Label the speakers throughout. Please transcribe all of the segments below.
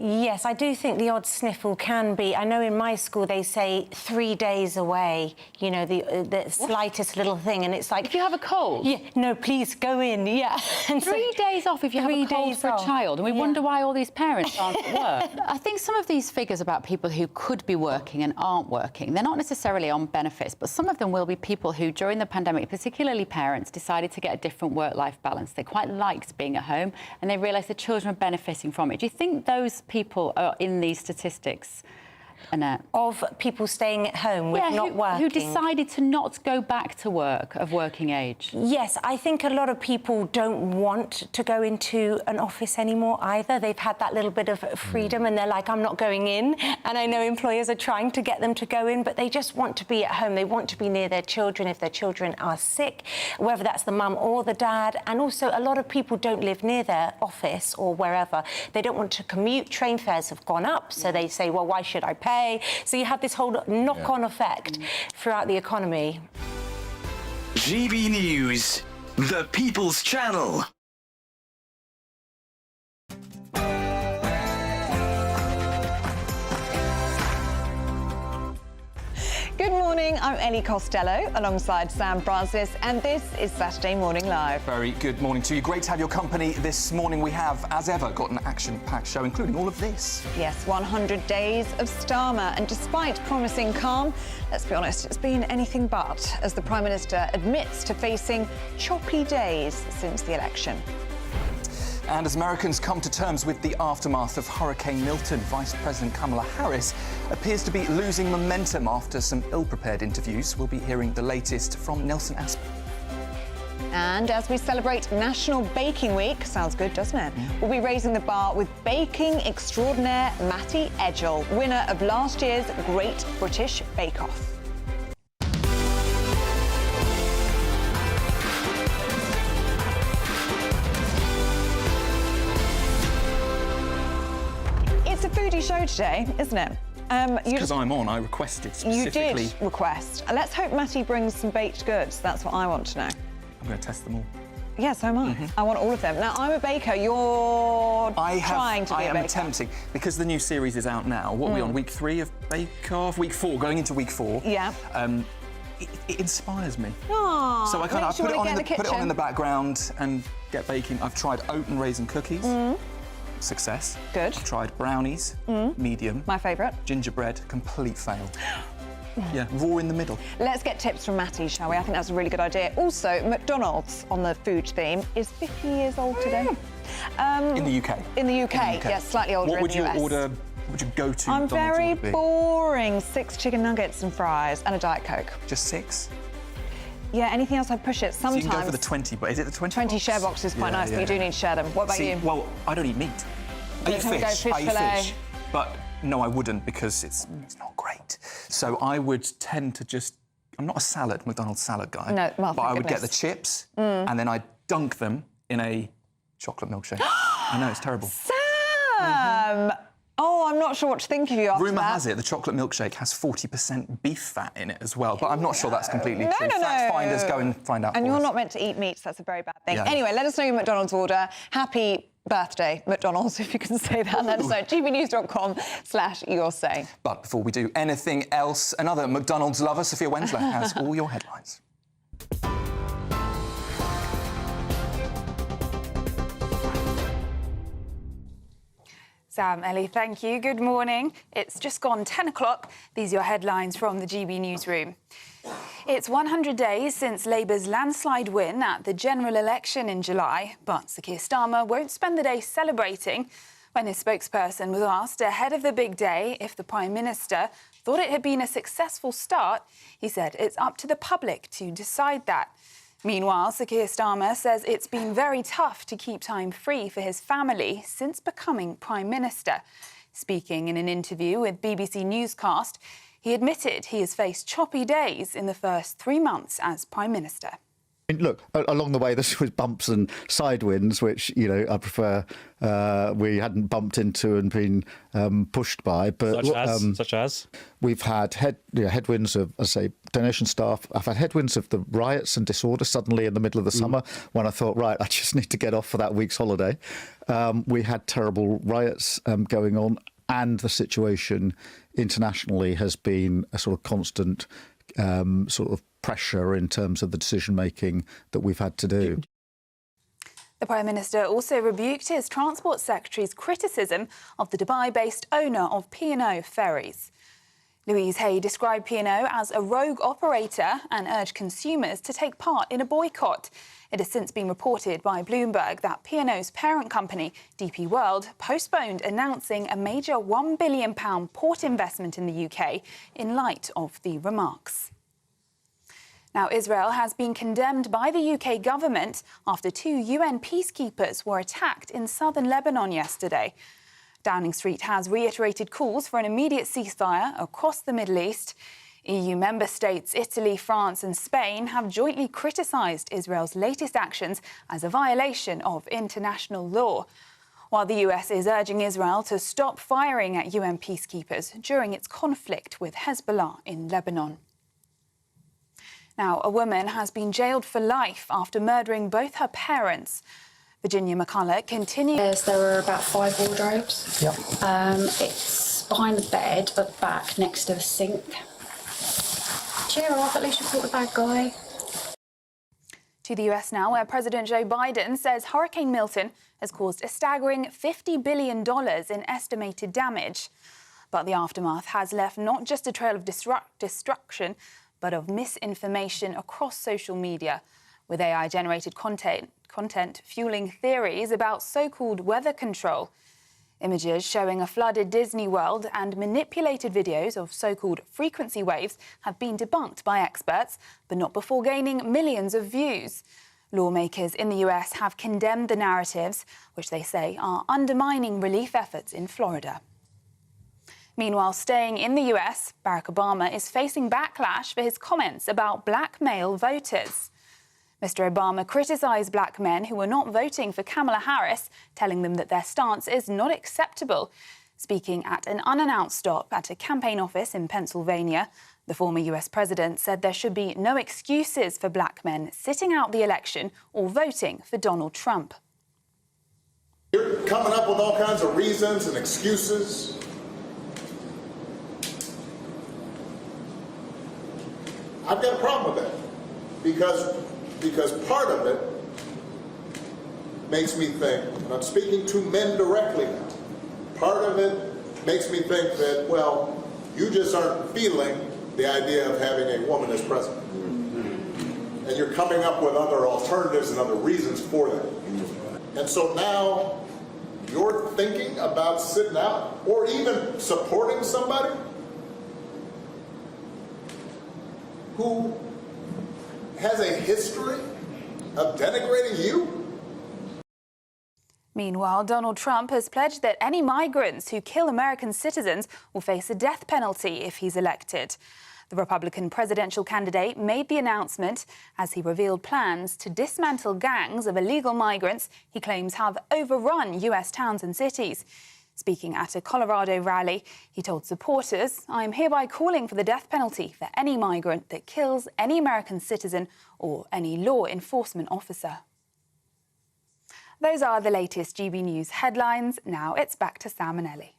Speaker 1: Yes, I do think the odd sniffle can be. I know in my school they say 3 days away, you know, the slightest little thing, and it's like...
Speaker 2: If you have a cold?
Speaker 1: Yeah, no, please, go in, yeah. And
Speaker 2: 3 days off if you have a cold for a child, and we wonder why all these parents aren't at work. I think some of these figures about people who could be working and aren't working, they're not necessarily on benefits, but some of them will be people who, during the pandemic, particularly parents, decided to get a different work-life balance. They quite liked being at home, and they realised the children are benefiting from it. Do you think those people are in these statistics, Annette?
Speaker 1: Of people staying at home with not working?
Speaker 2: Who decided to not go back to work of working age?
Speaker 1: Yes, I think a lot of people don't want to go into an office anymore either. They've had that little bit of freedom and they're like, I'm not going in. And I know employers are trying to get them to go in, but they just want to be at home. They want to be near their children if their children are sick, whether that's the mum or the dad. And also, a lot of people don't live near their office or wherever. They don't want to commute. Train fares have gone up, so they say, well, why should I pay? So you have this whole knock-on effect throughout the economy.
Speaker 3: GB News, the People's Channel.
Speaker 4: Good morning, I'm Ellie Costello alongside Sam Francis, and this is Saturday Morning Live.
Speaker 5: Very good morning to you. Great to have your company this morning. We have, as ever, got an action-packed show, including all of this.
Speaker 4: Yes, 100 days of Starmer, and despite promising calm, let's be honest, it's been anything but, as the Prime Minister admits to facing choppy days since the election.
Speaker 5: And as Americans come to terms with the aftermath of Hurricane Milton, Vice President Kamala Harris appears to be losing momentum after some ill-prepared interviews. We'll be hearing the latest from Nelson Aspen.
Speaker 4: And as we celebrate National Baking Week, sounds good, doesn't it? We'll be raising the bar with baking extraordinaire Matty Edgell, winner of last year's Great British Bake Off. It's a foodie show today, isn't it?
Speaker 5: Because I'm on, I requested specifically.
Speaker 4: You did request. Let's hope Matty brings some baked goods. That's what I want to know.
Speaker 5: I'm going to test them all.
Speaker 4: Yeah, so am I. I want all of them. Now, I'm a baker. You're trying to be a baker.
Speaker 5: I am attempting. Because the new series is out now, what are we on, week 3 of Bake Off? Week 4, going into week 4.
Speaker 4: Yeah.
Speaker 5: It inspires me.
Speaker 4: Aww,
Speaker 5: so I kind of put it on in the background and get baking. I've tried oat and raisin cookies. Success.
Speaker 4: Good.
Speaker 5: I've tried brownies, medium.
Speaker 4: My favourite.
Speaker 5: Gingerbread, complete fail. Yeah, raw in the middle.
Speaker 4: Let's get tips from Matty, shall we? I think that's a really good idea. Also, McDonald's, on the food theme, is 50 years old today.
Speaker 5: In the UK?
Speaker 4: In the UK, yes, slightly older in the US.
Speaker 5: What would you go to?
Speaker 4: I'm very boring. 6 chicken nuggets and fries and a Diet Coke.
Speaker 5: Just 6?
Speaker 4: Yeah, anything else I'd push it. Sometimes.
Speaker 5: So you can go for the 20, but is it the 20
Speaker 4: 20 share box is quite nice, but you do need to share them. What about you?
Speaker 5: Well, I don't eat meat. I eat fish. I eat fish. But no, I wouldn't, because it's not great. So I would tend to just... I'm not a McDonald's salad guy.
Speaker 4: No, well,
Speaker 5: but I would get the chips, and then I'd dunk them in a chocolate milkshake. I know, it's terrible.
Speaker 4: Sam! Oh, I'm not sure what to think of you after
Speaker 5: Rumour has it the chocolate milkshake has 40% beef fat in it as well, but I'm not sure that's completely true.
Speaker 4: No.
Speaker 5: Fact finders, go and find out.
Speaker 4: And
Speaker 5: for
Speaker 4: you're
Speaker 5: us.
Speaker 4: not meant to eat meat, so that's a very bad thing.
Speaker 5: Yeah.
Speaker 4: Anyway, let us know your McDonald's order. Happy birthday, McDonald's, if you can say that. Let us know at gbnews.com/yoursay.
Speaker 5: But before we do anything else, another McDonald's lover, Sophia Wensler, has all your headlines.
Speaker 6: Sam, Ellie, thank you. Good morning. It's just gone 10 o'clock. These are your headlines from the GB newsroom. It's 100 days since Labour's landslide win at the general election in July, but Sir Keir Starmer won't spend the day celebrating. When his spokesperson was asked ahead of the big day if the Prime Minister thought it had been a successful start, he said it's up to the public to decide that. Meanwhile, Sir Keir Starmer says it's been very tough to keep time free for his family since becoming Prime Minister. Speaking in an interview with BBC Newscast, he admitted he has faced choppy days in the first 3 months as Prime Minister.
Speaker 7: Look, along the way, this was bumps and side winds, which, you know, I prefer we hadn't bumped into and been pushed by. But
Speaker 8: such as?
Speaker 7: We've had headwinds of, as I say, donation staff. I've had headwinds of the riots and disorder suddenly in the middle of the summer when I thought, right, I just need to get off for that week's holiday. We had terrible riots going on, and the situation internationally has been a sort of constant sort of pressure in terms of the decision-making that we've had to do.
Speaker 6: The Prime Minister also rebuked his Transport Secretary's criticism of the Dubai-based owner of P&O Ferries. Louise Hay described P&O as a rogue operator and urged consumers to take part in a boycott. It has since been reported by Bloomberg that P&O's parent company, DP World, postponed announcing a major £1 billion port investment in the UK in light of the remarks. Now, Israel has been condemned by the UK government after 2 UN peacekeepers were attacked in southern Lebanon yesterday. Downing Street has reiterated calls for an immediate ceasefire across the Middle East. EU member states Italy, France and Spain have jointly criticised Israel's latest actions as a violation of international law, while the US is urging Israel to stop firing at UN peacekeepers during its conflict with Hezbollah in Lebanon. Now, a woman has been jailed for life after murdering both her parents. Virginia McCulloch continues.
Speaker 9: There were about 5 wardrobes. Yep. It's behind the bed at the back next to the sink. Cheer off, at least you caught the bad guy.
Speaker 6: To the US now, where President Joe Biden says Hurricane Milton has caused a staggering $50 billion in estimated damage. But the aftermath has left not just a trail of destruction, but of misinformation across social media, with AI-generated content fueling theories about so-called weather control. Images showing a flooded Disney World and manipulated videos of so-called frequency waves have been debunked by experts, but not before gaining millions of views. Lawmakers in the US have condemned the narratives, which they say are undermining relief efforts in Florida. Meanwhile, staying in the US, Barack Obama is facing backlash for his comments about black male voters. Mr. Obama criticised black men who were not voting for Kamala Harris, telling them that their stance is not acceptable. Speaking at an unannounced stop at a campaign office in Pennsylvania, the former US president said there should be no excuses for black men sitting out the election or voting for Donald Trump.
Speaker 10: You're coming up with all kinds of reasons and excuses. I've got a problem with that because part of it makes me think, and I'm speaking to men directly now, part of it makes me think that, well, you just aren't feeling the idea of having a woman as president. And you're coming up with other alternatives and other reasons for that. And so now you're thinking about sitting out or even supporting somebody who has a history of denigrating you?
Speaker 6: Meanwhile, Donald Trump has pledged that any migrants who kill American citizens will face a death penalty if he's elected. The Republican presidential candidate made the announcement as he revealed plans to dismantle gangs of illegal migrants he claims have overrun US towns and cities. Speaking at a Colorado rally, he told supporters, "I am hereby calling for the death penalty for any migrant that kills any American citizen or any law enforcement officer." Those are the latest GB News headlines. Now it's back to Sam and Ellie.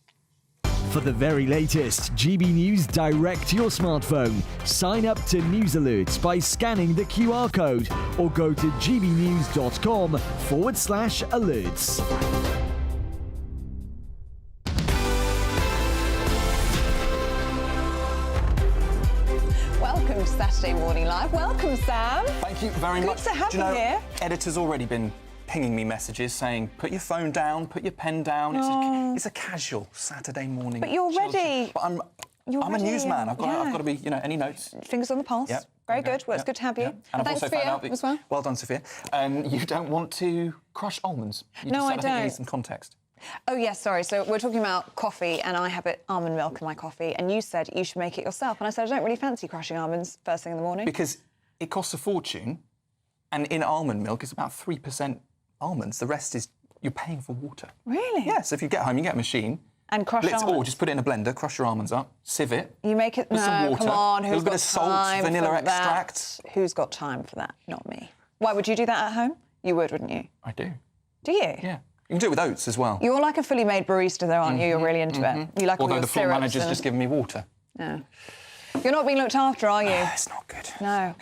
Speaker 11: For the very latest GB News direct to your smartphone, sign up to News Alerts by scanning the QR code or go to gbnews.com/alerts.
Speaker 4: Welcome to Saturday Morning Live. Welcome, Sam.
Speaker 5: Thank you very much.
Speaker 4: Good to have you here.
Speaker 5: Editor's already been pinging me messages saying, put your phone down, put your pen down. It's a casual Saturday morning.
Speaker 4: But you're ready.
Speaker 5: But I'm a newsman. I've got to be, any notes.
Speaker 4: Fingers on the pulse.
Speaker 5: Yep.
Speaker 4: Very good. Well, it's good to have you.
Speaker 5: Yep. And
Speaker 4: Thanks,
Speaker 5: I've also found out
Speaker 4: Sophia, as well.
Speaker 5: Well done, Sophia. You don't want to crush almonds.
Speaker 4: No, I
Speaker 5: think
Speaker 4: don't.
Speaker 5: you need some context.
Speaker 4: Oh, yes, sorry. So we're talking about coffee, and I have almond milk in my coffee, and you said you should make it yourself. And I said, I don't really fancy crushing almonds first thing in the morning.
Speaker 5: Because it costs a fortune, And in almond milk, it's about 3% almonds. The rest is you're paying for water.
Speaker 4: Really?
Speaker 5: Yeah, so if you get home, you get a machine.
Speaker 4: And crush almonds?
Speaker 5: Or just put it in a blender, crush your almonds up, sieve it.
Speaker 4: You make it...
Speaker 5: Put some water,
Speaker 4: come on,
Speaker 5: a
Speaker 4: who's
Speaker 5: little bit
Speaker 4: got
Speaker 5: of salt,
Speaker 4: time
Speaker 5: vanilla
Speaker 4: for
Speaker 5: extract.
Speaker 4: that? Who's got time for that? Not me. Why, would you do that at home? You would, wouldn't you?
Speaker 5: I do.
Speaker 4: Do you?
Speaker 5: Yeah. You can do it with oats as well.
Speaker 4: You're like a fully made barista, though, aren't you? You're really into it. You like all
Speaker 5: Although
Speaker 4: your
Speaker 5: the floor
Speaker 4: syrups
Speaker 5: manager's
Speaker 4: and...
Speaker 5: just given me water.
Speaker 4: No. You're not being looked after, are you?
Speaker 5: It's not good.
Speaker 4: No.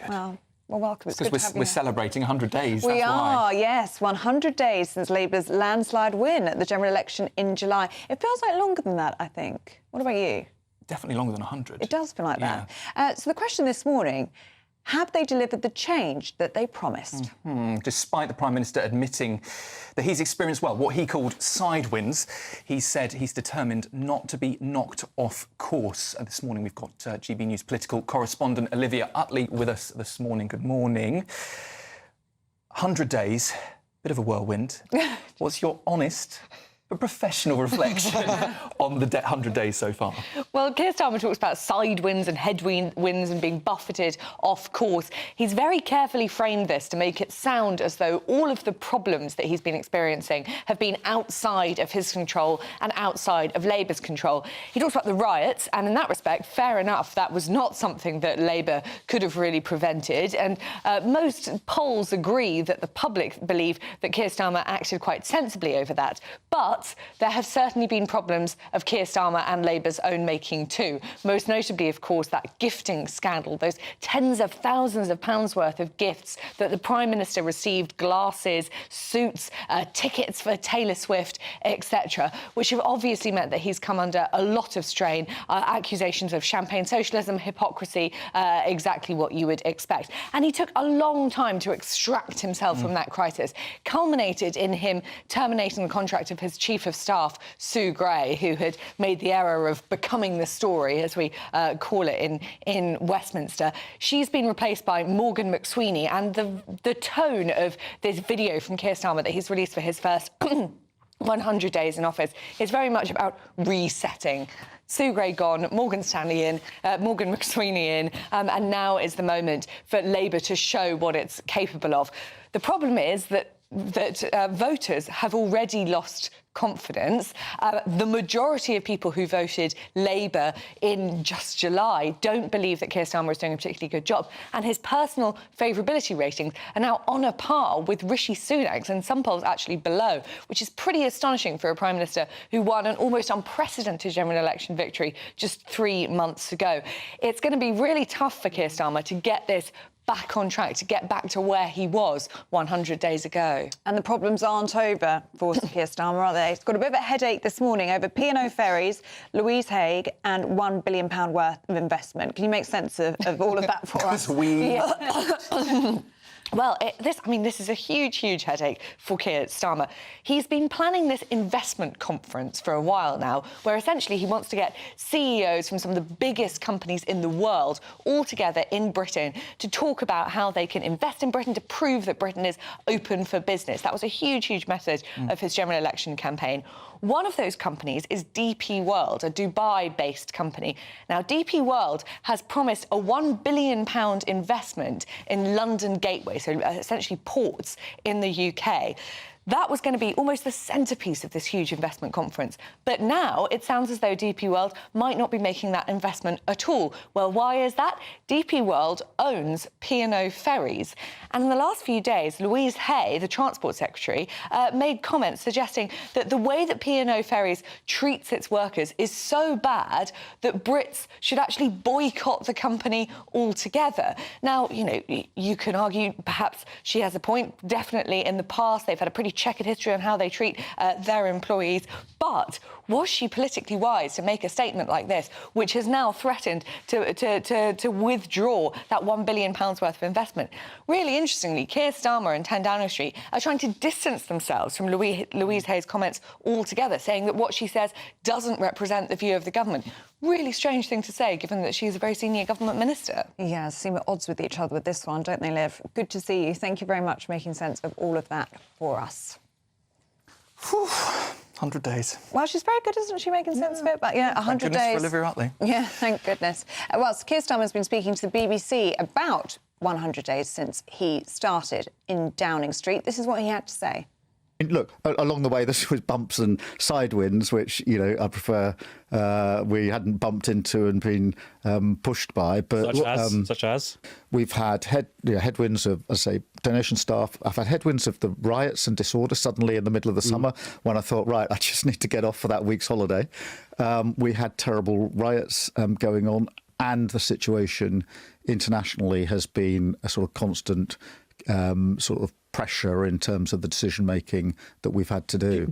Speaker 4: Well, welcome. It's good to
Speaker 5: because
Speaker 4: have you
Speaker 5: we're
Speaker 4: here.
Speaker 5: celebrating 100 days,
Speaker 4: We
Speaker 5: that's
Speaker 4: are,
Speaker 5: why.
Speaker 4: yes. 100 days since Labour's landslide win at the general election in July. It feels like longer than that, I think. What about you?
Speaker 5: Definitely longer than 100.
Speaker 4: It does feel like that. So the question this morning, have they delivered the change that they promised?
Speaker 5: Despite the Prime Minister admitting that he's experienced, well, what he called side wins, he said he's determined not to be knocked off course. This morning we've got GB News political correspondent Olivia Utley with us this morning. Good morning. 100 days, bit of a whirlwind. What's your honest but professional reflection on the 100 days so far?
Speaker 8: Well, Keir Starmer talks about side wins and headwind wins and being buffeted off course. He's very carefully framed this to make it sound as though all of the problems that he's been experiencing have been outside of his control and outside of Labour's control. He talks about the riots, and in that respect, fair enough, that was not something that Labour could have really prevented. And most polls agree that the public believe that Keir Starmer acted quite sensibly over that. But there have certainly been problems of Keir Starmer and Labour's own making too. Most notably, of course, that gifting scandal, those tens of thousands of pounds worth of gifts that the Prime Minister received, glasses, suits, tickets for Taylor Swift, etc., which have obviously meant that he's come under a lot of strain, accusations of champagne socialism, hypocrisy, exactly what you would expect. And he took a long time to extract himself from that crisis, culminated in him terminating the contract of his Chief of Staff, Sue Gray, who had made the error of becoming the story, as we call it in Westminster. She's been replaced by Morgan McSweeney, and the tone of this video from Keir Starmer that he's released for his first 100 days in office is very much about resetting. Sue Gray gone, Morgan McSweeney in, and now is the moment for Labour to show what it's capable of. The problem is that voters have already lost confidence. The majority of people who voted Labour in just July don't believe that Keir Starmer is doing a particularly good job. And his personal favourability ratings are now on a par with Rishi Sunak's, and some polls actually below, which is pretty astonishing for a Prime Minister who won an almost unprecedented general election victory just 3 months ago. It's going to be really tough for Keir Starmer to get this back on track, to get back to where he was 100 days ago.
Speaker 4: And the problems aren't over for Keir Starmer, are they? He's got a bit of a headache this morning over P&O ferries, Louise Haigh, and £1 billion worth of investment. Can you make sense of all of that for us?
Speaker 8: Well, this is a huge, huge headache for Keir Starmer. He's been planning this investment conference for a while now, where essentially he wants to get CEOs from some of the biggest companies in the world all together in Britain to talk about how they can invest in Britain, to prove that Britain is open for business. That was a huge, huge message of his general election campaign. One of those companies is DP World, a Dubai-based company. Now, DP World has promised a £1 billion investment in London Gateway, so essentially ports in the UK. That was going to be almost the centrepiece of this huge investment conference. But now it sounds as though DP World might not be making that investment at all. Well, why is that? DP World owns P&O Ferries. And in the last few days, Louise Haigh, the Transport Secretary, made comments suggesting that the way that P&O Ferries treats its workers is so bad that Brits should actually boycott the company altogether. Now, you can argue perhaps she has a point. Definitely in the past, they've had a pretty checkered history on how they treat their employees. But was she politically wise to make a statement like this, which has now threatened to withdraw that £1 billion worth of investment? Really interestingly, Keir Starmer and 10 Downing Street are trying to distance themselves from Louise Hay's comments altogether, saying that what she says doesn't represent the view of the government. Really strange thing to say, given that she's a very senior government minister.
Speaker 4: Yeah, seem at odds with each other with this one, don't they, Liv? Good to see you. Thank you very much for making sense of all of that for us.
Speaker 5: 100 days.
Speaker 4: Well, she's very good, isn't she, making sense of it? But yeah, 100 days.
Speaker 5: For Olivia Utley.
Speaker 4: Yeah, thank goodness. Well, Keir Starmer's been speaking to the BBC about 100 days since he started in Downing Street. This is what he had to say.
Speaker 7: Look, along the way, this was bumps and side winds, which, you know, I prefer we hadn't bumped into and been pushed by. But
Speaker 12: such as
Speaker 7: we've had headwinds of, as I say, donation staff. I've had headwinds of the riots and disorder suddenly in the middle of the summer when I thought, right, I just need to get off for that week's holiday. We had terrible riots going on, and the situation internationally has been a sort of constant sort of pressure in terms of the decision-making that we've had to do.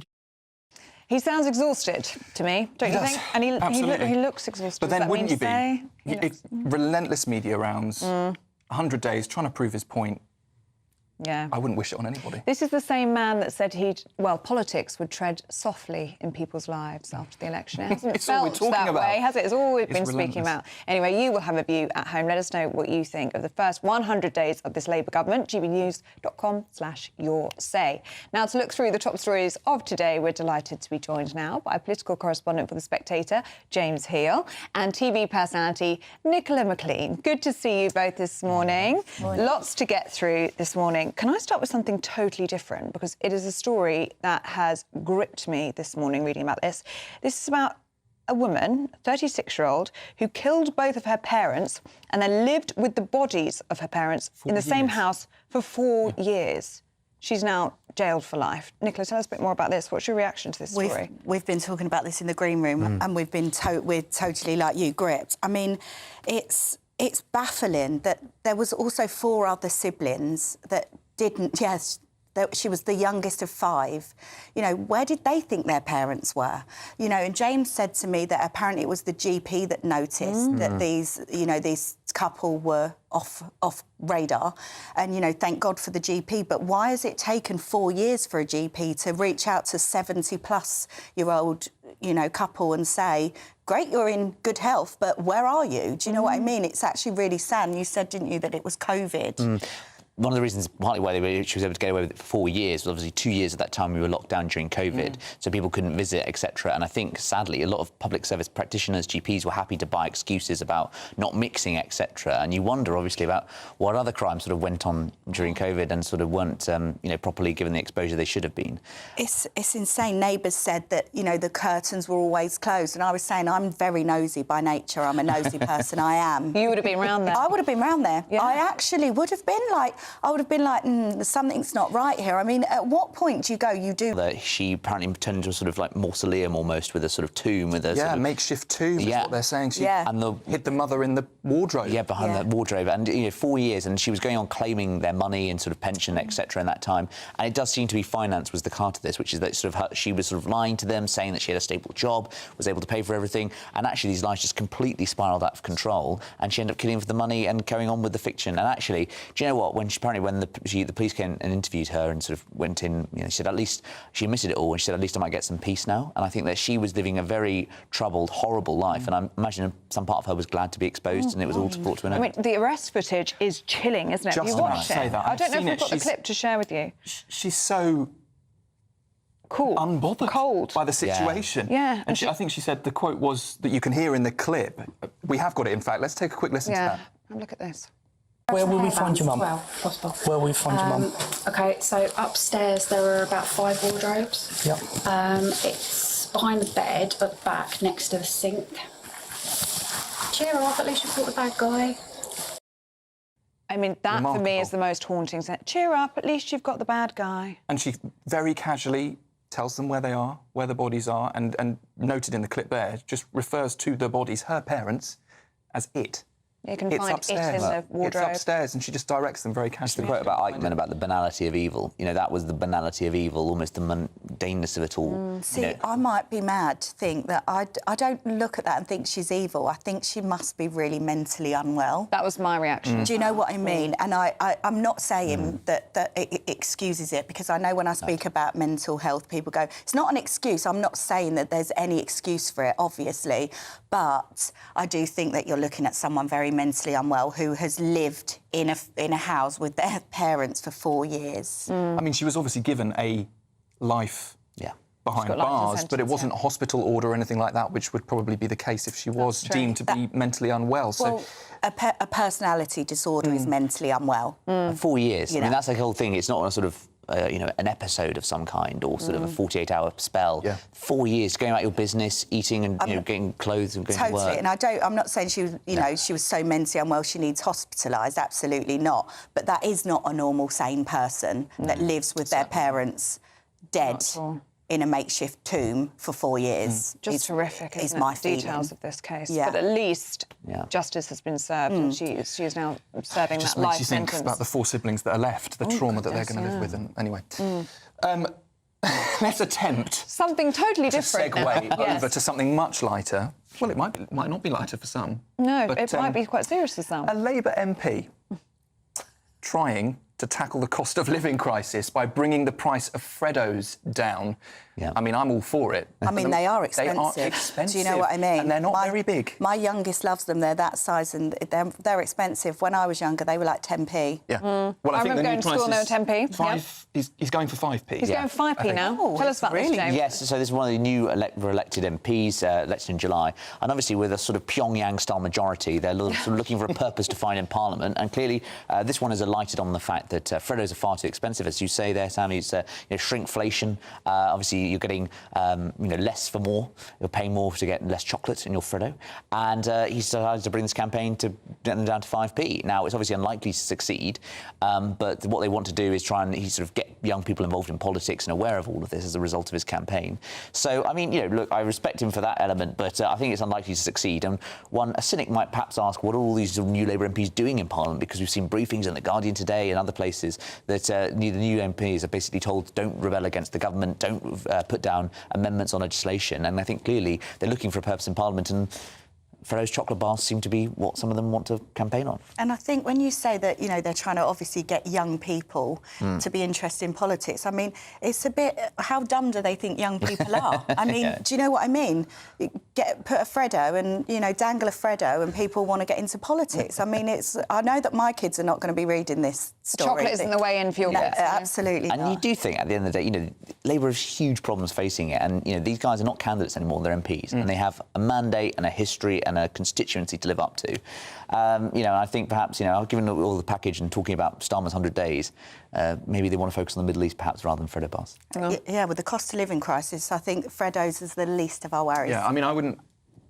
Speaker 4: He sounds exhausted to me, don't you think? And he looks exhausted.
Speaker 5: But then wouldn't you
Speaker 4: be?
Speaker 5: Relentless media rounds, 100 days, trying to prove his point.
Speaker 4: Yeah.
Speaker 5: I wouldn't wish it on anybody.
Speaker 4: This is the same man that said politics would tread softly in people's lives after the election. It hasn't felt that way, has it? It's all we've been speaking about. Anyway, you will have a view at home. Let us know what you think of the first 100 days of this Labour government. gbnews.com/yoursay. Now, to look through the top stories of today, we're delighted to be joined now by political correspondent for The Spectator, James Heal, and TV personality, Nicola McLean. Good to see you both this morning. Lots to get through this morning. Can I start with something totally different? Because it is a story that has gripped me this morning reading about this. This is about a woman, 36-year-old, who killed both of her parents and then lived with the bodies of her parents in the same house for 4 years. She's now jailed for life. Nicola, tell us a bit more about this. What's your reaction to this story?
Speaker 13: We've been talking about this in the green room and we're totally, like you, gripped. I mean, it's baffling that there was also 4 other siblings that didn't, she was the youngest of 5. You know, where did they think their parents were? You know, and James said to me that apparently it was the GP that noticed that these couple were off radar. And, you know, thank God for the GP. But why has it taken 4 years for a GP to reach out to 70-plus-year-old, couple and say, great, you're in good health, but where are you? Do you know what I mean? It's actually really sad. And you said, didn't you, that it was COVID?
Speaker 14: One of the reasons, partly why she was able to get away with it for 4 years, was obviously 2 years at that time we were locked down during COVID, so people couldn't visit, etc. And I think, sadly, a lot of public service practitioners, GPs, were happy to buy excuses about not mixing, etc. And you wonder, obviously, about what other crimes sort of went on during COVID and sort of weren't, properly given the exposure they should have been.
Speaker 13: It's insane. Neighbours said that, the curtains were always closed, and I was saying I'm very nosy by nature. I'm a nosy person. I am.
Speaker 4: You would have been round there.
Speaker 13: I would have been round there.
Speaker 4: Yeah.
Speaker 13: I actually would have been like. I would have been like, something's not right here. I mean, at what point do you go, you do...
Speaker 14: That she apparently turned into a sort of like mausoleum almost, with a sort of tomb, with a sort of...
Speaker 5: makeshift tomb is what they're saying. She hid the mother in the wardrobe.
Speaker 14: Yeah, behind the wardrobe. And, 4 years, and she was going on claiming their money and sort of pension, etc. in that time. And it does seem to be finance was the car to this, which is that sort of she was sort of lying to them, saying that she had a stable job, was able to pay for everything, and actually these lies just completely spiralled out of control, and she ended up killing for the money and going on with the fiction. And actually, do you know what? When the police came and interviewed her and sort of went in, she said at least she admitted it all, and she said at least I might get some peace now. And I think that she was living a very troubled, horrible life, and I imagine some part of her was glad to be exposed, and it was all brought to an end.
Speaker 4: I mean, the arrest footage is chilling, isn't it? Have you watched it? I don't know if we've got the clip to share with you.
Speaker 5: She's so
Speaker 4: cool,
Speaker 5: unbothered by the situation.
Speaker 4: Yeah.
Speaker 5: And I think she said the quote was that you can hear in the clip. We have got it, in fact. Let's take a quick listen to that.
Speaker 4: Have a look at this.
Speaker 15: Where will we find your mum?
Speaker 9: Well, possible.
Speaker 15: Where will we find your mum?
Speaker 9: OK, so upstairs there are about 5 wardrobes.
Speaker 15: Yep.
Speaker 9: It's behind the bed at the back, next to the sink. Cheer up, at least you caught the bad guy.
Speaker 4: I mean, that for me is the most haunting. Cheer up, at least you've got the bad guy.
Speaker 5: And she very casually tells them where they are, where the bodies are, and noted in the clip there, just refers to the bodies, her parents, as it.
Speaker 4: You can find it in the wardrobe.
Speaker 5: It's upstairs, and she just directs them very casually.
Speaker 14: It's the quote about Eichmann about the banality of evil. That was the banality of evil, almost the mundaneness of it all.
Speaker 13: See, I might be mad to think that I don't look at that and think she's evil. I think she must be really mentally unwell.
Speaker 4: That was my reaction.
Speaker 13: Do you know what I mean? And I'm not saying that it excuses it, because I know when I speak about mental health, people go, it's not an excuse. I'm not saying that there's any excuse for it, obviously, but I do think that you're looking at someone very mentally unwell who has lived in a house with their parents for 4 years.
Speaker 5: I mean, she was obviously given a life behind
Speaker 6: got life in
Speaker 5: bars,
Speaker 6: sentence,
Speaker 5: but it wasn't a hospital order or anything like that, which would probably be the case if she was deemed to be mentally unwell.
Speaker 13: Well, a personality disorder is mentally unwell.
Speaker 14: 4 years.
Speaker 13: You
Speaker 14: I mean,
Speaker 13: know.
Speaker 14: that's the whole thing. It's not a sort of an episode of some kind or sort of a 48-hour spell. 4 years going about your business, eating and getting clothes and going to work.
Speaker 13: Totally, and I'm not saying she was, she was so mentally unwell she needs hospitalised. Absolutely not. But that is not a normal, sane person that lives with their parents dead in a makeshift tomb for 4 years.
Speaker 6: Just horrific, isn't it?
Speaker 13: My
Speaker 6: the details of this case.
Speaker 13: Yeah.
Speaker 6: But at least justice has been served, and she is now serving
Speaker 5: Just
Speaker 6: that life
Speaker 5: makes you think
Speaker 6: sentence.
Speaker 5: about the 4 siblings that are left, the trauma that they're going to live with. And anyway, let's attempt
Speaker 6: something totally different.
Speaker 5: To segue
Speaker 6: now.
Speaker 5: over to something much lighter. Well, it might not be lighter for some.
Speaker 6: No,
Speaker 5: but,
Speaker 6: it might be quite serious for some.
Speaker 5: A Labour MP trying to tackle the cost of living crisis by bringing the price of Freddos down. I mean, I'm all for it.
Speaker 13: I mean, they are expensive.
Speaker 5: They are expensive.
Speaker 13: Do you know what I mean?
Speaker 5: And they're not very big.
Speaker 13: My youngest loves them. They're that size and they're expensive. When I was younger, they were like 10p.
Speaker 5: Yeah. Well,
Speaker 6: I remember going to school and they were 10p.
Speaker 5: He's going for 5p.
Speaker 6: He's going for 5p now. Tell us about this, James.
Speaker 14: Yes, so this is one of the new elected MPs, elected in July. And obviously with a sort of Pyongyang-style majority, they're sort of looking for a purpose to find in Parliament. And clearly, this one is alighted on the fact that Freddos are far too expensive. As you say there, Sammy, it's shrinkflation. Obviously, you're getting less for more. You're paying more to get less chocolate in your Freddo. And he's decided to bring this campaign to get them down to 5p. Now, it's obviously unlikely to succeed, but what they want to do is try and sort of get young people involved in politics and aware of all of this as a result of his campaign. So, I mean, look, I respect him for that element, but I think it's unlikely to succeed. And a cynic might perhaps ask, what are all these new Labour MPs doing in Parliament? Because we've seen briefings in The Guardian today and other places that the new MPs are basically told, don't rebel against the government, don't put down amendments on legislation. And I think clearly they're looking for a purpose in Parliament, and Freddo's chocolate bars seem to be what some of them want to campaign on.
Speaker 13: And I think when you say that, they're trying to obviously get young people to be interested in politics, I mean, it's a bit... How dumb do they think young people are? I mean, do you know what I mean? Put a Freddo and, dangle a Freddo and people want to get into politics. I mean, I know that my kids are not going to be reading this story.
Speaker 6: Chocolate isn't the way in for your kids.
Speaker 13: Absolutely
Speaker 14: And
Speaker 13: not.
Speaker 14: you do think, at the end of the day, Labour has huge problems facing it, and, these guys are not candidates anymore, they're MPs, and they have a mandate and a history and a constituency to live up to. I think perhaps, given all the package and talking about Starmer's 100 days, maybe they want to focus on the Middle East perhaps rather than Freddo bars.
Speaker 13: Yeah, with the cost of living crisis, I think Freddo's is the least of our worries.
Speaker 5: Yeah, I mean, I wouldn't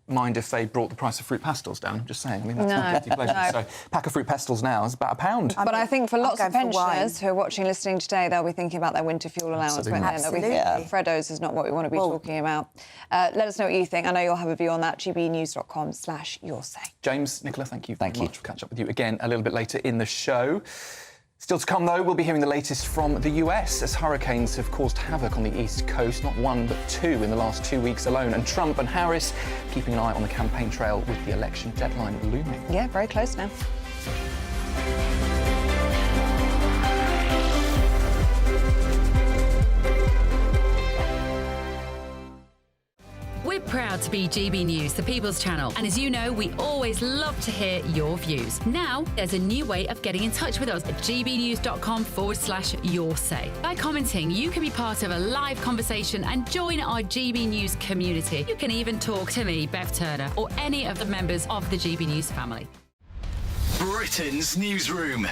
Speaker 5: mind if they brought the price of fruit pastels down. I'm just saying. I mean, that's my guilty pleasure. So, a pack of fruit pastels now is about £1.
Speaker 6: But I think for lots of pensioners who are watching, listening today, they'll be thinking about their winter fuel allowance. They'll be thinking, Freddo's is not what we want to be talking about. Let us know what you think. I know you'll have a view on that. gbnews.com/yoursay.
Speaker 5: James, Nicola, thank you very much. We'll catch up with you again a little bit later in the show. Still to come, though, we'll be hearing the latest from the US as hurricanes have caused havoc on the East Coast, not one but two in the last 2 weeks alone. And Trump and Harris keeping an eye on the campaign trail with the election deadline looming.
Speaker 6: Yeah, very close now.
Speaker 12: We're proud to be GB News, the People's Channel. And as you know, we always love to hear your views. Now, there's a new way of getting in touch with us at gbnews.com/yoursay. By commenting, you can be part of a live conversation and join our GB News community. You can even talk to me, Bev Turner, or any of the members of the GB News family.
Speaker 3: Britain's newsroom.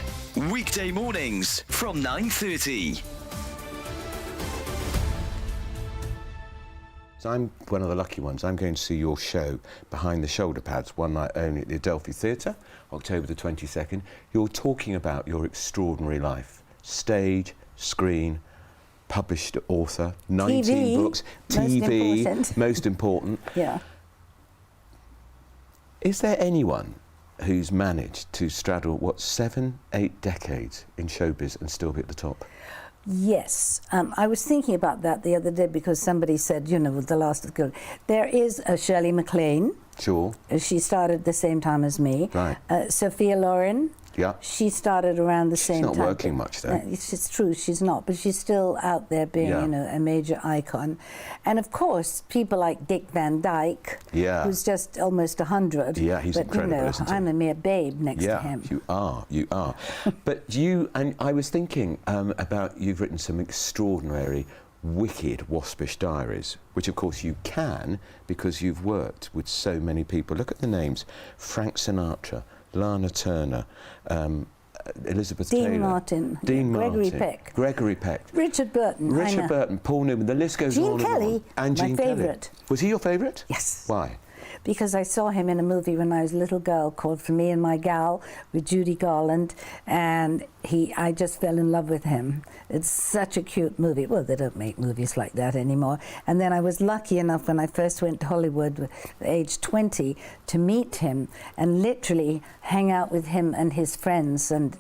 Speaker 3: Weekday mornings from 9:30.
Speaker 16: So I'm one of the lucky ones. I'm going to see your show, Behind the Shoulder Pads, one night only at the Adelphi Theatre, October the 22nd. You're talking about your extraordinary life. Stage, screen, published author, 19 books, TV, most important.
Speaker 17: Yeah.
Speaker 16: Is there anyone who's managed to straddle, 7-8 decades in showbiz and still be at the top?
Speaker 17: Yes, I was thinking about that the other day because somebody said, with The Last of Good. There is a Shirley MacLaine.
Speaker 16: Sure.
Speaker 17: She started at the same time as me.
Speaker 16: Right.
Speaker 17: Sophia Loren.
Speaker 16: Yeah.
Speaker 17: She started around the same time.
Speaker 16: She's not working much, though.
Speaker 17: It's true, she's not, but she's still out there being, a major icon. And, of course, people like Dick Van Dyke, who's just almost 100.
Speaker 16: Yeah, he's incredible, isn't he?
Speaker 17: I'm a mere babe next to him.
Speaker 16: Yeah, you are. But and I was thinking about, you've written some extraordinary wicked waspish diaries, which of course you can because you've worked with so many people. Look at the names: Frank Sinatra, Lana Turner, Elizabeth Taylor, Dean Martin, Gregory Peck,
Speaker 17: Richard Burton,
Speaker 16: Paul Newman. The list goes on
Speaker 17: Kelly,
Speaker 16: and on.
Speaker 17: my favourite.
Speaker 16: Was he your favourite?
Speaker 17: Yes.
Speaker 16: Why?
Speaker 17: Because I saw him in a movie when I was a little girl called For Me and My Gal with Judy Garland, and I just fell in love with him. It's such a cute movie. Well, they don't make movies like that anymore. And then I was lucky enough when I first went to Hollywood at age 20 to meet him and literally hang out with him and his friends. And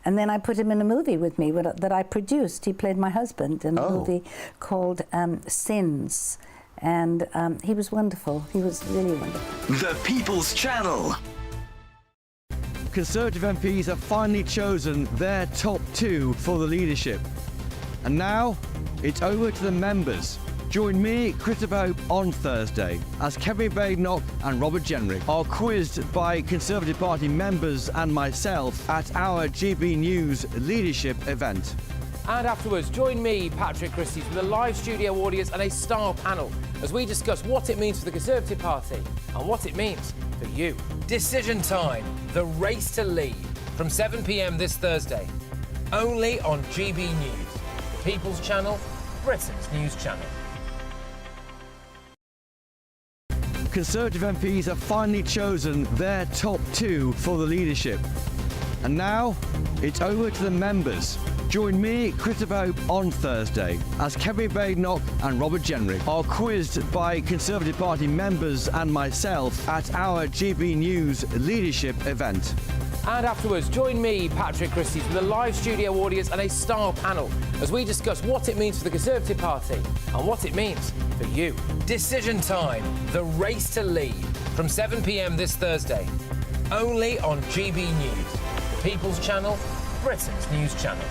Speaker 17: then I put him in a movie with me that I produced. He played my husband in a movie called Sins. And he was wonderful. He was really wonderful.
Speaker 3: The People's Channel.
Speaker 11: Conservative MPs have finally chosen their top 2 for the leadership. And now, it's over to the members. Join me, Christopher Hope, on Thursday as Kevin Badenoch and Robert Jenrick are quizzed by Conservative Party members and myself at our GB News leadership event.
Speaker 18: And afterwards, join me, Patrick Christys, with a live studio audience and a star panel as we discuss what it means for the Conservative Party and what it means for you. Decision Time, the race to lead, from 7 p.m. this Thursday, only on GB News, the People's Channel, Britain's news channel.
Speaker 11: Conservative MPs have finally chosen their top 2 for the leadership. And now, it's over to the members. Join me, Christopher Hope, on Thursday as Kevin Badenoch and Robert Jenrick are quizzed by Conservative Party members and myself at our GB News leadership event.
Speaker 18: And afterwards, join me, Patrick Christys, with a live studio audience and a star panel as we discuss what it means for the Conservative Party and what it means for you. Decision Time, the race to lead, from 7 p.m. this Thursday, only on GB News, the People's Channel, Britain's news channel.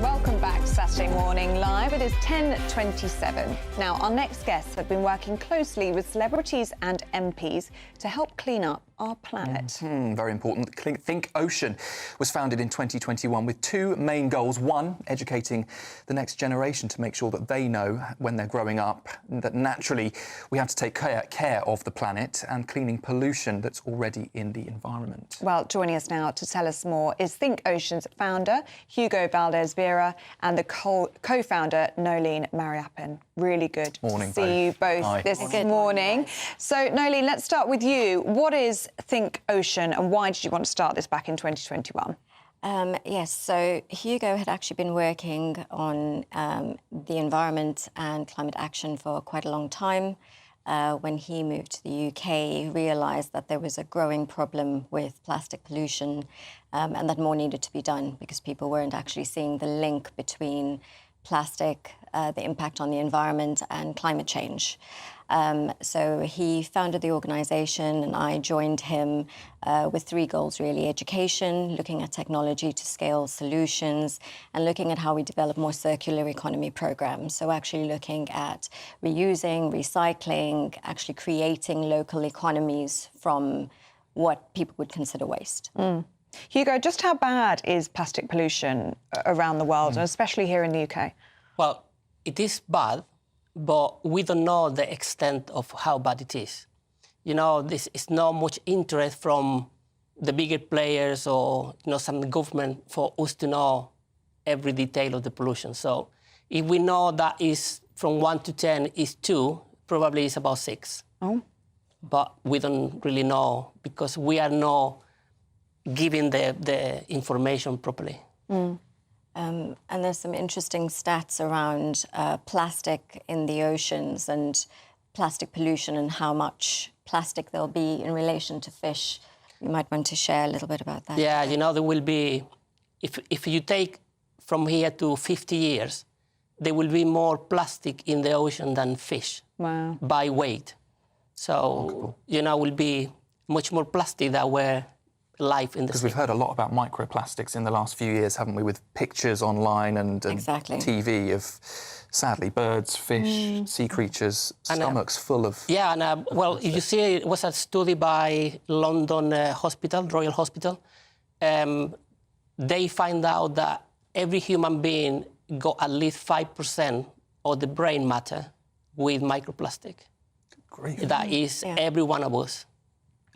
Speaker 4: Welcome back to Saturday Morning Live. It is 10:27. Now, our next guests have been working closely with celebrities and MPs to help clean up our planet.
Speaker 5: Very important. Think Ocean was founded in 2021 with 2 main goals. One, educating the next generation to make sure that they know when they're growing up that naturally we have to take care of the planet and cleaning pollution that's already in the environment.
Speaker 4: Well, joining us now to tell us more is Think Ocean's founder, Hugo Valdez-Vera, and the co-founder, Nolene Mariappan. Really good
Speaker 5: morning,
Speaker 4: to see you both this morning. So, Nolene, let's start with you. What is Think Ocean and why did you want to start this back in 2021?
Speaker 19: Yes, so Hugo had actually been working on the environment and climate action for quite a long time. When he moved to the UK, he realised that there was a growing problem with plastic pollution and that more needed to be done because people weren't actually seeing the link between plastic, the impact on the environment and climate change. So he founded the organisation and I joined him with 3 goals, really. Education, looking at technology to scale solutions, and looking at how we develop more circular economy programs. So actually looking at reusing, recycling, actually creating local economies from what people would consider waste.
Speaker 4: Hugo, just how bad is plastic pollution around the world, and especially here in the UK?
Speaker 20: Well, it is bad, but we don't know the extent of how bad it is. You know, this is not much interest from the bigger players or, some government for us to know every detail of the pollution. So if we know that is from 1 to 10 is 2, probably it's about 6.
Speaker 4: Oh.
Speaker 20: But we don't really know because we are not giving the information properly.
Speaker 19: And there's some interesting stats around plastic in the oceans and plastic pollution and how much plastic there'll be in relation to fish. You might want to share a little bit about that.
Speaker 20: Yeah, there will be, if you take from here to 50 years, there will be more plastic in the ocean than fish.
Speaker 4: Wow.
Speaker 20: By weight. So, will be much more plastic that were life in the sea.
Speaker 5: Because we've heard a lot about microplastics in the last few years, haven't we, with pictures online and TV of sadly, birds, fish, sea creatures, stomachs full of...
Speaker 20: Yeah, and well, you see, it was a study by London Hospital, Royal Hospital. They find out that every human being got at least 5% of the brain matter with microplastic.
Speaker 5: Grief.
Speaker 20: That is every one of us.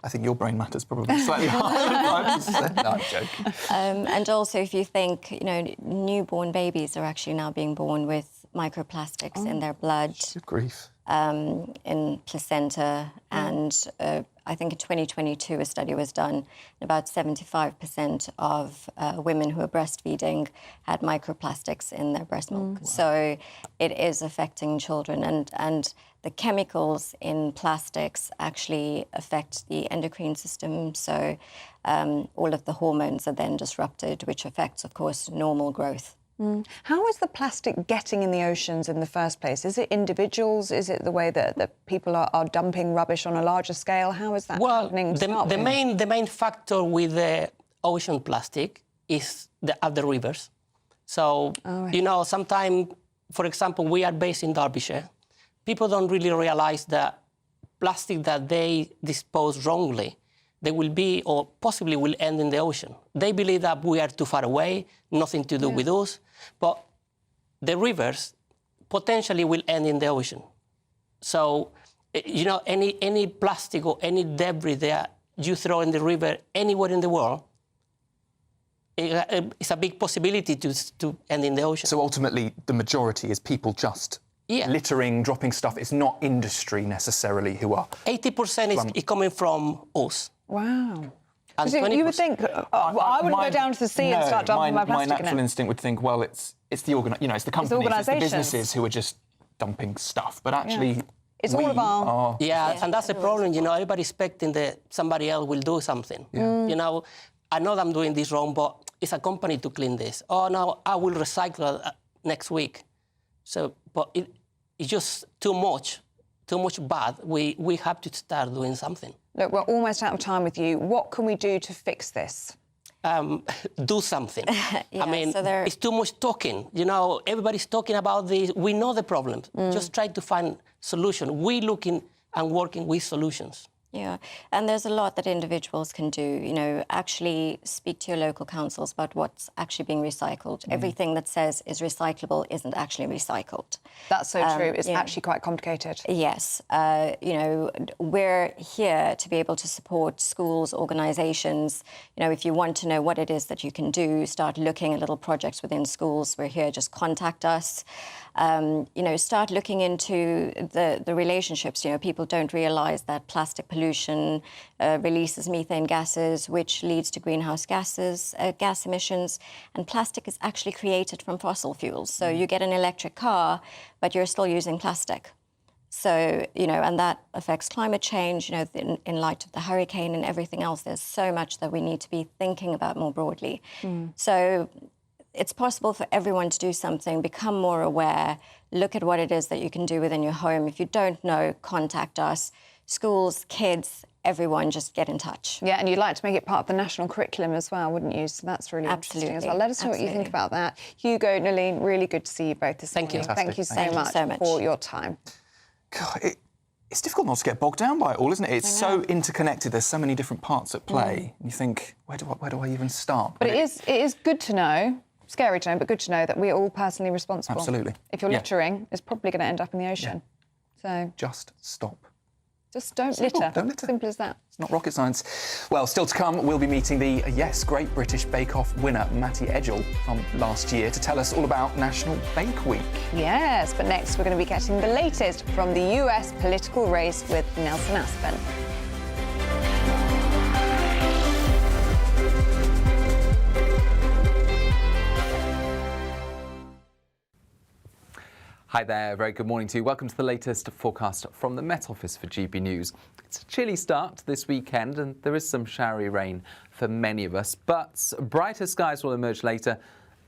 Speaker 5: I think your brain matter's probably slightly higher than 5%. No, I'm joking.
Speaker 19: And also, if you think, you know, newborn babies are actually now being born with microplastics in their blood.
Speaker 5: Good grief.
Speaker 19: In placenta, and I think in 2022 a study was done, and about 75% of women who are breastfeeding had microplastics in their breast milk. Wow. So it is affecting children, and the chemicals in plastics actually affect the endocrine system, so all of the hormones are then disrupted, which affects, of course, normal growth.
Speaker 4: How is the plastic getting in the oceans in the first place? Is it individuals? Is it the way that people are dumping rubbish on a larger scale? How is that happening?
Speaker 20: The main factor with the ocean plastic is the rivers. So, you know, sometimes, for example, we are based in Derbyshire. People don't really realise that plastic that they dispose wrongly, they will be or possibly will end in the ocean. They believe that we are too far away, nothing to do with us. But the rivers potentially will end in the ocean. So, you know, any plastic or any debris that you throw in the river anywhere in the world, it's a big possibility to end in the ocean.
Speaker 5: So ultimately, the majority is people just littering, dropping stuff. It's not industry necessarily who are...
Speaker 20: 80% is coming from us.
Speaker 4: Wow. You would think, I wouldn't go down to the sea and start dumping my plastic in it.
Speaker 5: My natural instinct would think, well, it's the it's the companies, it's the businesses who are just dumping stuff. But actually,
Speaker 4: it's all of our...
Speaker 20: and that's the problem. You know, everybody's expecting that somebody else will do something. You know, I know that I'm doing this wrong, but it's a company to clean this. Oh no, I will recycle next week. So, but it's just too much bad. We have to start doing something.
Speaker 4: Look, we're almost out of time with you. What can we do to fix this?
Speaker 20: Do something. I mean, it's too much talking. You know, everybody's talking about this. We know the problems. Just try to find solutions. We're looking and working with solutions.
Speaker 19: Yeah, and there's a lot that individuals can do. You know, actually speak to your local councils about what's actually being recycled. Everything that says is recyclable isn't actually recycled.
Speaker 4: That's so true. It's actually quite complicated.
Speaker 19: Yes. You know, we're here to be able to support schools, organisations. You know, if you want to know what it is that you can do, start looking at little projects within schools. We're here, just contact us. You know, start looking into the relationships. You know, people don't realise that plastic pollution releases methane gases, which leads to greenhouse gases, gas emissions. And plastic is actually created from fossil fuels. So you get an electric car, but you're still using plastic. So, you know, and that affects climate change, you know, in light of the hurricane and everything else. There's so much that we need to be thinking about more broadly. So it's possible for everyone to do something, become more aware, look at what it is that you can do within your home. If you don't know, contact us. Schools, kids, everyone, just get in touch.
Speaker 4: Yeah, and you'd like to make it part of the national curriculum as well, wouldn't you? So that's really interesting as well. Let us know what you think about that. Hugo, Nalin, really good to see you both this morning. Thank you so much for your time.
Speaker 5: God, it's difficult not to get bogged down by it all, isn't it? It's so interconnected. There's so many different parts at play. You think, where do I even start?
Speaker 4: But it is good to know. Scary to know, but good to know that we're all personally responsible.
Speaker 5: Absolutely.
Speaker 4: If you're littering, it's probably going to end up in the ocean. So
Speaker 5: just stop.
Speaker 4: Just don't litter.
Speaker 5: Don't litter.
Speaker 4: Simple as that.
Speaker 5: It's not rocket science. Well, still to come, we'll be meeting the, Great British Bake Off winner, Matty Edgell, from last year to tell us all about National Bake Week.
Speaker 4: Yes, but next we're going to be getting the latest from the US political race with Nelson Aspen.
Speaker 21: Hi there, very good morning to you. Welcome to the latest forecast from the Met Office for GB News. It's a chilly start this weekend and there is some showery rain for many of us, but brighter skies will emerge later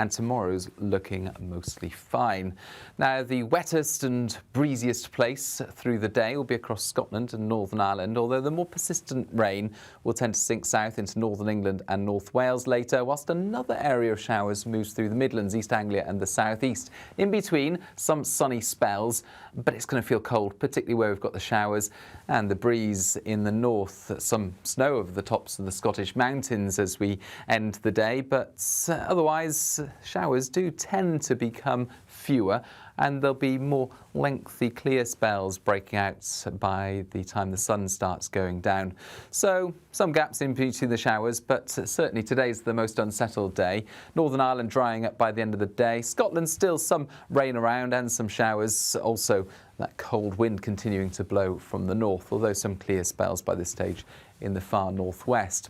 Speaker 21: and tomorrow's looking mostly fine. Now, the wettest and breeziest place through the day will be across Scotland and Northern Ireland, although the more persistent rain will tend to sink south into Northern England and North Wales later, whilst another area of showers moves through the Midlands, East Anglia and the southeast. In between, some sunny spells, but it's going to feel cold, particularly where we've got the showers and the breeze in the north. Some snow over the tops of the Scottish mountains as we end the day, but otherwise showers do tend to become fewer, and there'll be more lengthy clear spells breaking out by the time the sun starts going down. So some gaps in between the showers, but certainly today's the most unsettled day. Northern Ireland drying up by the end of the day. Scotland still some rain around and some showers. Also that cold wind continuing to blow from the north, although some clear spells by this stage in the far northwest.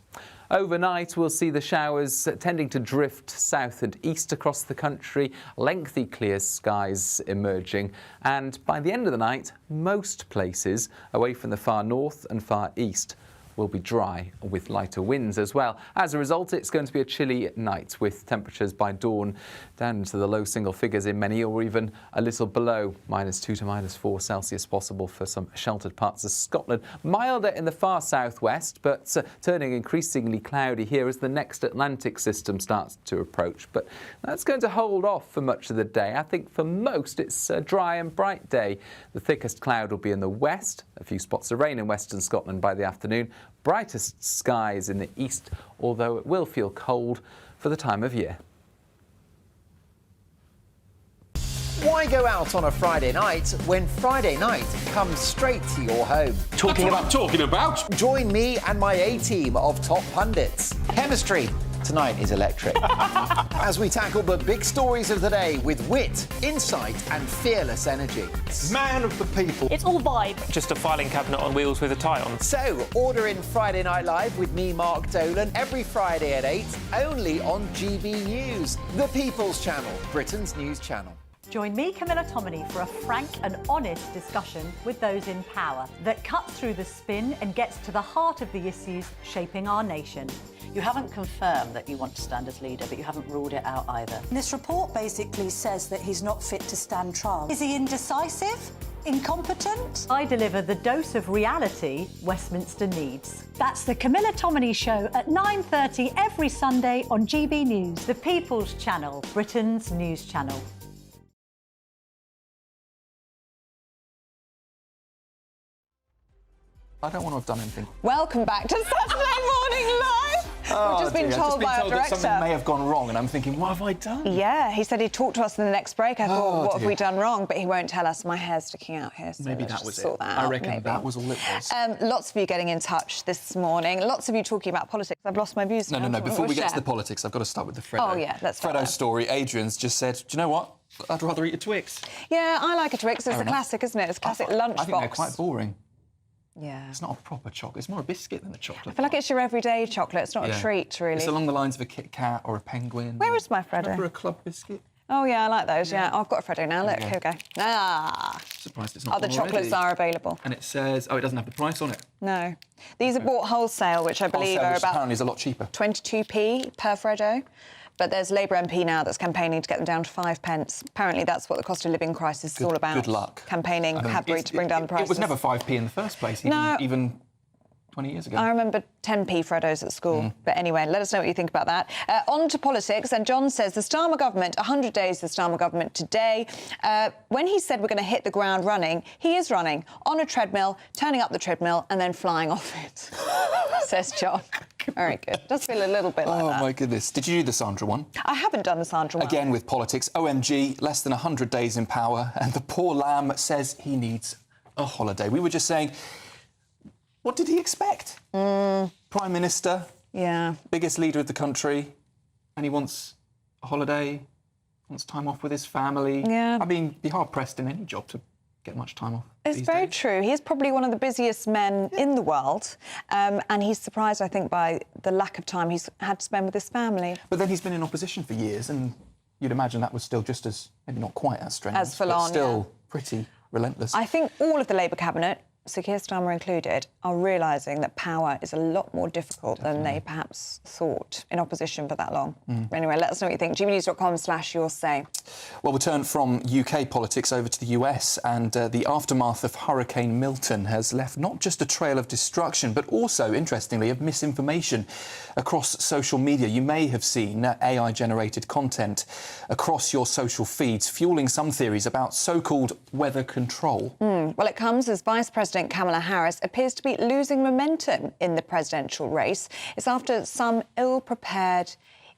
Speaker 21: Overnight, we'll see the showers tending to drift south and east across the country, lengthy clear skies emerging, and by the end of the night, most places away from the far north and far east will be dry with lighter winds as well. As a result, it's going to be a chilly night with temperatures by dawn down into the low single figures in many, or even a little below -2 to -4 Celsius possible for some sheltered parts of Scotland. Milder in the far southwest, but turning increasingly cloudy here as the next Atlantic system starts to approach. But that's going to hold off for much of the day. I think for most it's a dry and bright day. The thickest cloud will be in the west, a few spots of rain in western Scotland by the afternoon. Brightest skies in the east, although it will feel cold for the time of year.
Speaker 2: Why go out on a Friday night when Friday night comes straight to your home? Talking about? Join me and my A-team of top pundits. Chemistry tonight is electric. As we tackle the big stories of the day with wit, insight and fearless energy. Man of the people.
Speaker 22: It's all vibe. Just a filing cabinet on wheels with a tie on.
Speaker 2: So, order in Friday Night Live with me, Mark Dolan, every Friday at 8, only on GB News, the People's Channel, Britain's news channel.
Speaker 23: Join me, Camilla Tominey, for a frank and honest discussion with those in power that cuts through the spin and gets to the heart of the issues shaping our nation.
Speaker 24: You haven't confirmed that you want to stand as leader, but you haven't ruled it out either.
Speaker 23: This report basically says that he's not fit to stand trial. Is he indecisive? Incompetent? I deliver the dose of reality Westminster needs. That's the Camilla Tominey Show at 9:30 every Sunday on GB News, the People's Channel, Britain's news channel.
Speaker 5: I don't want to have done anything.
Speaker 4: Welcome back to Saturday Morning Live. We've just been told by our director.
Speaker 5: That something may have gone wrong, and I'm thinking, what have I done?
Speaker 4: Yeah, he said he'd talk to us in the next break. I thought, what have we done wrong? But he won't tell us. My hair's sticking out here, so
Speaker 5: maybe
Speaker 4: let's
Speaker 5: that was
Speaker 4: just sort
Speaker 5: it.
Speaker 4: that
Speaker 5: I
Speaker 4: out,
Speaker 5: reckon
Speaker 4: maybe.
Speaker 5: that was all it was.
Speaker 4: Lots of you getting in touch this morning. Lots of you talking about politics. I've lost my views now.
Speaker 5: No. Before we get to the politics, I've got to start with the Freddo.
Speaker 4: Oh, yeah, let's start
Speaker 5: Freddo's story. Adrian's just said, do you know what? I'd rather eat a Twix.
Speaker 4: Yeah, I like a Twix. It's a classic, isn't it? It's a classic lunchbox.
Speaker 5: I think they're quite boring.
Speaker 4: Yeah.
Speaker 5: It's not a proper chocolate. It's more a biscuit than a chocolate.
Speaker 4: I feel like it's your everyday chocolate. It's not a treat, really.
Speaker 5: It's along the lines of a Kit Kat or a Penguin.
Speaker 4: Where is my Freddo?
Speaker 5: For a club biscuit.
Speaker 4: Oh, yeah, I like those, yeah. Oh, I've got a Freddo now. Look,
Speaker 5: Yeah.
Speaker 4: here we go. Ah.
Speaker 5: Surprised it's not
Speaker 4: Other
Speaker 5: gone
Speaker 4: chocolates
Speaker 5: already.
Speaker 4: are available.
Speaker 5: And it says, oh, it doesn't have the price on it.
Speaker 4: No. These are bought wholesale, which I believe
Speaker 5: Wholesale,
Speaker 4: are
Speaker 5: which
Speaker 4: about
Speaker 5: apparently is a lot cheaper.
Speaker 4: 22p per Freddo. But there's Labour MP now that's campaigning to get them down to 5 pence. Apparently that's what the cost of living crisis is all about.
Speaker 5: Good luck.
Speaker 4: Campaigning
Speaker 5: I mean,
Speaker 4: Cadbury to bring down the prices.
Speaker 5: It was never 5p in the first place, even 20 years ago.
Speaker 4: I remember 10p Freddos at school. But anyway, let us know what you think about that. On to politics, and John says the Starmer government, 100 days the Starmer government today. When he said we're going to hit the ground running, he is running on a treadmill, turning up the treadmill and then flying off it, says John. Very good. Does feel a little bit like that.
Speaker 5: Oh, my goodness. Did you do the Sandra one?
Speaker 4: I haven't done the Sandra one.
Speaker 5: Again with politics. OMG, less than 100 days in power, and the poor lamb says he needs a holiday. We were just saying, what did he expect? Prime Minister, biggest leader of the country, and he wants a holiday, wants time off with his family.
Speaker 4: Yeah.
Speaker 5: I mean, be hard-pressed in any job to get much time off.
Speaker 4: It's very true. He is probably one of the busiest men in the world, and he's surprised, I think, by the lack of time he's had to spend with his family.
Speaker 5: But then he's been in opposition for years, and you'd imagine that was still just as, maybe not quite as strenuous,
Speaker 4: As full
Speaker 5: but
Speaker 4: on,
Speaker 5: still pretty relentless.
Speaker 4: I think all of the Labour cabinet Sir Keir Starmer included, are realising that power is a lot more difficult than they perhaps thought in opposition for that long. Anyway, let us know what you think. GBNews.com/your say.
Speaker 5: Well, we'll turn from UK politics over to the US, and the aftermath of Hurricane Milton has left not just a trail of destruction, but also, interestingly, of misinformation across social media. You may have seen AI-generated content across your social feeds, fueling some theories about so-called weather control.
Speaker 4: Well, it comes as Vice President Kamala Harris appears to be losing momentum in the presidential race. It's after some ill-prepared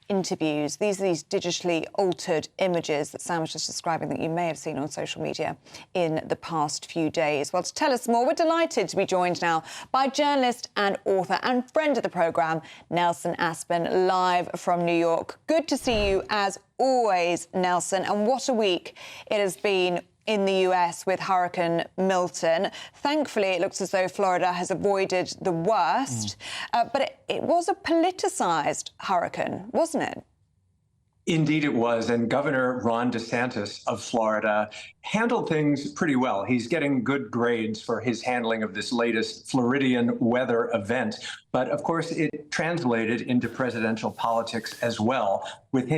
Speaker 4: interviews. These are these digitally altered images that Sam was just describing that you may have seen on social media in the past few days. Well, to tell us more, we're delighted to be joined now by journalist and author and friend of the programme, Nelson Aspen, live from New York. Good to see you as always, Nelson. And what a week it has been in the US with Hurricane Milton. Thankfully, it looks as though Florida has avoided the worst. But it was a politicised hurricane, wasn't it?
Speaker 1: Indeed it was, and Governor Ron DeSantis of Florida handled things pretty well. He's getting good grades for his handling of this latest Floridian weather event. But of course, it translated into presidential politics as well, with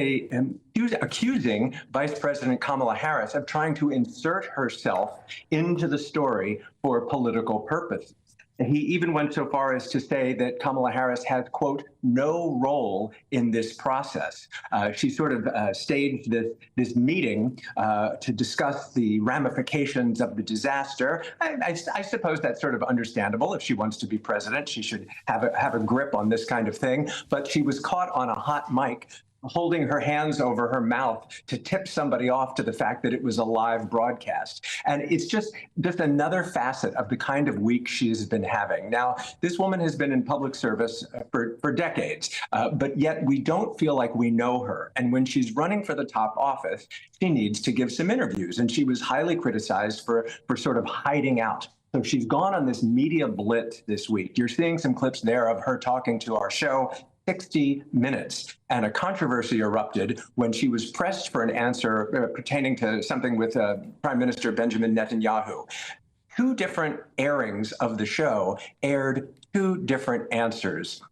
Speaker 1: accusing Vice President Kamala Harris of trying to insert herself into the story for political purposes. He even went so far as to say that Kamala Harris had, quote, no role in this process. She sort of staged this meeting to discuss the ramifications of the disaster. I suppose that's sort of understandable. If she wants to be president, she should have a grip on this kind of thing. But she was caught on a hot mic holding her hands over her mouth to tip somebody off to the fact that it was a live broadcast. And it's just another facet of the kind of week she's been having. Now, this woman has been in public service for decades, but yet we don't feel like we know her. And when she's running for the top office, she needs to give some interviews. And she was highly criticized for sort of hiding out. So she's gone on this media blitz this week. You're seeing some clips there of her talking to our show, 60 Minutes, and a controversy erupted when she was pressed for an answer pertaining to something with Prime Minister Benjamin Netanyahu. Two different airings of the show aired two different answers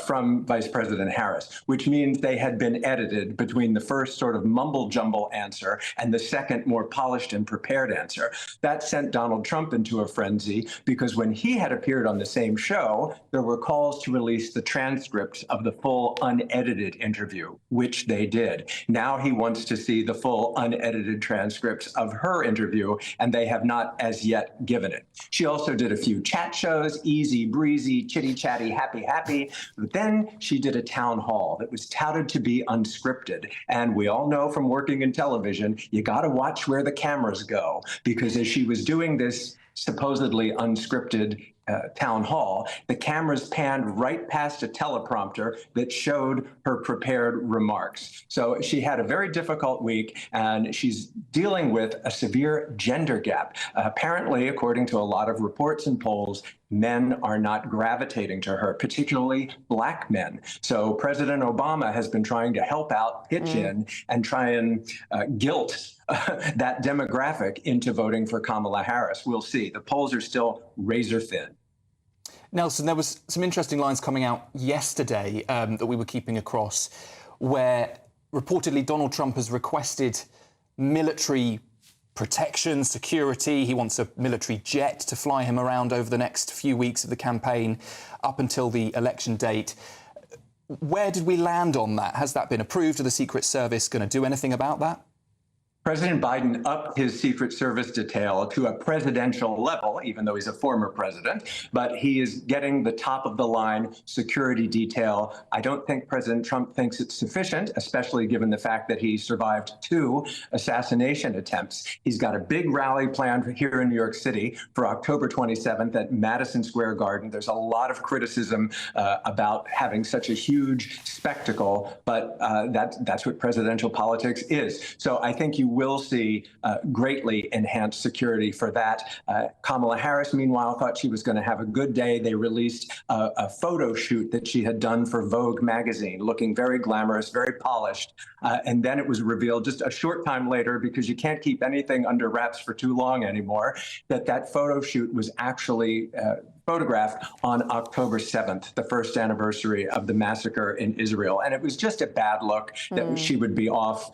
Speaker 1: from Vice President Harris, which means they had been edited between the first sort of mumble-jumble answer and the second more polished and prepared answer. That sent Donald Trump into a frenzy because when he had appeared on the same show, there were calls to release the transcript of the full unedited interview, which they did. Now he wants to see the full unedited transcripts of her interview, and they have not as yet given it. She also did a few chat shows, easy breezy, chitty-chatty, happy. But then she did a town hall that was touted to be unscripted. And we all know from working in television, you got to watch where the cameras go, because as she was doing this supposedly unscripted town hall, the cameras panned right past a teleprompter that showed her prepared remarks. So she had a very difficult week, and she's dealing with a severe gender gap. Apparently, according to a lot of reports and polls, men are not gravitating to her, particularly black men. So President Obama has been trying to help out, pitch in, and try and guilt that demographic into voting for Kamala Harris. We'll see. The polls are still razor thin.
Speaker 5: Nelson, there was some interesting lines coming out yesterday that we were keeping across, where reportedly Donald Trump has requested military protection, security. He wants a military jet to fly him around over the next few weeks of the campaign up until the election date. Where did we land on that? Has that been approved? Are the Secret Service going to do anything about that?
Speaker 1: President Biden upped his Secret Service detail to a presidential level, even though he's a former president, but he is getting the top-of-the-line security detail. I don't think President Trump thinks it's sufficient, especially given the fact that he survived 2 assassination attempts. He's got a big rally planned here in New York City for October 27th at Madison Square Garden. There's a lot of criticism about having such a huge spectacle, but that's what presidential politics is. So I think you will see greatly enhanced security for that. Kamala Harris, meanwhile, thought she was going to have a good day. They released a photo shoot that she had done for Vogue magazine, looking very glamorous, very polished. And then it was revealed just a short time later, because you can't keep anything under wraps for too long anymore, that photo shoot was actually photographed on October 7th, the first anniversary of the massacre in Israel. And it was just a bad look that she would be off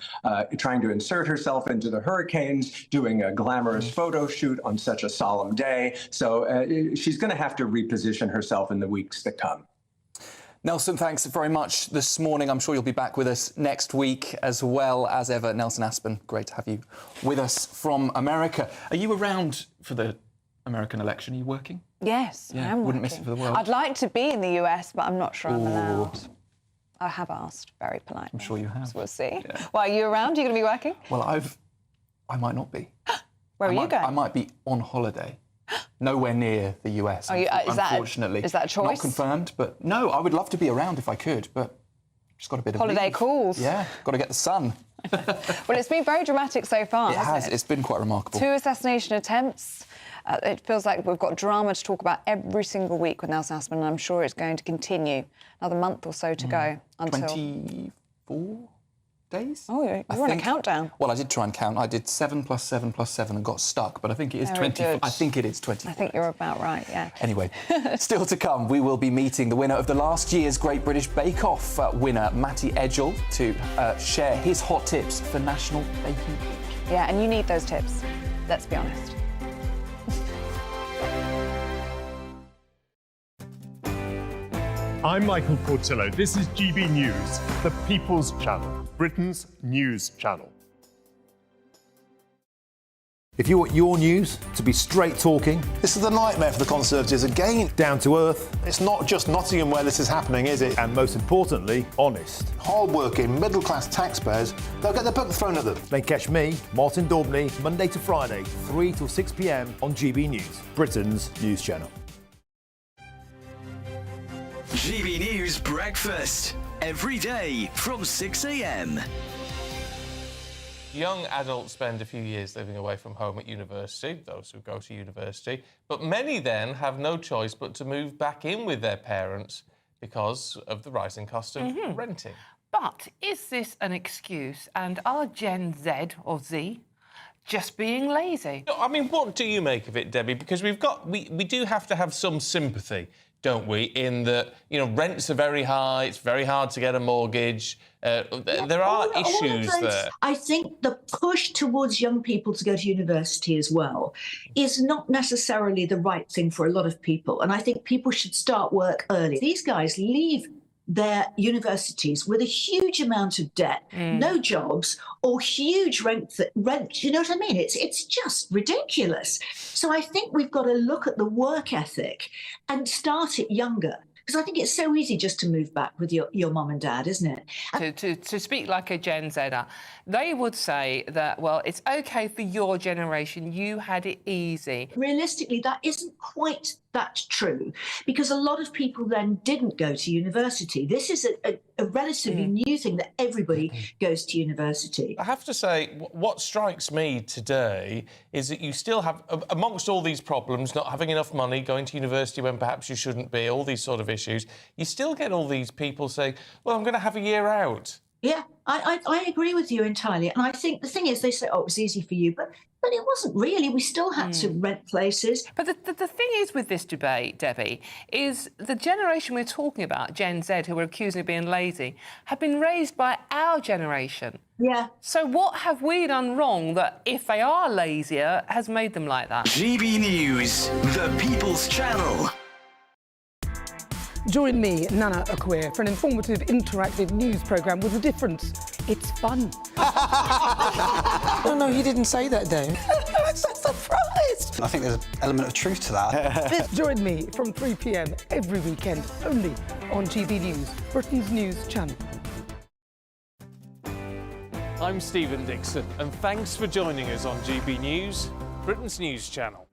Speaker 1: trying to insert herself into the hurricanes, doing a glamorous photo shoot on such a solemn day. So she's going to have to reposition herself in the weeks that come.
Speaker 5: Nelson, thanks very much this morning. I'm sure you'll be back with us next week as well as ever. Nelson Aspen, great to have you with us from America. Are you around for the American election? Are you working?
Speaker 4: Yes, I am
Speaker 5: wouldn't miss it for the world.
Speaker 4: I'd like to be in the US, but I'm not sure I'm allowed. I have asked very politely.
Speaker 5: I'm sure you have.
Speaker 4: So we'll see. Yeah. Well, are you around? Are you going to be working?
Speaker 5: Well, I might not be.
Speaker 4: Where are you going?
Speaker 5: I might be on holiday. Nowhere near the US, unfortunately.
Speaker 4: Is that a choice?
Speaker 5: Not confirmed, but no, I would love to be around if I could, but just got a bit of
Speaker 4: holiday
Speaker 5: leave.
Speaker 4: calls.
Speaker 5: Yeah, got to get the sun.
Speaker 4: Well, it's been very dramatic so far, hasn't it?
Speaker 5: It's been quite remarkable.
Speaker 4: 2 assassination attempts. It feels like we've got drama to talk about every single week with Nelson Aspen, and I'm sure it's going to continue. Another month or so to go until...
Speaker 5: 24 days?
Speaker 4: Oh, you're on a countdown.
Speaker 5: Well, I did try and count. I did 7 + 7 + 7 and got stuck, but I think it is 20. I think it is 20.
Speaker 4: I think you're about right, yeah.
Speaker 5: Anyway, still to come, we will be meeting the winner of the last year's Great British Bake Off winner, Matty Edgell, to share his hot tips for National Baking Week.
Speaker 4: Yeah, and you need those tips, let's be honest.
Speaker 7: I'm Michael Portillo. This is GB News, the People's Channel, Britain's news channel.
Speaker 8: If you want your news to be straight talking...
Speaker 10: This is a nightmare for the Conservatives again.
Speaker 8: Down to earth.
Speaker 10: It's not just Nottingham where this is happening, is it?
Speaker 8: And most importantly, honest.
Speaker 10: Hard-working, middle-class taxpayers, they'll get their book thrown at them.
Speaker 8: Then catch me, Martin Daubney, Monday to Friday, 3 till 6 p.m. on GB News, Britain's news channel.
Speaker 3: GB News Breakfast, every day from 6 a.m.
Speaker 22: Young adults spend a few years living away from home at university, those who go to university, but many then have no choice but to move back in with their parents because of the rising cost of renting.
Speaker 15: But is this an excuse, and are Gen Z or Z just being lazy?
Speaker 22: No, I mean, what do you make of it, Debbie? Because we do have to have some sympathy, don't we, in that, you know, rents are very high, it's very hard to get a mortgage. There are issues there.
Speaker 25: I think the push towards young people to go to university as well is not necessarily the right thing for a lot of people. And I think people should start work early. These guys leave their universities with a huge amount of debt, no jobs, or huge rent. You know what I mean? It's just ridiculous. So I think we've got to look at the work ethic and start it younger. Because I think it's so easy just to move back with your mum and dad, isn't it?
Speaker 15: To speak like a Gen Zer, they would say that, well, it's OK for your generation, you had it easy.
Speaker 25: Realistically, that isn't quite that true, because a lot of people then didn't go to university. This is a relatively new thing that everybody goes to university.
Speaker 22: I have to say, what strikes me today is that you still have, amongst all these problems, not having enough money, going to university when perhaps you shouldn't be, all these sort of issues, you still get all these people saying, well, I'm going to have a year out.
Speaker 25: Yeah, I agree with you entirely. And I think the thing is, they say, oh, it was easy for you, but it wasn't really. We still had to rent places.
Speaker 15: But the thing is with this debate, Debbie, is the generation we're talking about, Gen Z, who we're accusing of being lazy, have been raised by our generation.
Speaker 25: Yeah.
Speaker 15: So what have we done wrong that, if they are lazier, has made them like that?
Speaker 3: GB News, the People's Channel.
Speaker 26: Join me, Nana Akwe, for an informative, interactive news programme with a difference. It's fun.
Speaker 27: No, he didn't say that, Dave.
Speaker 26: I'm so surprised.
Speaker 27: I think there's an element of truth to that.
Speaker 26: Join me from 3 p.m. every weekend, only on GB News, Britain's news channel.
Speaker 22: I'm Stephen Dixon, and thanks for joining us on GB News, Britain's news channel.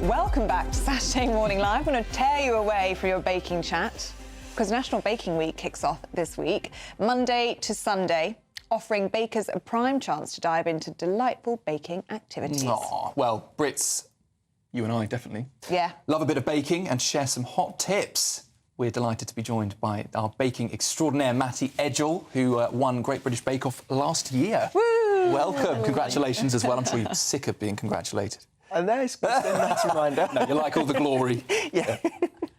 Speaker 4: Welcome Welcome back to Saturday Morning Live. I'm going to tear you away from your baking chat because National Baking Week kicks off this week, Monday to Sunday, offering bakers a prime chance to dive into delightful baking activities.
Speaker 5: Aw, well, Brits, you and I definitely.
Speaker 4: Yeah.
Speaker 5: Love a bit of baking and share some hot tips. We're delighted to be joined by our baking extraordinaire, Matty Edgell, who won Great British Bake Off last year.
Speaker 4: Woo!
Speaker 5: Welcome. Congratulations as well. I'm sure you're sick of being congratulated.
Speaker 6: And there's nice reminder.
Speaker 5: No, you like all the glory.
Speaker 6: Yeah.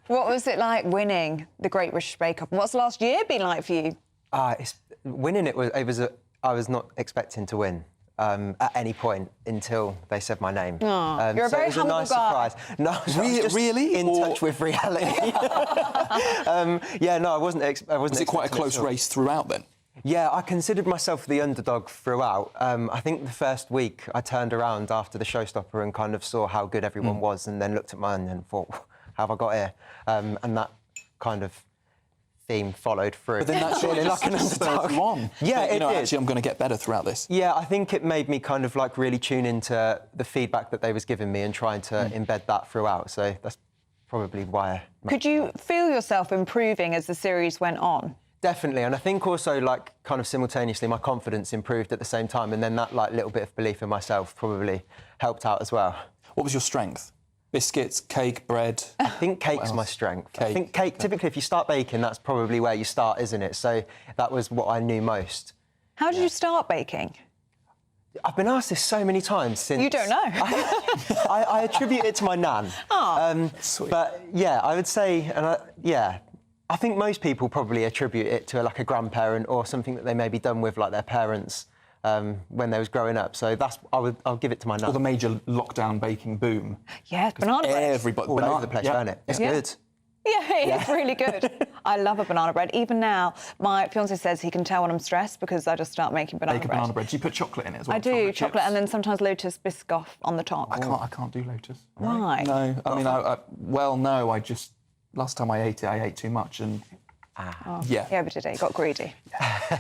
Speaker 4: What was it like winning the Great British Bake Off? And what's last year been like for you?
Speaker 6: Winning I was not expecting to win. At any point until they said my name.
Speaker 4: You're a very humble
Speaker 6: nice
Speaker 4: guy.
Speaker 6: Surprise. No, I was just
Speaker 5: really
Speaker 6: in touch with reality. Yeah, no, I wasn't.
Speaker 5: Was it quite a close race throughout then?
Speaker 6: Yeah, I considered myself the underdog throughout. I think the first week I turned around after the showstopper and kind of saw how good everyone was, and then looked at mine and thought, how have I got here? And that kind of theme followed through.
Speaker 5: But then that surely like an underdog.
Speaker 6: Yeah, it did.
Speaker 5: Actually, I'm going to get better throughout this.
Speaker 6: Yeah, I think it made me kind of like really tune into the feedback that they was giving me and trying to embed that throughout. So that's probably why.
Speaker 4: Could you feel yourself improving as the series went on?
Speaker 6: Definitely, and I think also like kind of simultaneously my confidence improved at the same time, and then that like little bit of belief in myself probably helped out as well.
Speaker 5: What was your strength? Biscuits, cake, bread?
Speaker 6: I think cake's my strength.
Speaker 5: Cake.
Speaker 6: I think cake, typically if you start baking, that's probably where you start, isn't it? So that was what I knew most.
Speaker 4: How did you start baking?
Speaker 6: I've been asked this so many times since...
Speaker 4: You don't know.
Speaker 6: I attribute it to my nan.
Speaker 5: Sweet.
Speaker 6: But yeah, I would say, I think most people probably attribute it to like a grandparent or something that they maybe done with like their parents when they was growing up. So that's I'll give it to my nan.
Speaker 5: Or the major lockdown baking boom.
Speaker 4: Yeah, banana bread.
Speaker 5: Everybody,
Speaker 6: all over the place, isn't it? It's good.
Speaker 4: Yeah, it's really good. I love a banana bread. Even now, my fiancé says he can tell when I'm stressed because I just start making banana bread.
Speaker 5: Banana bread. Do you put chocolate in it as well?
Speaker 4: I do, chocolate
Speaker 5: chips?
Speaker 4: and then sometimes Lotus Biscoff on the top.
Speaker 5: I can't do Lotus.
Speaker 4: Why?
Speaker 5: No, I mean, no, I just... Last time I ate too much and...
Speaker 4: Yeah, but today got greedy.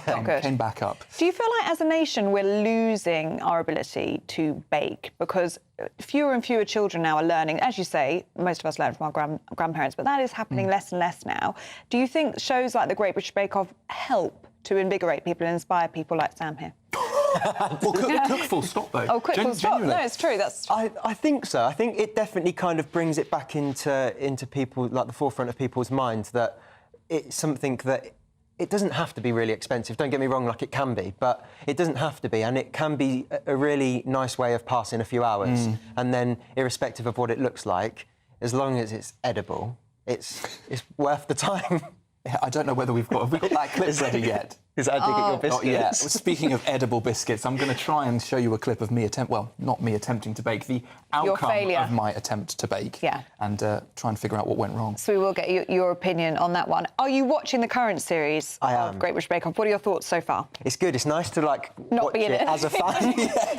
Speaker 4: Not good.
Speaker 5: Came back up.
Speaker 4: Do you feel like as a nation we're losing our ability to bake because fewer and fewer children now are learning? As you say, most of us learn from our grandparents, but that is happening less and less now. Do you think shows like the Great British Bake Off help to invigorate people and inspire people like Sam here?
Speaker 5: Well, cook full stop, though.
Speaker 4: Oh, quick full stop. No, it's true.
Speaker 6: I think so. I think it definitely kind of brings it back into people, like the forefront of people's minds that it's something that it doesn't have to be really expensive. Don't get me wrong, like it can be, but it doesn't have to be, and it can be a really nice way of passing a few hours. And then, irrespective of what it looks like, as long as it's edible, it's worth the time.
Speaker 5: I don't know whether have we got that clip ready yet?
Speaker 6: Is that digging your biscuits?
Speaker 5: Not yet. Well, speaking of edible biscuits, I'm going to try and show you a clip of me not me attempting to bake, the outcome of my attempt to bake.
Speaker 4: Yeah.
Speaker 5: And try and figure out what went wrong.
Speaker 4: So we will get your opinion on that one. Are you watching the current series of Great British Bake Off? What are your thoughts so far?
Speaker 6: It's good. It's nice to
Speaker 4: not
Speaker 6: watch
Speaker 4: be in it
Speaker 6: as a fan.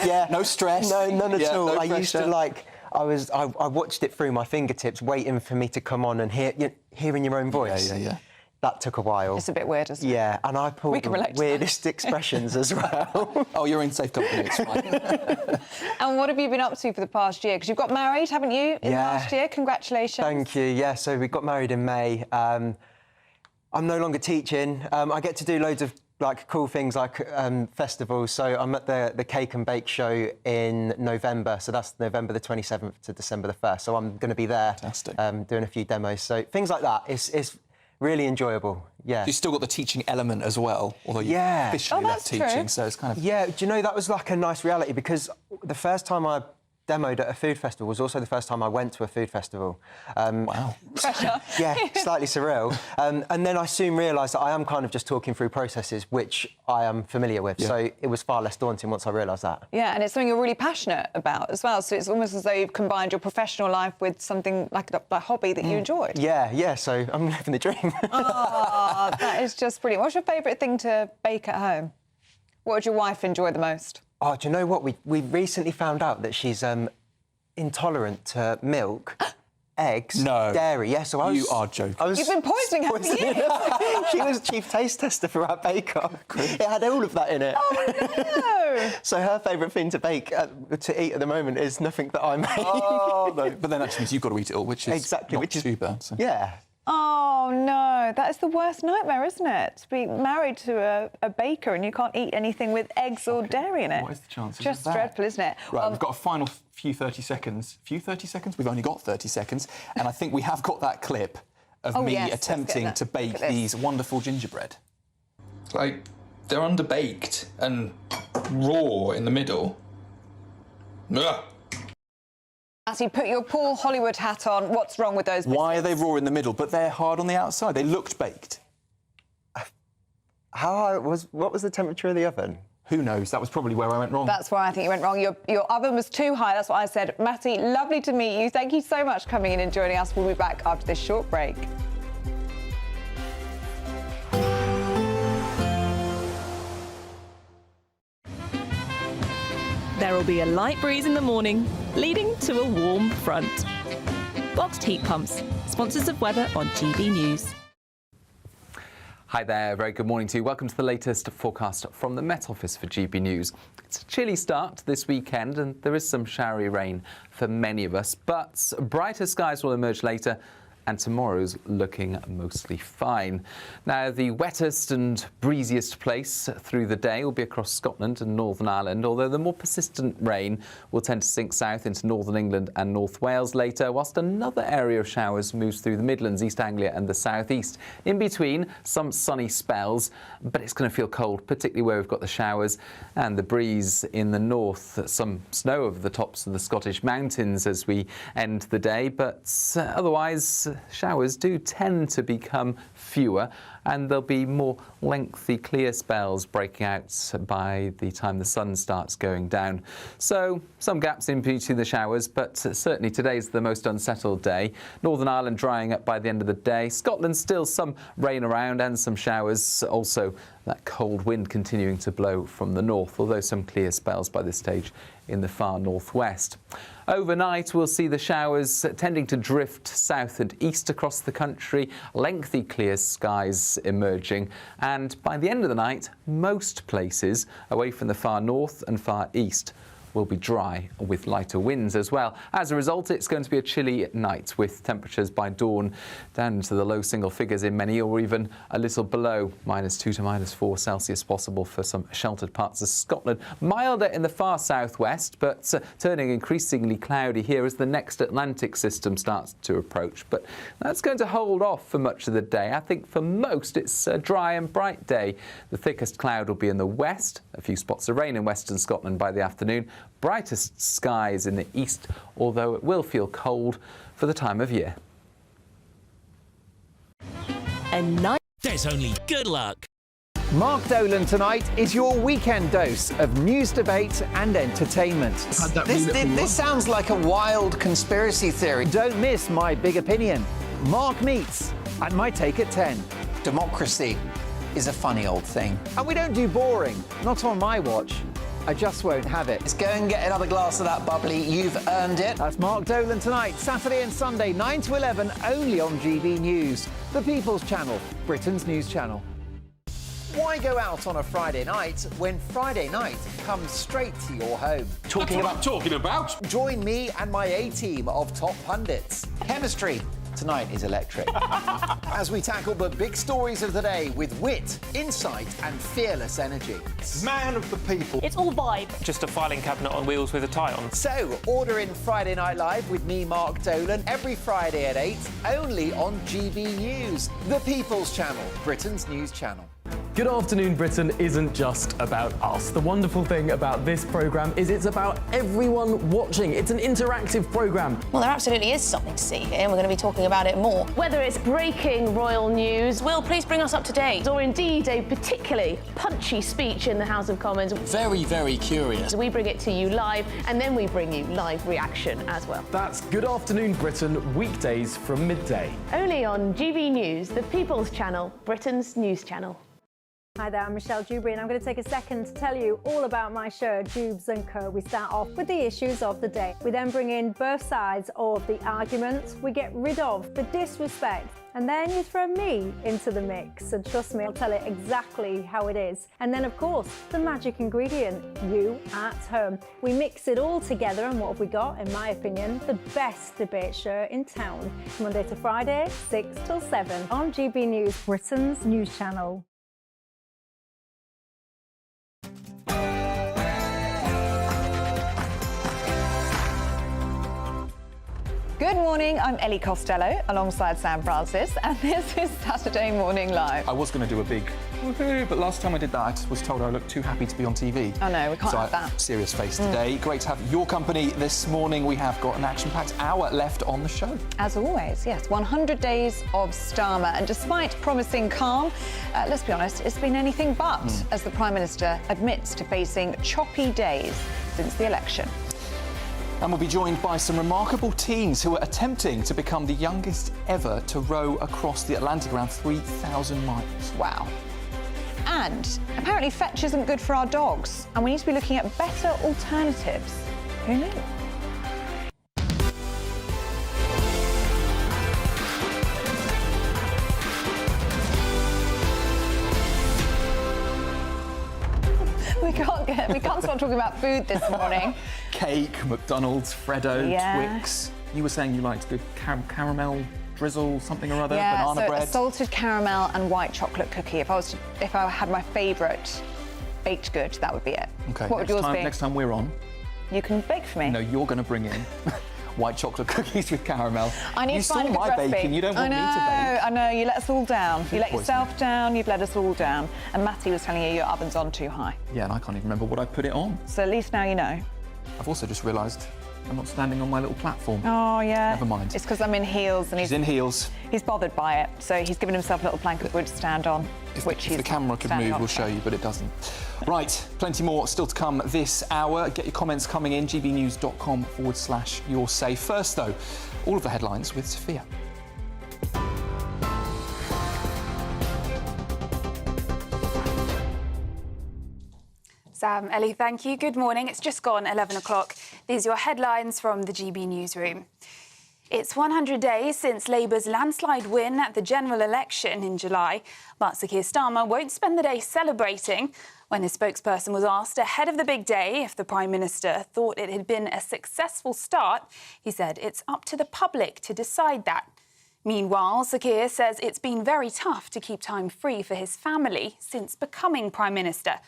Speaker 6: Yeah.
Speaker 5: No stress.
Speaker 6: No, none at all.
Speaker 5: No
Speaker 6: I used to I watched it through my fingertips, waiting for me to come on and hearing your own voice.
Speaker 5: Yeah.
Speaker 6: That took a while.
Speaker 4: It's a bit weird, isn't it?
Speaker 6: Yeah, and I pulled the weirdest expressions as well.
Speaker 5: Oh, you're in safe company, it's fine.
Speaker 4: And what have you been up to for the past year? Because you've got married, haven't you, in the last year? Congratulations.
Speaker 6: Thank you. Yeah, so we got married in May. I'm no longer teaching. I get to do loads of cool things like festivals. So I'm at the Cake and Bake Show in November. So that's November the 27th to December the 1st. So I'm going to be there.
Speaker 5: Fantastic.
Speaker 6: Doing a few demos. So things like that. It's really enjoyable, yeah.
Speaker 5: You've still got the teaching element as well, although you officially left teaching, so it's kind of...
Speaker 6: Yeah, do you know, that was like a nice reality because the first time I demoed at a food festival was also the first time I went to a food festival.
Speaker 5: Wow.
Speaker 4: Pressure.
Speaker 6: Yeah, slightly surreal. And then I soon realised that I am kind of just talking through processes which I am familiar with, so it was far less daunting once I realised that.
Speaker 4: Yeah, and it's something you're really passionate about as well, so it's almost as though you've combined your professional life with something like a hobby that you enjoy.
Speaker 6: Yeah, so I'm living the dream.
Speaker 4: Oh, that is just brilliant. What's your favourite thing to bake at home? What would your wife enjoy the most?
Speaker 6: Oh, do you know what? We recently found out that she's intolerant to milk. eggs,
Speaker 5: No.
Speaker 6: dairy. Yes, so I was.
Speaker 5: You are joking.
Speaker 4: You've been poisoning her for years.
Speaker 6: She was chief taste tester for our bake-off. It had all of that in it.
Speaker 4: Oh, no.
Speaker 6: So her favourite thing to bake, to eat at the moment, is nothing that I make.
Speaker 5: Oh, no. But then actually means you've got to eat it all, which is
Speaker 6: exactly,
Speaker 5: not too bad. So.
Speaker 6: Yeah.
Speaker 4: Oh, no. That is the worst nightmare, isn't it? To be married to a baker and you can't eat anything with eggs or dairy in it.
Speaker 5: What is the chances
Speaker 4: Just
Speaker 5: of that?
Speaker 4: dreadful, isn't it?
Speaker 5: Right, we've got a final few 30 seconds. Few 30 seconds? We've only got 30 seconds. And I think we have got that clip of me attempting to bake these wonderful gingerbread.
Speaker 9: Like, they're underbaked and raw in the middle. Ugh.
Speaker 4: Matty, put your Paul Hollywood hat on. What's wrong with those biscuits?
Speaker 5: Why are they raw in the middle, but they're hard on the outside? They looked baked.
Speaker 6: What was the temperature of the oven?
Speaker 5: Who knows? That was probably where I went wrong.
Speaker 4: That's why I think you went wrong. Your oven was too high. That's what I said. Matty, lovely to meet you. Thank you so much for coming in and joining us. We'll be back after this short break.
Speaker 11: There will be a light breeze in the morning, leading to a warm front. Boxed heat pumps, sponsors of weather on GB News.
Speaker 21: Hi there, very good morning to you. Welcome to the latest forecast from the Met Office for GB News. It's a chilly start this weekend and there is some showery rain for many of us, but brighter skies will emerge later and tomorrow's looking mostly fine. Now, the wettest and breeziest place through the day will be across Scotland and Northern Ireland, although the more persistent rain will tend to sink south into Northern England and North Wales later, whilst another area of showers moves through the Midlands, East Anglia and the South East. In between, some sunny spells, but it's going to feel cold, particularly where we've got the showers and the breeze in the north. Some snow over the tops of the Scottish mountains as we end the day, but otherwise, showers do tend to become fewer and there'll be more lengthy clear spells breaking out by the time the sun starts going down. So some gaps in between the showers, but certainly today's the most unsettled day. Northern Ireland drying up by the end of the day. Scotland still some rain around and some showers. Also that cold wind continuing to blow from the north, although some clear spells by this stage in the far northwest. Overnight, we'll see the showers tending to drift south and east across the country, lengthy clear skies emerging, and by the end of the night, most places away from the far north and far east will be dry with lighter winds as well. As a result, it's going to be a chilly night with temperatures by dawn down into the low single figures in many, or even a little below -2 to -4 Celsius possible for some sheltered parts of Scotland. Milder in the far southwest, but turning increasingly cloudy here as the next Atlantic system starts to approach. But that's going to hold off for much of the day. I think for most it's a dry and bright day. The thickest cloud will be in the west, a few spots of rain in western Scotland by the afternoon. Brightest skies in the east, although it will feel cold for the time of year.
Speaker 12: There's only good luck.
Speaker 2: Mark Dolan tonight is your weekend dose of news, debate and entertainment. This sounds like a wild conspiracy theory. Don't miss my big opinion. Mark meets and my take at 10. Democracy is a funny old thing. And we don't do boring, not on my watch. I just won't have it. Let's go and get another glass of that bubbly. You've earned it. That's Mark Dolan tonight, Saturday and Sunday, 9 to 11, only on GB News, the People's Channel, Britain's news channel. Why go out on a Friday night when Friday night comes straight to your home?
Speaker 9: Talking about?
Speaker 2: Join me and my A-team of top pundits. Chemistry tonight is electric. As we tackle the big stories of the day with wit, insight and fearless energy.
Speaker 9: Man of the people.
Speaker 11: It's all vibe.
Speaker 9: Just a filing cabinet on wheels with a tie on.
Speaker 2: So, order in Friday Night Live with me, Mark Dolan, every Friday at 8, only on GB News, the People's Channel, Britain's news channel.
Speaker 13: Good Afternoon Britain isn't just about us. The wonderful thing about this programme is it's about everyone watching. It's an interactive programme.
Speaker 14: Well, there absolutely is something to see here, and we're going to be talking about it more.
Speaker 16: Whether it's breaking royal news,
Speaker 14: Will, please bring us up to date.
Speaker 16: or indeed a particularly punchy speech in the House of Commons,
Speaker 27: Very, very curious.
Speaker 16: we bring it to you live, and then we bring you live reaction as well.
Speaker 13: That's Good Afternoon Britain, weekdays from midday.
Speaker 16: Only on GB News, the People's Channel, Britain's news channel.
Speaker 1: Hi there, I'm Michelle Dewberry and I'm going to take a second to tell you all about my show, Dubes & Co. We start off with the issues of the day. We then bring in both sides of the argument. We get rid of the disrespect. And then you throw me into the mix. And trust me, I'll tell it exactly how it is. And then, of course, the magic ingredient, you at home. We mix it all together and what have we got? In my opinion, the best debate show in town. Monday to Friday, 6 till 7 on GB News, Britain's news channel.
Speaker 4: Good morning, I'm Ellie Costello alongside Sam Francis, and this is Saturday Morning Live.
Speaker 5: I was going to do a big woohoo, but last time I did that, I was told I looked too happy to be on TV.
Speaker 4: Oh no, we can't have that.
Speaker 5: Serious face today. Great to have your company this morning. We have got an action-packed hour left on the show.
Speaker 4: As always, yes, 100 days of Starmer, and despite promising calm, let's be honest, it's been anything but, as the Prime Minister admits to facing choppy days since the election.
Speaker 5: And we'll be joined by some remarkable teens who are attempting to become the youngest ever to row across the Atlantic, around 3,000 miles.
Speaker 4: Wow. And apparently fetch isn't good for our dogs, and we need to be looking at better alternatives. Who knew? We can't stop talking about food this morning.
Speaker 5: Cake, McDonald's, Freddo,
Speaker 4: Yeah.
Speaker 5: Twix. You were saying you liked good caramel drizzle, something or other, banana
Speaker 4: so
Speaker 5: bread.
Speaker 4: a salted caramel and white chocolate cookie. If I had my favourite baked good, that would be it.
Speaker 5: Okay.
Speaker 4: What would yours be?
Speaker 5: Next time we're on,
Speaker 4: you can bake for me.
Speaker 5: No, you're going to bring in white chocolate cookies with caramel.
Speaker 4: I need
Speaker 5: you
Speaker 4: to find
Speaker 5: saw
Speaker 4: a good
Speaker 5: my
Speaker 4: recipe.
Speaker 5: baking. You don't want me to bake.
Speaker 4: I know. You let us all down. You let
Speaker 5: poisoning.
Speaker 4: yourself down. You've let us all down. And Matty was telling you your oven's on too high.
Speaker 5: Yeah, and I can't even remember what I put it on.
Speaker 4: So at least now you know.
Speaker 5: I've also just realised I'm not standing on my little platform.
Speaker 4: Oh, yeah.
Speaker 5: Never mind.
Speaker 4: It's because I'm in heels and
Speaker 5: She's in heels.
Speaker 4: He's bothered by it, so he's given himself a little plank of wood to stand on.
Speaker 5: If the camera could move, we'll show you, but it doesn't. Right, plenty more still to come this hour. Get your comments coming in, gbnews.com/you're safe. First, though, all of the headlines with Sophia.
Speaker 17: Sam, Ellie, thank you. Good morning. It's just gone 11 o'clock. These are your headlines from the GB newsroom. It's 100 days since Labour's landslide win at the general election in July, but Sir Keir Starmer won't spend the day celebrating. When his spokesperson was asked ahead of the big day if the Prime Minister thought it had been a successful start, he said it's up to the public to decide that. Meanwhile, Sir Keir says it's been very tough to keep time free for his family since becoming Prime Minister.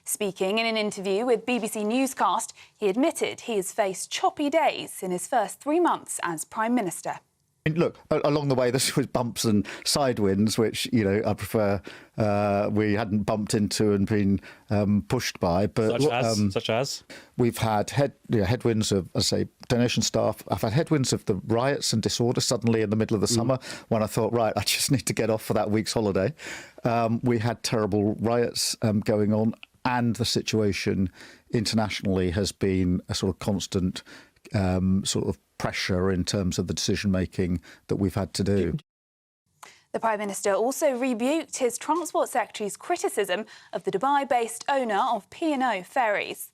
Speaker 17: Speaking in an interview with BBC Newscast, he admitted he has faced choppy days in his first 3 months as Prime Minister.
Speaker 18: Look, along the way, this was bumps and side winds, which, I prefer we hadn't bumped into and been pushed by. But
Speaker 19: Such as?
Speaker 18: We've had headwinds of, donation staff. I've had headwinds of the riots and disorder suddenly in the middle of the summer when I thought, right, I just need to get off for that week's holiday. We had terrible riots going on, and the situation internationally has been a sort of constant sort of pressure in terms of the decision-making that we've had to do.
Speaker 17: The Prime Minister also rebuked his Transport Secretary's criticism of the Dubai-based owner of P&O Ferries.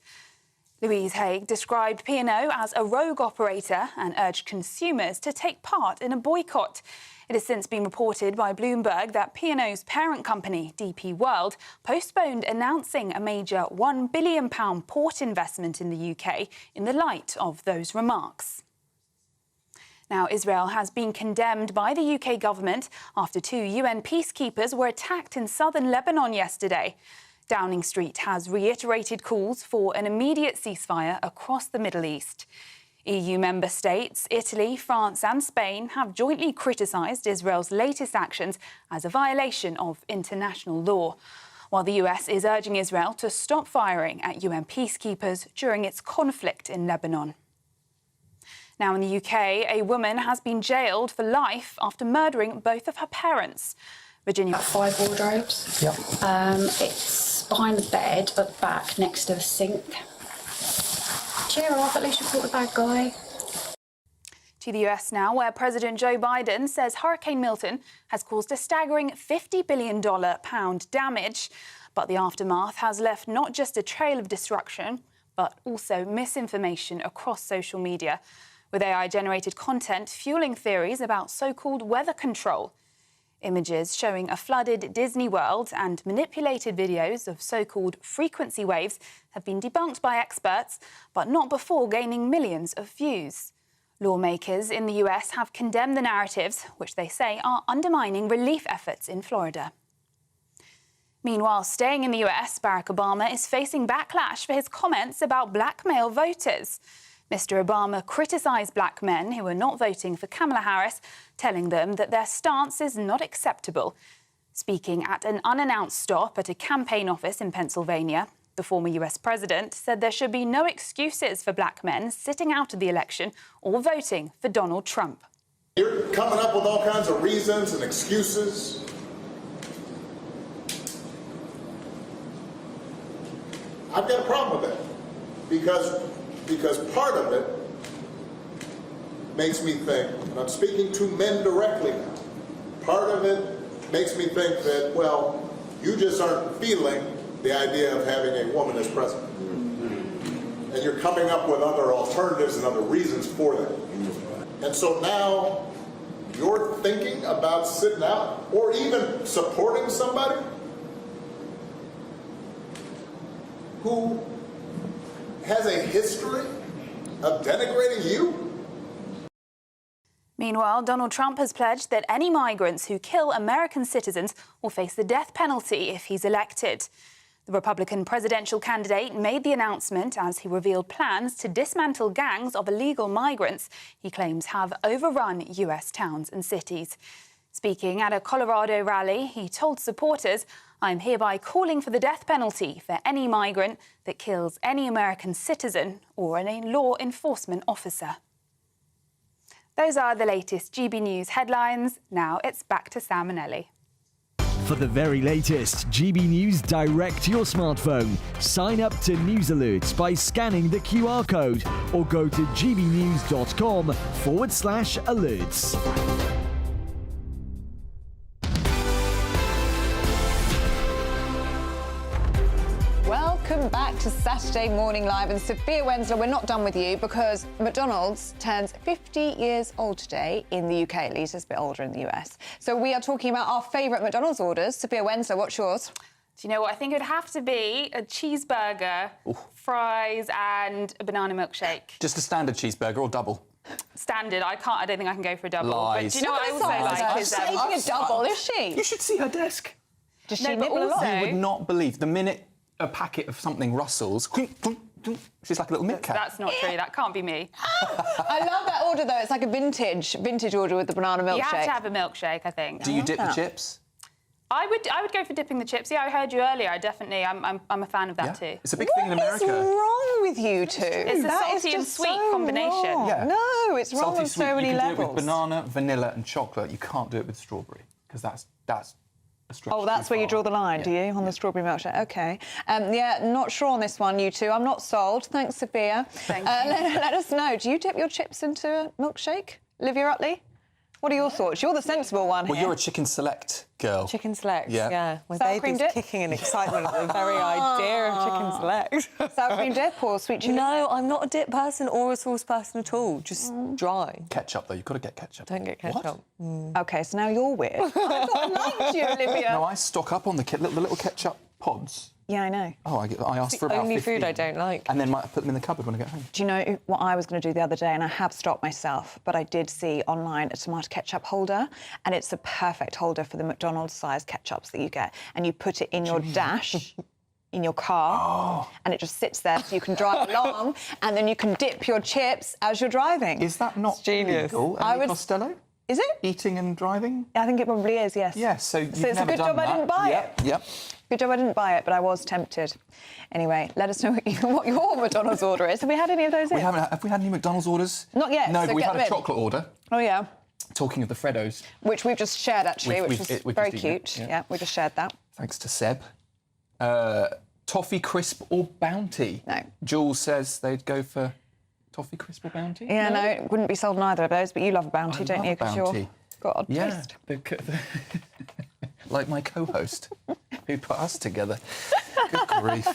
Speaker 17: Louise Haigh described P&O as a rogue operator and urged consumers to take part in a boycott. It has since been reported by Bloomberg that P&O's parent company, DP World, postponed announcing a major £1 billion port investment in the UK in the light of those remarks. Now, Israel has been condemned by the UK government after 2 UN peacekeepers were attacked in southern Lebanon yesterday. Downing Street has reiterated calls for an immediate ceasefire across the Middle East. EU member states, Italy, France and Spain have jointly criticised Israel's latest actions as a violation of international law, while the US is urging Israel to stop firing at UN peacekeepers during its conflict in Lebanon. Now, in the UK, a woman has been jailed for life after murdering both of her parents. Virginia.
Speaker 20: 5 wardrobes.
Speaker 18: Yep.
Speaker 20: It's behind the bed at the back next to the sink. Cheer up, at least you caught the bad guy.
Speaker 17: To the US now, where President Joe Biden says Hurricane Milton has caused a staggering $50 billion damage. But the aftermath has left not just a trail of destruction, but also misinformation across social media, with AI-generated content fueling theories about so-called weather control. Images showing a flooded Disney World and manipulated videos of so-called frequency waves have been debunked by experts, but not before gaining millions of views. Lawmakers in the US have condemned the narratives, which they say are undermining relief efforts in Florida. Meanwhile, staying in the US, Barack Obama is facing backlash for his comments about black male voters. Mr. Obama criticised black men who are not voting for Kamala Harris, telling them that their stance is not acceptable. Speaking at an unannounced stop at a campaign office in Pennsylvania, the former US president said there should be no excuses for black men sitting out of the election or voting for Donald Trump.
Speaker 7: You're coming up with all kinds of reasons and excuses. I've got a problem with that because part of it makes me think, and I'm speaking to men directly now, part of it makes me think that, well, you just aren't feeling the idea of having a woman as president. And you're coming up with other alternatives and other reasons for that. And so now you're thinking about sitting out or even supporting somebody who has a history of denigrating you?
Speaker 17: Meanwhile, Donald Trump has pledged that any migrants who kill American citizens will face the death penalty if he's elected. The Republican presidential candidate made the announcement as he revealed plans to dismantle gangs of illegal migrants he claims have overrun US towns and cities. Speaking at a Colorado rally, he told supporters, "I'm hereby calling for the death penalty for any migrant that kills any American citizen or any law enforcement officer." Those are the latest GB News headlines. Now it's back to Sam and Ellie.
Speaker 12: For the very latest GB News direct to your smartphone, sign up to News Alerts by scanning the QR code or go to gbnews.com/alerts.
Speaker 4: Welcome back to Saturday Morning Live. And Sophia Wensler, we're not done with you because McDonald's turns 50 years old today in the UK. At least it's a bit older in the US. So we are talking about our favourite McDonald's orders. Sophia Wensler, what's yours?
Speaker 17: Do you know what? I think it would have to be a cheeseburger, fries and a banana milkshake.
Speaker 5: Just a standard cheeseburger or double?
Speaker 17: Standard. I don't think I can go for a double.
Speaker 5: Lies.
Speaker 17: But do you know what I also like is
Speaker 4: making a double, is she?
Speaker 5: You should see her desk.
Speaker 4: Does she nibble a lot?
Speaker 5: You would not believe the minute a packet of something rustles, she's like a little Kit Kat.
Speaker 17: That's not true. That can't be me.
Speaker 4: I love that order, though. It's like a vintage order with the banana milkshake.
Speaker 17: You have to have a milkshake, I think.
Speaker 5: Do you dip the chips?
Speaker 17: I would go for dipping the chips. Yeah, I heard you earlier. I'm a fan of that too.
Speaker 5: It's a big thing in America.
Speaker 4: What is wrong with you two?
Speaker 17: It's a salty and sweet combination.
Speaker 4: Wrong.
Speaker 5: Yeah.
Speaker 4: No, it's wrong on so many
Speaker 5: levels. You can
Speaker 4: levels.
Speaker 5: do it with banana, vanilla and chocolate. You can't do it with strawberry because that's a stretch.
Speaker 4: Oh, that's where you draw the line, do you, on the strawberry milkshake? OK. Yeah, not sure on this one, you two. I'm not sold. Thanks, Sophia.
Speaker 17: Thank you.
Speaker 4: Let us know. Do you dip your chips into a milkshake? Olivia Utley? What are your thoughts? You're the sensible one here.
Speaker 5: Well, you're a chicken select girl.
Speaker 8: Chicken select,
Speaker 5: yeah.
Speaker 8: My
Speaker 4: Sour cream
Speaker 8: baby's
Speaker 4: dip?
Speaker 8: kicking in excitement at the very idea of chicken select.
Speaker 4: Sour cream dip or sweet chili?
Speaker 8: No, I'm not a dip person or a sauce person at all. Just dry.
Speaker 5: Ketchup, though. You've got to get ketchup.
Speaker 8: Don't get ketchup.
Speaker 4: OK, so now you're weird. I thought I liked you, Olivia.
Speaker 5: No, I stock up on the little ketchup pods.
Speaker 4: Yeah, I know.
Speaker 5: Oh, I asked for about 50.
Speaker 8: Only food I don't like.
Speaker 5: And then I put them in the cupboard when I get home.
Speaker 4: Do you know what I was going to do the other day? And I have stopped myself, but I did see online a tomato ketchup holder, and it's the perfect holder for the McDonald's-sized ketchups that you get. And you put it in your dash, in your car, and it just sits there so you can drive along, and then you can dip your chips as you're driving.
Speaker 5: Is that not
Speaker 8: genius?
Speaker 5: legal? Costello?
Speaker 4: Is it?
Speaker 5: Eating and driving?
Speaker 4: I think it probably is, yes.
Speaker 5: Yes, so you've
Speaker 4: it's a
Speaker 5: never
Speaker 4: good
Speaker 5: done
Speaker 4: job
Speaker 5: that.
Speaker 4: I didn't buy it.
Speaker 5: Yep.
Speaker 4: Good job I didn't buy it, but I was tempted. Anyway, let us know what your McDonald's order is. Have we had any of those in?
Speaker 5: We haven't. Have we had any McDonald's orders?
Speaker 4: Not yet.
Speaker 5: No,
Speaker 4: so
Speaker 5: but we've
Speaker 4: get
Speaker 5: had
Speaker 4: them
Speaker 5: a
Speaker 4: in.
Speaker 5: chocolate order.
Speaker 4: Oh, yeah.
Speaker 5: Talking of the Freddos.
Speaker 4: Which we've just shared, actually, which was very
Speaker 5: just
Speaker 4: cute. Yeah, we just shared that.
Speaker 5: Thanks to Seb. Toffee Crisp or Bounty?
Speaker 4: No.
Speaker 5: Jules says they'd go for Toffee Crisp or Bounty?
Speaker 4: Yeah, no, it wouldn't be sold in either of those, but you love a Bounty, don't you? Because you're got odd taste.
Speaker 5: Like my co-host. Who put us together? Good grief.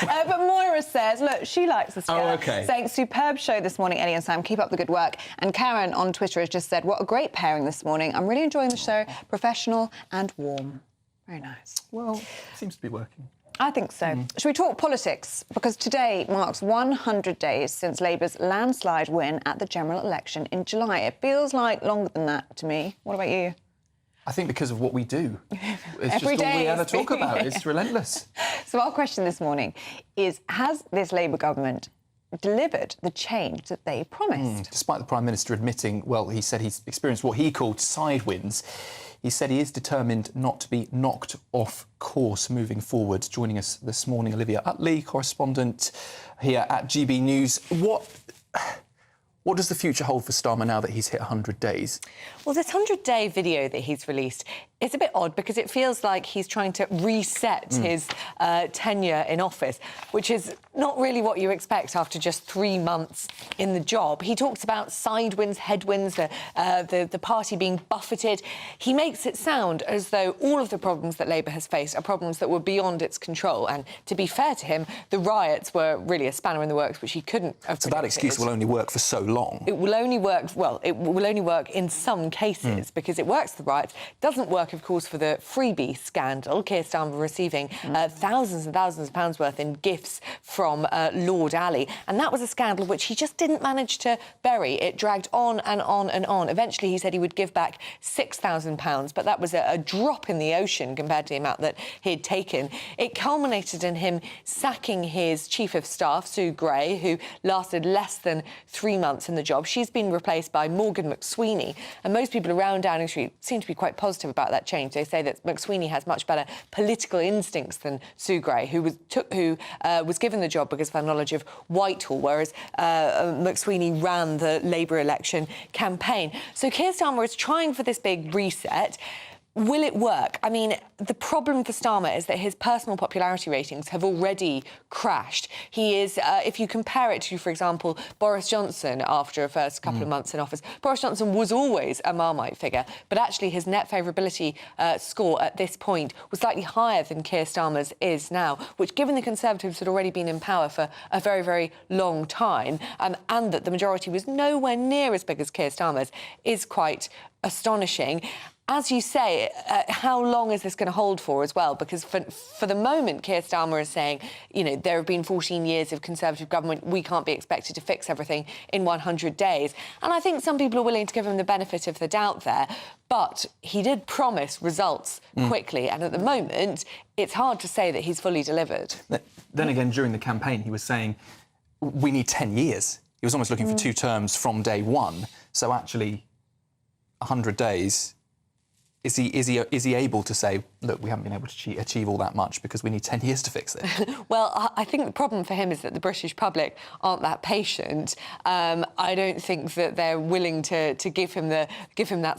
Speaker 4: But Moira says, look, she likes the skirt.
Speaker 5: Oh, OK.
Speaker 4: Saying, superb show this morning, Ellie and Sam. Keep up the good work. And Karen on Twitter has just said, what a great pairing this morning. I'm really enjoying the show. Professional and warm. Very nice.
Speaker 5: Well, it seems to be working.
Speaker 4: I think so. Should we talk politics? Because today marks 100 days since Labour's landslide win at the general election in July. It feels like longer than that to me. What about you?
Speaker 5: I think because of what we do. It's
Speaker 4: Every
Speaker 5: just all
Speaker 4: day
Speaker 5: we ever
Speaker 4: it's
Speaker 5: talk
Speaker 4: been-
Speaker 5: about. It's relentless.
Speaker 4: So our question this morning is, has this Labour government delivered the change that they promised?
Speaker 5: Despite the Prime Minister admitting, well, he said he's experienced what he called side winds, he said he is determined not to be knocked off course moving forward. Joining us this morning, Olivia Utley, correspondent here at GB News. What does the future hold for Starmer now that he's hit 100 days?
Speaker 8: Well, this 100-day video that he's released is a bit odd because it feels like he's trying to reset his tenure in office, which is not really what you expect after just 3 months in the job. He talks about side winds, headwinds, the party being buffeted. He makes it sound as though all of the problems that Labour has faced are problems that were beyond its control. And to be fair to him, the riots were really a spanner in the works, which he couldn't have
Speaker 5: So that excuse will only work for so long.
Speaker 8: It will only work, well, it will only work in some cases because it works for the riots. Doesn't work, of course, for the freebie scandal. Keir Starmer receiving thousands and thousands of pounds worth in gifts from Lord Ali. And that was a scandal which he just didn't manage to bury. It dragged on and on and on. Eventually, he said he would give back £6,000, but that was a drop in the ocean compared to the amount that he'd taken. It culminated in him sacking his chief of staff, Sue Gray, who lasted less than 3 months in the job. She's been replaced by Morgan McSweeney, and most people around Downing Street seem to be quite positive about that change. They say that McSweeney has much better political instincts than Sue Gray, who was given the job because of her knowledge of Whitehall, whereas McSweeney ran the Labour election campaign. So Keir Starmer is trying for this big reset. Will it work? I mean, the problem for Starmer is that his personal popularity ratings have already crashed. He is, if you compare it to, for example, Boris Johnson after a first couple of months in office, Boris Johnson was always a Marmite figure, but actually his net favourability score at this point was slightly higher than Keir Starmer's is now, which, given the Conservatives had already been in power for a very, very long time, and that the majority was nowhere near as big as Keir Starmer's, is quite astonishing. As you say, how long is this going to hold for as well? Because for the moment, Keir Starmer is saying, you know, there have been 14 years of Conservative government. We can't be expected to fix everything in 100 days. And I think some people are willing to give him the benefit of the doubt there. But he did promise results quickly. And at the moment, it's hard to say that he's fully delivered.
Speaker 5: Then again, during the campaign, he was saying, we need 10 years. He was almost looking for 2 terms from day one. So actually, 100 days... Is he able to say, look, we haven't been able to achieve all that much because we need 10 years to fix it?
Speaker 8: Well, I think the problem for him is that the British public aren't that patient. I don't think that they're willing to give him that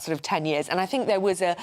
Speaker 8: sort of 10 years. And I think there was a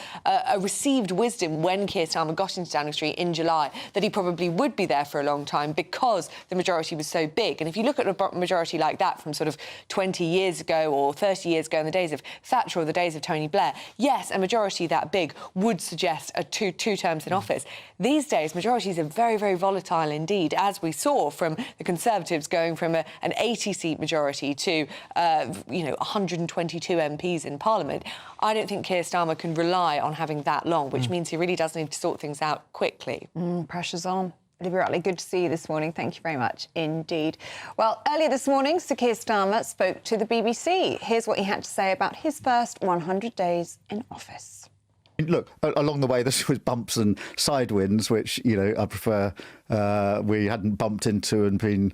Speaker 8: received wisdom when Keir Starmer got into Downing Street in July that he probably would be there for a long time because the majority was so big. And if you look at a majority like that from sort of 20 years ago or 30 years ago in the days of Thatcher or the days of Tony Blair, yes, a majority that big would suggest two terms in office. These days, majorities are very, very volatile indeed, as we saw from the Conservatives going from an 80-seat majority to, 122 MPs in Parliament. I don't think Keir Starmer can rely on having that long, which means he really does need to sort things out quickly.
Speaker 4: Pressure's on. Olivia Utley, good to see you this morning. Thank you very much indeed. Well, earlier this morning, Sir Keir Starmer spoke to the BBC. Here's what he had to say about his first 100 days in office.
Speaker 18: Look, along the way, this was bumps and side winds, which, you know, I prefer we hadn't bumped into and been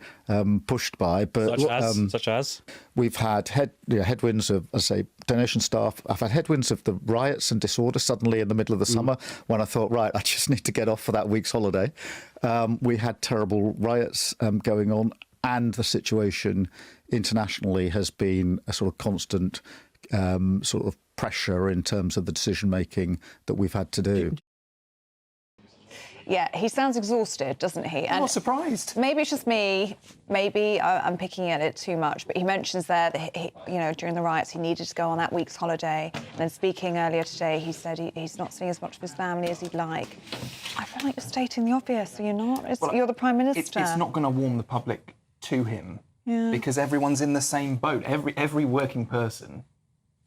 Speaker 18: pushed by. But
Speaker 3: such as?
Speaker 18: We've had headwinds of, I say, donation staff. I've had headwinds of the riots and disorder suddenly in the middle of the summer when I thought, right, I just need to get off for that week's holiday. We had terrible riots going on, and the situation internationally has been a sort of constant sort of pressure in terms of the decision-making that we've had to do.
Speaker 4: Yeah, he sounds exhausted, doesn't he?
Speaker 5: I'm not surprised.
Speaker 4: Maybe it's just me. Maybe I'm picking at it too much. But he mentions there that, during the riots, he needed to go on that week's holiday. And then speaking earlier today, he said he's not seeing as much of his family as he'd like. I feel like you're stating the obvious, are you not? You're the Prime Minister.
Speaker 5: It's not going to warm the public to him because everyone's in the same boat. Every working person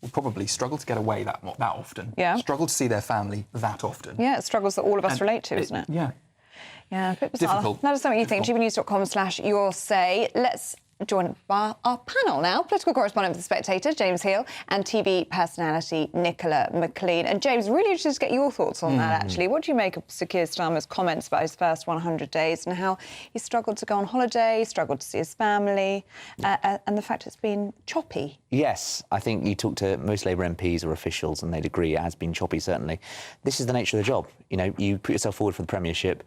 Speaker 5: will probably struggle to get away that often.
Speaker 4: Yeah.
Speaker 5: Struggle to see their family that often.
Speaker 4: Yeah, it's struggles that all of us relate to, isn't it?
Speaker 5: Yeah.
Speaker 4: Yeah, a bit bizarre.
Speaker 5: Difficult.
Speaker 4: That is something you think. GBNews.com/your say. Let's join our panel now. Political correspondent for The Spectator, James Heal, and TV personality Nicola McLean. And James, really interested to get your thoughts on that, actually. What do you make of Sir Keir Starmer's comments about his first 100 days and how he struggled to go on holiday, struggled to see his family, and the fact it's been choppy?
Speaker 3: Yes, I think you talk to most Labour MPs or officials and they'd agree it has been choppy, certainly. This is the nature of the job. You put yourself forward for the Premiership.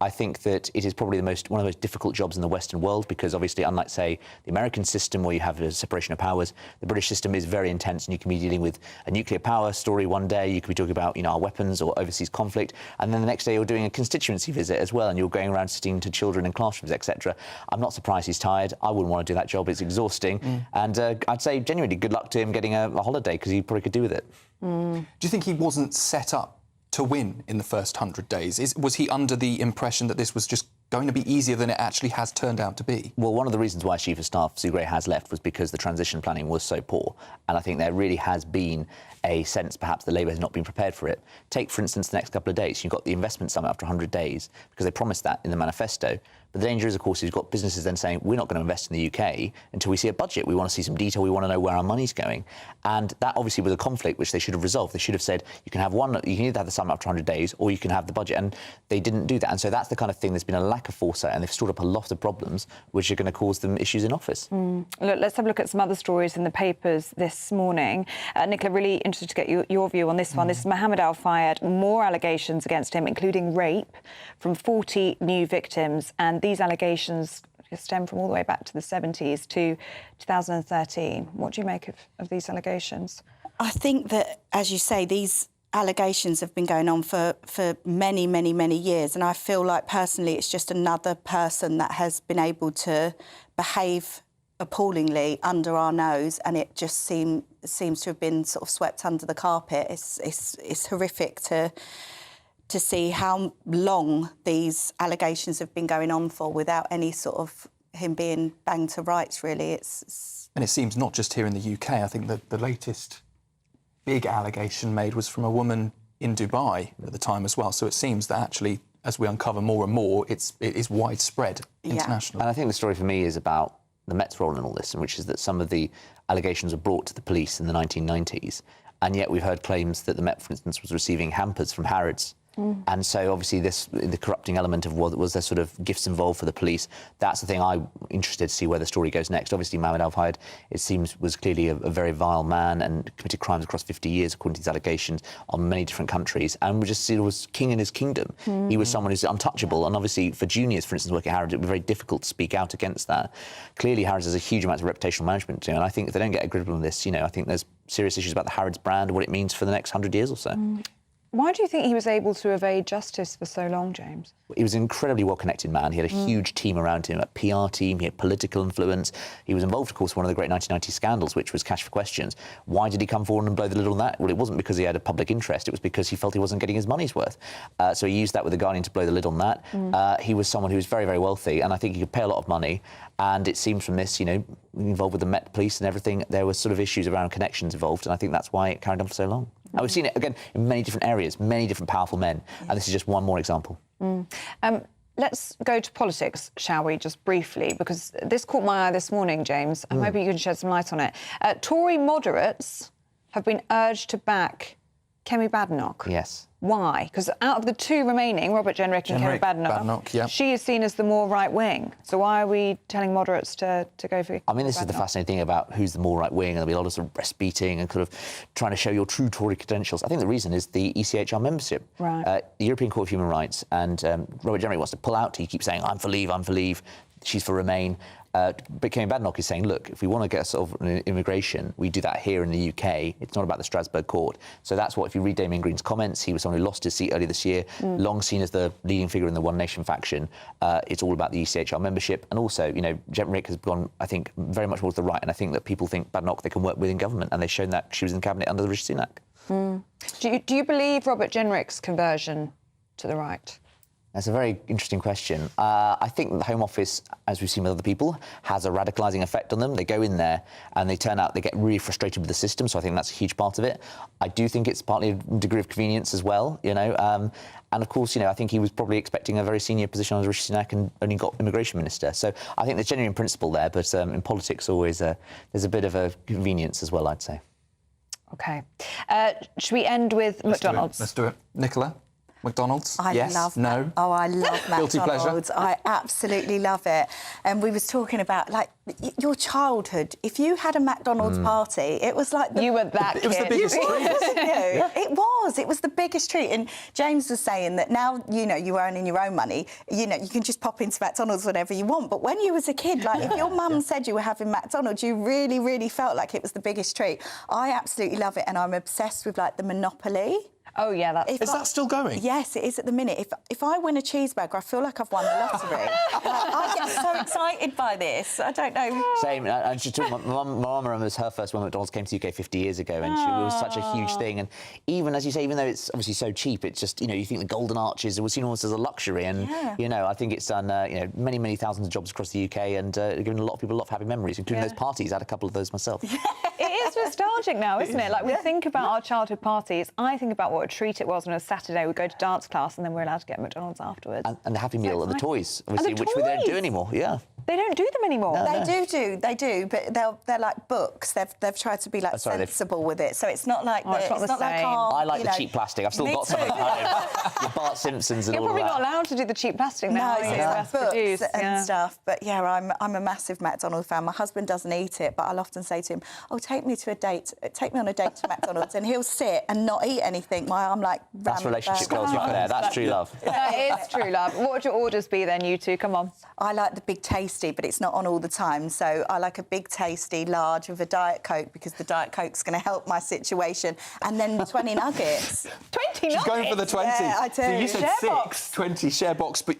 Speaker 3: I think that it is probably one of the most difficult jobs in the Western world because obviously, unlike, say, the American system where you have a separation of powers, the British system is very intense and you can be dealing with a nuclear power story one day, you could be talking about, our weapons or overseas conflict, and then the next day you're doing a constituency visit as well and you're going around sitting to children in classrooms, etc. I'm not surprised he's tired. I wouldn't want to do that job. It's exhausting. And I'd say genuinely good luck to him getting a holiday because he probably could do with it.
Speaker 5: Do you think he wasn't set up to win in the first 100 days? Was he under the impression that this was just going to be easier than it actually has turned out to be?
Speaker 3: Well, one of the reasons why Chief of Staff Sue Gray has left was because the transition planning was so poor. And I think there really has been a sense, perhaps, that Labour has not been prepared for it. Take, for instance, the next couple of days. You've got the investment summit after 100 days, because they promised that in the manifesto. But the danger is, of course, you've got businesses then saying, we're not going to invest in the UK until we see a budget. We want to see some detail. We want to know where our money's going. And that obviously was a conflict which they should have resolved. They should have said, you can either have the summit after 100 days or you can have the budget. And they didn't do that. And so that's the kind of thing. There's been a lack of foresight and they've stored up a lot of problems which are going to cause them issues in office.
Speaker 4: Look, let's have a look at some other stories in the papers this morning. Nicola, really interested to get your view on this one. This is Mohammed Al-Fayed, more allegations against him, including rape from 40 new victims. And these allegations stem from all the way back to the 70s to 2013. What do you make of these allegations?
Speaker 10: I think that, as you say, these allegations have been going on for many, many, many years. And I feel like, personally, it's just another person that has been able to behave appallingly under our nose, and it just seems to have been sort of swept under the carpet. It's horrific to see how long these allegations have been going on for without any sort of him being banged to rights, really.
Speaker 5: And it seems not just here in the UK. I think that the latest big allegation made was from a woman in Dubai at the time as well. So it seems that actually, as we uncover more and more, it is widespread internationally.
Speaker 3: And I think the story for me is about the Met's role in all this, and which is that some of the allegations were brought to the police in the 1990s, and yet we've heard claims that the Met, for instance, was receiving hampers from Harrods. And so, obviously, the corrupting element of what was there sort of gifts involved for the police, that's the thing I'm interested to see where the story goes next. Obviously, Mohammed Al-Fayed, it seems, was clearly a very vile man and committed crimes across 50 years, according to these allegations, on many different countries. And we just see he was king in his kingdom. He was someone who's untouchable. And obviously, for juniors, for instance, working at Harrods, it would be very difficult to speak out against that. Clearly, Harrods has a huge amount of reputational management to, and I think if they don't get a grip on this, I think there's serious issues about the Harrods brand and what it means for the next 100 years or so.
Speaker 4: Why do you think he was able to evade justice for so long, James?
Speaker 3: He was an incredibly well-connected man. He had a huge team around him, a PR team, he had political influence. He was involved, of course, in one of the great 1990 scandals, which was Cash for Questions. Why did he come forward and blow the lid on that? Well, it wasn't because he had a public interest. It was because he felt he wasn't getting his money's worth. So he used that with The Guardian to blow the lid on that. He was someone who was very, very wealthy, and I think he could pay a lot of money. And it seems from this, involved with the Met Police and everything, there were sort of issues around connections involved, and I think that's why it carried on for so long. And we've seen it, again, in many different areas, many different powerful men, and this is just one more example.
Speaker 4: Let's go to politics, shall we, just briefly, because this caught my eye this morning, James. I'm hoping you can shed some light on it. Tory moderates have been urged to back Kemi Badenoch.
Speaker 3: Yes.
Speaker 4: Why? Because out of the two remaining, Robert Jenrick and Kemi Badenoch, she is seen as the more right-wing. So why are we telling moderates to go for
Speaker 3: I mean, this is the fascinating thing about who's the more right-wing, and there'll be a lot of sort of breastbeating and kind of trying to show your true Tory credentials. I think the reason is the ECHR membership.
Speaker 4: Right.
Speaker 3: The European Court of Human Rights, and Robert Jenrick wants to pull out. He keeps saying, I'm for leave, I'm for leave. she's for Remain. But Kemi Badenoch is saying, look, if we want to get sort of immigration, we do that here in the UK. It's not about the Strasbourg court. So that's what, if you read Damien Green's comments, he was someone who lost his seat earlier this year, long seen as the leading figure in the One Nation faction. It's all about the ECHR membership. And also, you know, Jenrick has gone, I think, very much more to the right. And I think that people think Badenoch they can work with in government. And they've shown that she was in the cabinet under Rishi Sunak.
Speaker 4: Do you believe Robert Jenrick's conversion to the right?
Speaker 3: That's a very interesting question. I think the Home Office, as we've seen with other people, has a radicalising effect on them. They go in there and they turn out, they get really frustrated with the system, so I think that's a huge part of it. I do think it's partly a degree of convenience as well, you know. And of course, you know, I think he was probably expecting a very senior position under Rishi Sunak and only got immigration minister. So I think there's genuine principle there, but in politics always there's a bit of a convenience as well, I'd say.
Speaker 4: OK. Should we end with McDonald's?
Speaker 5: Let's do it. Nicola? McDonald's?
Speaker 10: I
Speaker 5: yes?
Speaker 10: love
Speaker 5: No?
Speaker 10: Oh, I love
Speaker 5: Guilty
Speaker 10: McDonald's.
Speaker 5: pleasure?
Speaker 10: I absolutely love it. And we was talking about, like, your childhood. If you had a McDonald's party, it was like...
Speaker 4: You were that kid.
Speaker 5: It was the biggest treat.
Speaker 10: Wasn't you? Yeah. It was the biggest treat. And James was saying that now, you know, you're earning your own money, you know, you can just pop into McDonald's whenever you want. But when you was a kid, like, if your mum said you were having McDonald's, you really, really felt like it was the biggest treat. I absolutely love it, and I'm obsessed with, like, the Monopoly.
Speaker 4: Oh, yeah, that's...
Speaker 5: Is that still going?
Speaker 10: Yes, it is at the minute. If I win a cheeseburger, I feel like I've won the lottery. Like, I get so excited by this. I don't know.
Speaker 3: Same. And she took my mum remembers her first when McDonald's came to the UK 50 years ago, and it was such a huge thing. And even, as you say, even though it's obviously so cheap, it's just, you know, you think the Golden Arches, it was seen almost as a luxury. And, you know, I think it's done, you know, many, many thousands of jobs across the UK and given a lot of people a lot of happy memories, including those parties. I had a couple of those myself.
Speaker 4: It is nostalgic now, isn't it? Like, we think about our childhood parties. I think about what a treat it was on a Saturday. We'd go to dance class and then we're allowed to get McDonald's afterwards.
Speaker 3: And the Happy Meal and the toys, obviously, which we don't do anymore. Yeah.
Speaker 4: They don't do them anymore.
Speaker 3: No,
Speaker 10: They do, but they're like books. They've tried to be like sensible with it, so it's not like
Speaker 4: it's not the same.
Speaker 3: I like the cheap plastic. I've still got some of them. Your Bart Simpsons and
Speaker 4: You're
Speaker 3: all of that.
Speaker 4: probably not allowed to do the cheap plastic now.
Speaker 10: No, it's books and stuff. But yeah, I'm a massive McDonald's fan. My husband doesn't eat it, but I'll often say to him, "Oh, take me on a date to McDonald's," and he'll sit and not eat anything. While I'm like,
Speaker 3: that's relationship goals right there. That's true love.
Speaker 4: That is true love. What would your orders be then, you two? Come on.
Speaker 10: I like the big tasty, but it's not on all the time. So I like a big tasty large with a Diet Coke because the Diet Coke's going to help my situation. And then 20 nuggets.
Speaker 4: 20 nuggets?
Speaker 5: She's going for the 20.
Speaker 10: Yeah, I do.
Speaker 5: So you said
Speaker 10: Share
Speaker 5: 6,
Speaker 10: box.
Speaker 5: 20 share box, but...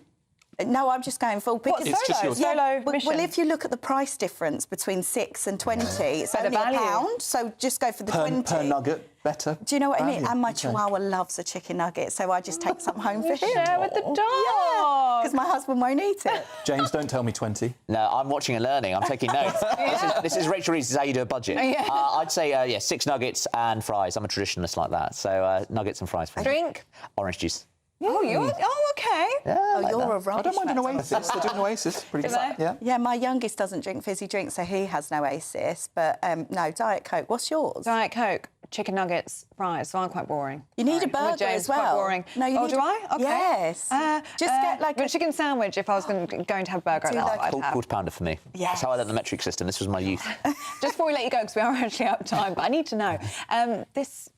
Speaker 10: No, I'm just going full.
Speaker 4: What,
Speaker 5: it's just yours.
Speaker 4: Solo mission?
Speaker 10: Well, if you look at the price difference between 6 and 20, it's
Speaker 4: Better
Speaker 10: only
Speaker 4: value.
Speaker 10: £1, so just go for the 20.
Speaker 5: Per nugget, better.
Speaker 10: Do you know what I mean?
Speaker 5: value.
Speaker 10: And my
Speaker 5: Okay.
Speaker 10: Chihuahua loves a chicken nugget, so I just take some home for him.
Speaker 4: Share with the dog.
Speaker 10: Because my husband won't eat it.
Speaker 5: James, don't tell me 20.
Speaker 3: No, I'm watching and learning. I'm taking notes. This is Rachel Reeves' how you do a budget.
Speaker 4: Yeah.
Speaker 3: I'd say, 6 nuggets and fries. I'm a traditionalist like that. So nuggets and fries.
Speaker 4: Drink?
Speaker 3: Orange juice.
Speaker 4: Oh, okay.
Speaker 3: Yeah,
Speaker 10: You're a rubbish.
Speaker 5: I don't mind an
Speaker 10: McDonald's.
Speaker 5: Oasis. They're doing Oasis. Pretty
Speaker 4: Do
Speaker 5: good.
Speaker 4: they?
Speaker 5: Yeah.
Speaker 10: Yeah, my youngest doesn't drink fizzy drinks, so he has no Oasis. But no, Diet Coke. What's yours?
Speaker 4: Diet Coke, chicken nuggets, fries. So I'm quite boring.
Speaker 10: You need a
Speaker 4: I'm with
Speaker 10: burger
Speaker 4: James,
Speaker 10: as well.
Speaker 4: Quite boring.
Speaker 10: No, you
Speaker 4: oh,
Speaker 10: need
Speaker 4: do
Speaker 10: a-
Speaker 4: I? Okay.
Speaker 10: Yes. Just get like
Speaker 4: a chicken sandwich if I was going to have a burger.
Speaker 10: Do
Speaker 4: That's
Speaker 10: like
Speaker 4: what I'd have.
Speaker 3: Quarter pounder for me.
Speaker 10: Yes.
Speaker 3: That's how I learned the metric system. This was my youth.
Speaker 4: Just before we let you go, because we are actually out of time, but I need to know. This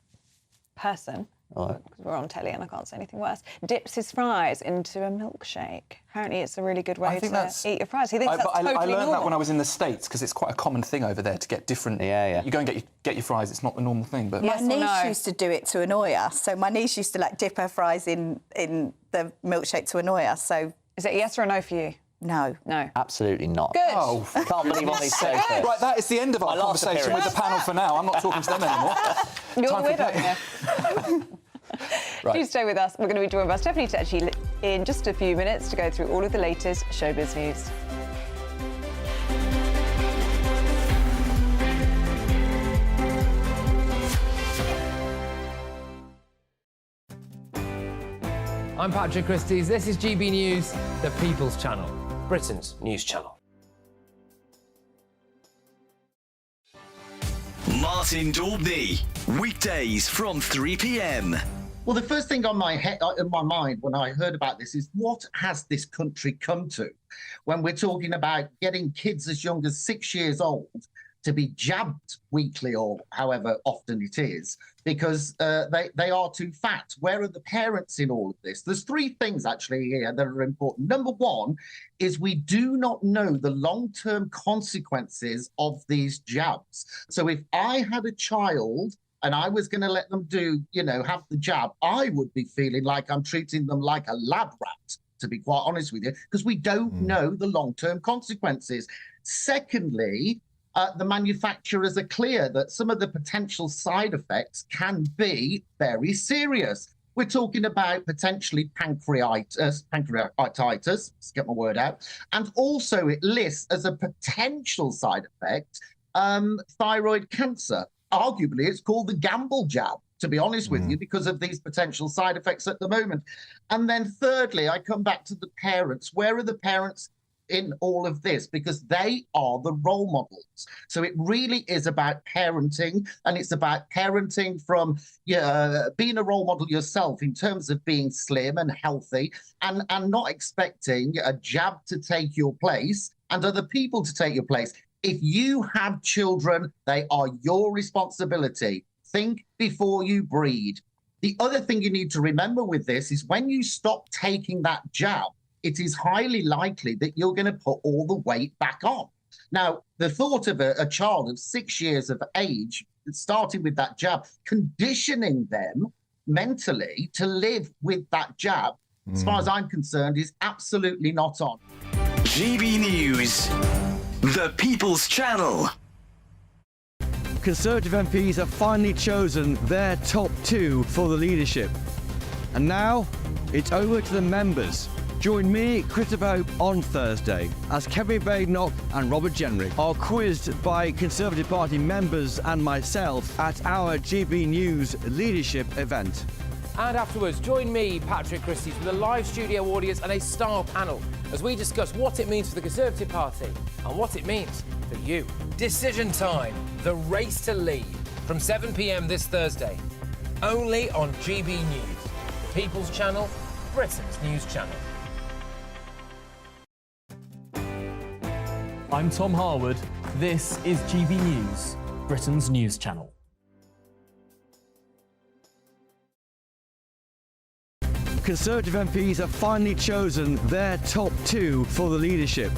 Speaker 4: person, because we're on telly and I can't say anything worse, dips his fries into a milkshake. Apparently it's a really good way to eat your fries. He thinks that's totally
Speaker 5: I learned
Speaker 4: normal.
Speaker 5: that when I was in the States, because it's quite a common thing over there to get different...
Speaker 3: Yeah.
Speaker 5: You go and get your fries, it's not the normal thing, but...
Speaker 10: My niece used to do it to annoy us. So my niece used to like dip her fries in the milkshake to annoy us. So
Speaker 4: is it a yes or a no for you?
Speaker 10: No.
Speaker 4: No.
Speaker 3: Absolutely not.
Speaker 4: Good.
Speaker 5: Oh,
Speaker 3: Can't believe on these sofas.
Speaker 5: Right, that is the end of our
Speaker 3: My last
Speaker 5: conversation with the panel for now. I'm not talking to them anymore.
Speaker 4: You're
Speaker 5: Time
Speaker 4: the
Speaker 5: for
Speaker 4: widow
Speaker 5: play.
Speaker 4: here.
Speaker 5: Right.
Speaker 4: Do stay with us. We're going to be joined by Stephanie Tetchy in just a few minutes to go through all of the latest showbiz news.
Speaker 15: I'm Patrick Christie's. This is GB News, the People's Channel, Britain's news channel.
Speaker 19: Martin Daubney, weekdays from 3 p.m.
Speaker 22: Well, the first thing on in my mind when I heard about this is what has this country come to when we're talking about getting kids as young as 6 years old to be jabbed weekly or however often it is because they are too fat. Where are the parents in all of this? There's three things actually here that are important. Number one is we do not know the long-term consequences of these jabs. So if I had a child and I was going to let them do, have the jab, I would be feeling like I'm treating them like a lab rat, to be quite honest with you, because we don't know the long-term consequences. Secondly, the manufacturers are clear that some of the potential side effects can be very serious. We're talking about potentially pancreatitis, let's get my word out, and also it lists as a potential side effect thyroid cancer. Arguably, it's called the gamble jab, to be honest with you, because of these potential side effects at the moment. And then thirdly, I come back to the parents. Where are the parents in all of this? Because they are the role models. So it really is about parenting, and it's about parenting from being a role model yourself in terms of being slim and healthy, and not expecting a jab to take your place and other people to take your place. If you have children, they are your responsibility. Think before you breed. The other thing you need to remember with this is when you stop taking that jab, it is highly likely that you're going to put all the weight back on. Now, the thought of a child of 6 years of age, starting with that jab, conditioning them mentally to live with that jab, as far as I'm concerned, is absolutely not on.
Speaker 19: GB News, the People's Channel.
Speaker 12: Conservative MPs have finally chosen their top two for the leadership. And now, it's over to the members. Join me, Christopher Hope, on Thursday as Kevin Badenoch and Robert Jenrick are quizzed by Conservative Party members and myself at our GB News leadership event.
Speaker 15: And afterwards, join me, Patrick Christys, with a live studio audience and a star panel as we discuss what it means for the Conservative Party and what it means for you. Decision time, the race to lead, from 7 p.m. this Thursday, only on GB News, the People's Channel, Britain's news channel.
Speaker 13: I'm Tom Harwood. This is GB News, Britain's news channel.
Speaker 12: Conservative MPs have finally chosen their top two for the leadership.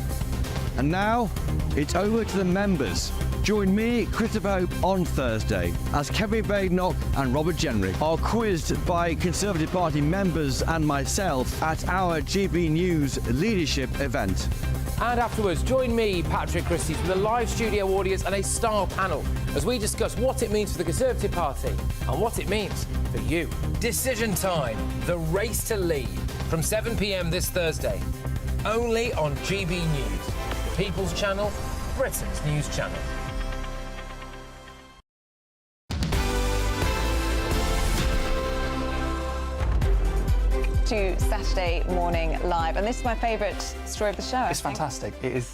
Speaker 12: And now, it's over to the members. Join me, Christopher Hope, on Thursday as Kevin Badenoch and Robert Jenrick are quizzed by Conservative Party members and myself at our GB News leadership event.
Speaker 15: And afterwards, join me, Patrick Christys, with a live studio audience and a star panel as we discuss what it means for the Conservative Party and what it means for you. Decision time, the race to lead, from 7 p.m. this Thursday, only on GB News, the People's Channel, Britain's news channel.
Speaker 4: To Saturday Morning Live, and this is my favourite story of the show.
Speaker 5: It's fantastic. It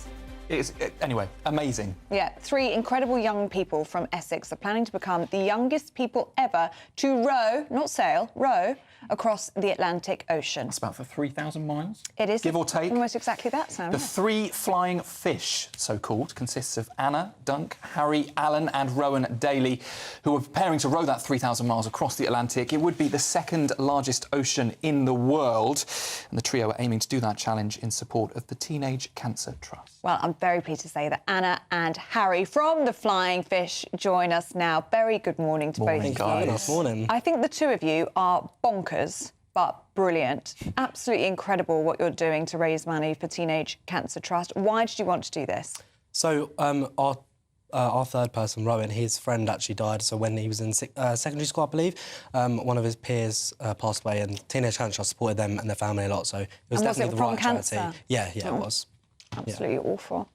Speaker 5: is anyway, amazing.
Speaker 4: Yeah, three incredible young people from Essex are planning to become the youngest people ever to row, not sail, row, across the Atlantic Ocean.
Speaker 5: It's about for 3,000 miles.
Speaker 4: It is.
Speaker 5: Give or take.
Speaker 4: Almost exactly that, Sam.
Speaker 5: The three flying fish, so-called, consists of Anna, Dunk, Harry, Alan and Rowan Daly, who are preparing to row that 3,000 miles across the Atlantic. It would be the second largest ocean in the world, and the trio are aiming to do that challenge in support of the Teenage Cancer Trust.
Speaker 4: Well, I'm very pleased to say that Anna and Harry from the Flying Fish join us now. Very good morning to both of you.
Speaker 5: Guys.
Speaker 13: Morning.
Speaker 4: I think the two of you are bonkers, but brilliant. Absolutely incredible what you're doing to raise money for Teenage Cancer Trust. Why did you want to do this?
Speaker 6: So our third person, Rowan, his friend actually died. So when he was in secondary school, I believe, one of his peers passed away, and Teenage Cancer Trust supported them and their family a lot. So it was definitely the right charity. Yeah, it was.
Speaker 4: Absolutely awful.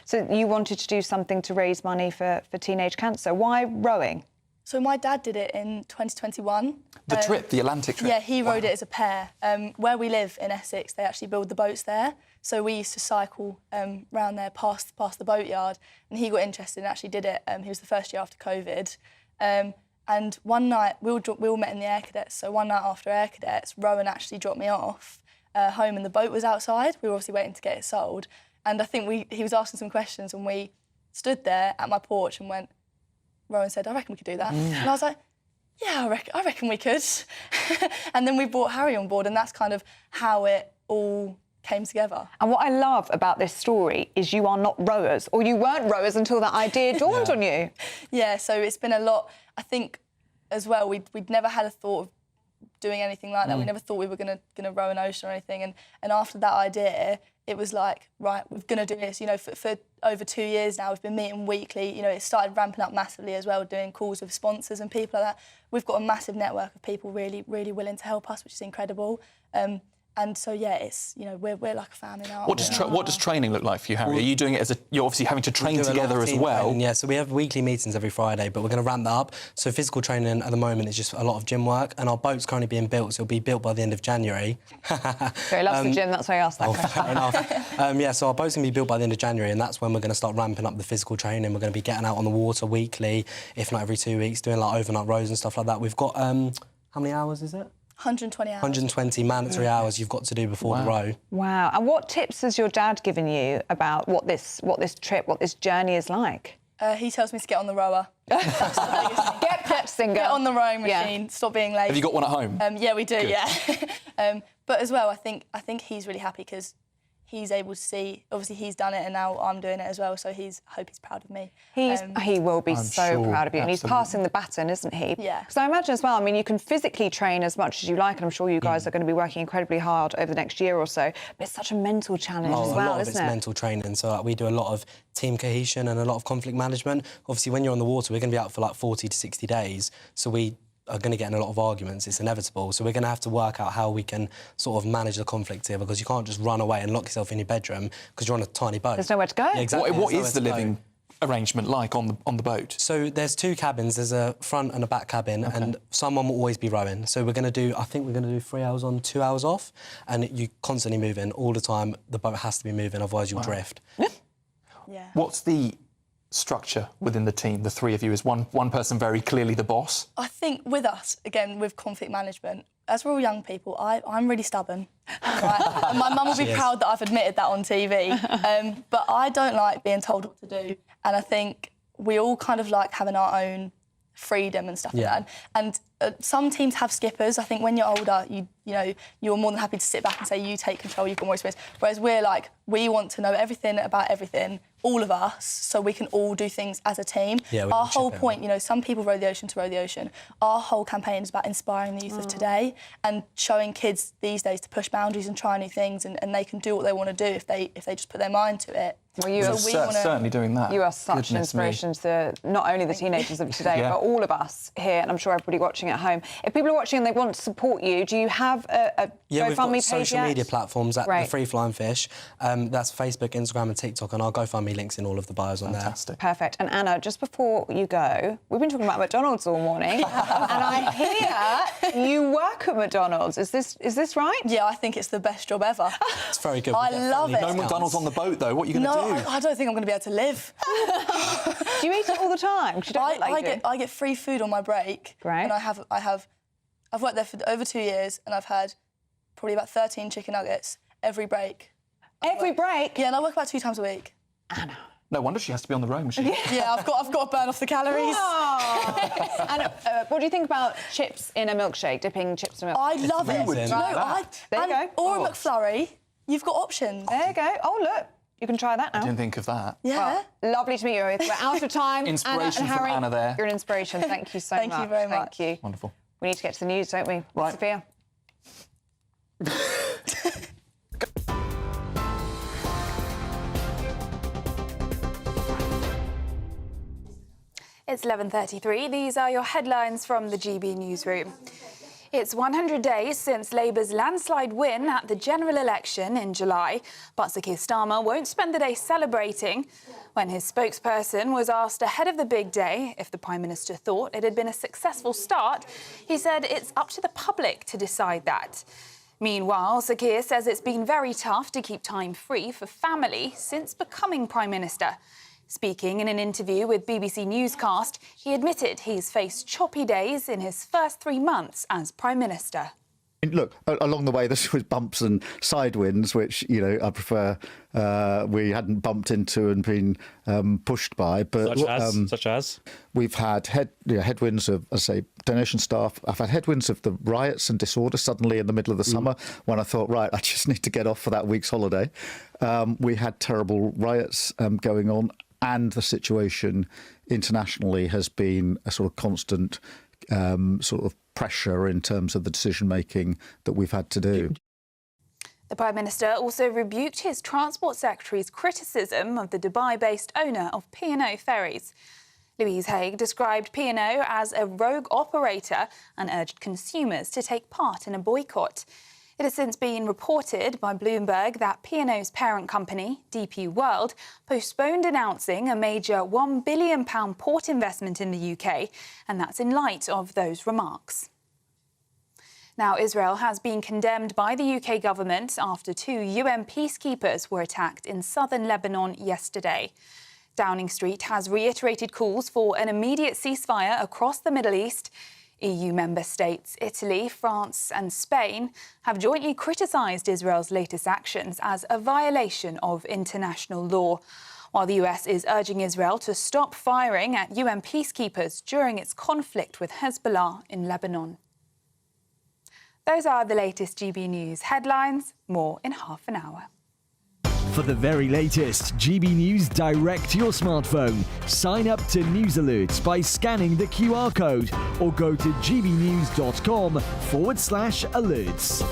Speaker 4: So you wanted to do something to raise money for teenage cancer. Why rowing?
Speaker 11: So my dad did it in 2021.
Speaker 5: The trip, the Atlantic trip?
Speaker 11: Yeah, he rowed it as a pair. Where we live in Essex, they actually build the boats there. So we used to cycle round there past the boatyard, and he got interested and actually did it. He was the first year after COVID. And one night, we all met in the Air Cadets. So one night after Air Cadets, Rowan actually dropped me off home, and the boat was outside. We were obviously waiting to get it sold. And I think he was asking some questions, and we stood there at my porch and went, Rowan said, I reckon we could do that. And I was like, Yeah, I reckon we could. And then we brought Harry on board, and that's kind of how it all came together.
Speaker 4: And what I love about this story is you are not rowers, or you weren't rowers until that idea dawned on you.
Speaker 11: Yeah, so it's been a lot. I think as well, we'd never had a thought of doing anything like that. We never thought we were gonna row an ocean or anything. And after that idea, it was like, right, we're gonna do this. You know, for over 2 years now, we've been meeting weekly. You know, it started ramping up massively as well, doing calls with sponsors and people like that. We've got a massive network of people really, really willing to help us, which is incredible. And so, yeah, it's, you know, we're like a family now.
Speaker 5: What does training look like for you, Harry? Are you doing it you're obviously having to train together as well?
Speaker 6: Training, yeah, so we have weekly meetings every Friday, but we're going to ramp that up. So physical training at the moment is just a lot of gym work, and our boat's currently being built, so it'll be built by the end of January.
Speaker 4: He loves the gym, that's why I asked that question.
Speaker 6: Fair enough. Yeah, so our boat's going to be built by the end of January, and that's when we're going to start ramping up the physical training. We're going to be getting out on the water weekly, if not every 2 weeks, doing like overnight rows and stuff like that. We've got, how many hours is it?
Speaker 11: 120 hours.
Speaker 6: 120 mandatory hours you've got to do before the row.
Speaker 4: Wow. And what tips has your dad given you about what this journey is like?
Speaker 11: He tells me to get on the rower. That's the biggest thing.
Speaker 4: Get practicing,
Speaker 11: Get on the rowing machine. Stop being lazy.
Speaker 5: Have you got one at home?
Speaker 11: Yeah, we do. Good. Yeah. But as well, I think he's really happy because he's able to see. Obviously, he's done it, and now I'm doing it as well. So I hope he's proud of me.
Speaker 4: He will be so proud of you, and he's passing the baton, isn't he?
Speaker 11: Yeah.
Speaker 4: Because I imagine as well. I mean, you can physically train as much as you like, and I'm sure you guys are going to be working incredibly hard over the next year or so. But it's such a mental challenge as well,
Speaker 6: a lot of
Speaker 4: isn't
Speaker 6: it's
Speaker 4: it?
Speaker 6: mental training. So we do a lot of team cohesion and a lot of conflict management. Obviously, when you're on the water, we're going to be out for like 40 to 60 days. So we are going to get in a lot of arguments. It's inevitable. So we're going to have to work out how we can sort of manage the conflict here, because you can't just run away and lock yourself in your bedroom because you're on a tiny boat.
Speaker 4: There's nowhere to go.
Speaker 6: Yeah, exactly.
Speaker 5: What is the living arrangement like on the boat?
Speaker 6: So there's 2 cabins. There's a front and a back cabin, and someone will always be rowing. So we're going to do, I think we're going to do 3 hours on, 2 hours off, and you constantly moving all the time. The boat has to be moving, otherwise you'll drift.
Speaker 11: Yeah.
Speaker 5: What's the structure within the team? The 3 of you, is one person very clearly the boss?
Speaker 11: I think with us, again, with conflict management, as we're all young people, I'm really stubborn. Right? And my mum will be proud that I've admitted that on TV. But I don't like being told what to do. And I think we all kind of like having our own freedom and stuff like that. And some teams have skippers. I think when you're older, you're more than happy to sit back and say, you take control, you've got more experience. Whereas we're like, we want to know everything about everything, all of us, so we can all do things as a team.
Speaker 6: Yeah,
Speaker 11: our whole point, some people row the ocean to row the ocean. Our whole campaign is about inspiring the youth of today and showing kids these days to push boundaries and try new things, and they can do what they want to do if they just put their mind to it.
Speaker 4: Well, you are
Speaker 5: certainly doing that.
Speaker 4: You are such an inspiration to not only the teenagers of today, but all of us here, and I'm sure everybody watching at home. If people are watching and they want to support you, do you have a
Speaker 6: we've got
Speaker 4: GoFundMe page
Speaker 6: social media platforms at
Speaker 4: Great.
Speaker 6: The Free Flying Fish. That's Facebook, Instagram and TikTok, and our GoFundMe links in all of the bios on there.
Speaker 5: Fantastic.
Speaker 4: Perfect. And Anna, just before you go, we've been talking about McDonald's all morning, and I hear you work at McDonald's. Is this right?
Speaker 11: Yeah, I think it's the best job ever.
Speaker 6: It's very good.
Speaker 11: I love it.
Speaker 5: No McDonald's on the boat, though. What are you going to do?
Speaker 11: I don't think I'm going to be able to live.
Speaker 4: Do you eat it all the time? 'Cause you don't look like you do.
Speaker 11: I get free food on my break.
Speaker 4: Great.
Speaker 11: And I've worked there for over 2 years, and I've had probably about 13 chicken nuggets every break.
Speaker 4: Every break?
Speaker 11: Yeah, and I work about 2 times a week.
Speaker 4: Anna.
Speaker 5: No wonder she has to be on the rowing machine.
Speaker 11: Yeah, I've got to burn off the calories.
Speaker 4: Oh. And what do you think about chips in a milkshake, dipping chips in a milkshake?
Speaker 11: I love it.
Speaker 6: amazing.
Speaker 4: There you go.
Speaker 11: Or a McFlurry. You've got options.
Speaker 4: There you go. Oh, look. You can try that now.
Speaker 5: I didn't think of that.
Speaker 11: Yeah.
Speaker 4: Well, lovely to meet you. We're out of time.
Speaker 5: Inspiration
Speaker 4: Anna and
Speaker 5: from
Speaker 4: Harry,
Speaker 5: Anna there.
Speaker 4: You're an inspiration. Thank you so much.
Speaker 11: Thank you very much.
Speaker 4: Thank you.
Speaker 5: Wonderful.
Speaker 4: We need to get to the news, don't we?
Speaker 5: Right.
Speaker 4: Sophia?
Speaker 17: It's 11:33. These are your headlines from the GB newsroom. It's 100 days since Labour's landslide win at the general election in July, but Sir Keir Starmer won't spend the day celebrating. When his spokesperson was asked ahead of the big day if the Prime Minister thought it had been a successful start, he said it's up to the public to decide that. Meanwhile, Sir Keir says it's been very tough to keep time free for family since becoming Prime Minister. Speaking in an interview with BBC Newscast, he admitted he's faced choppy days in his first 3 months as Prime Minister.
Speaker 18: Look, along the way, this was bumps and side winds, which, I prefer we hadn't bumped into and been pushed by. But
Speaker 2: Such as?
Speaker 18: We've had headwinds of, as I say, donation staff. I've had headwinds of the riots and disorder suddenly in the middle of the summer when I thought, right, I just need to get off for that week's holiday. We had terrible riots going on, and the situation internationally has been a sort of constant sort of pressure in terms of the decision-making that we've had to do.
Speaker 17: The Prime Minister also rebuked his Transport Secretary's criticism of the Dubai-based owner of P&O Ferries. Louise Haigh described P&O as a rogue operator and urged consumers to take part in a boycott. It has since been reported by Bloomberg that P&O's parent company, DP World, postponed announcing a major £1 billion port investment in the UK, and that's in light of those remarks. Now, Israel has been condemned by the UK government after 2 UN peacekeepers were attacked in southern Lebanon yesterday. Downing Street has reiterated calls for an immediate ceasefire across the Middle East. EU member states Italy, France and Spain have jointly criticised Israel's latest actions as a violation of international law, while the US is urging Israel to stop firing at UN peacekeepers during its conflict with Hezbollah in Lebanon. Those are the latest GB News headlines. More in half an hour.
Speaker 9: For the very latest GB News direct to your smartphone, sign up to News Alerts by scanning the QR code or go to gbnews.com/alerts.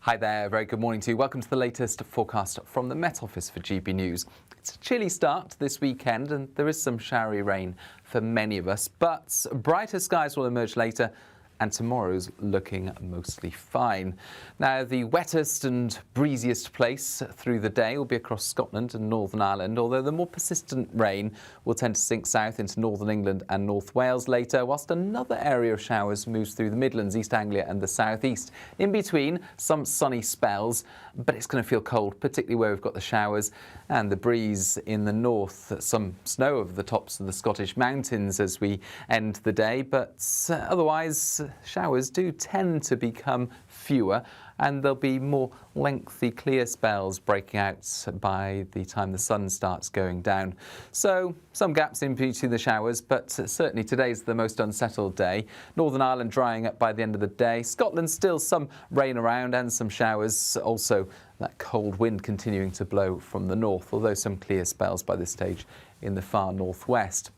Speaker 21: Hi there, very good morning to you. Welcome to the latest forecast from the Met Office for GB News. It's a chilly start this weekend and there is some showery rain for many of us, but brighter skies will emerge later and tomorrow's looking mostly fine. Now, the wettest and breeziest place through the day will be across Scotland and Northern Ireland, although the more persistent rain will tend to sink south into Northern England and North Wales later, whilst another area of showers moves through the Midlands, East Anglia and the South East. In between, some sunny spells, but it's going to feel cold, particularly where we've got the showers and the breeze in the north. Some snow over the tops of the Scottish mountains as we end the day, but otherwise showers do tend to become fewer and there'll be more lengthy clear spells breaking out by the time the sun starts going down. So some gaps in between the showers, but certainly today's the most unsettled day. Northern Ireland drying up by the end of the day. Scotland still some rain around and some showers. Also that cold wind continuing to blow from the north, although some clear spells by this stage in the far northwest.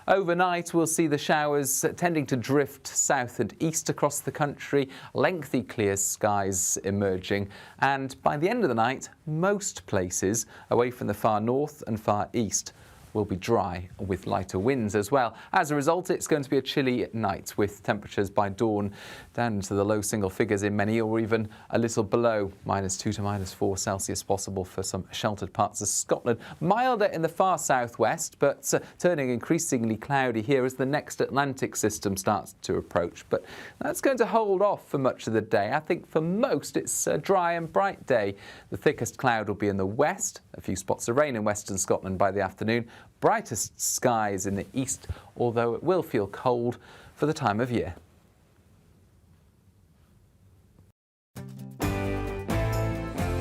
Speaker 21: Overnight, we'll see the showers tending to drift south and east across the country, lengthy clear skies emerging, and by the end of the night, most places away from the far north and far east will be dry with lighter winds as well. As a result, it's going to be a chilly night with temperatures by dawn down into the low single figures in many, or even a little below -2 to -4 Celsius possible for some sheltered parts of Scotland. Milder in the far southwest, but turning increasingly cloudy here as the next Atlantic system starts to approach. But that's going to hold off for much of the day. I think for most it's a dry and bright day. The thickest cloud will be in the west, a few spots of rain in western Scotland by the afternoon. Brightest skies in the east, although it will feel cold for the time of year.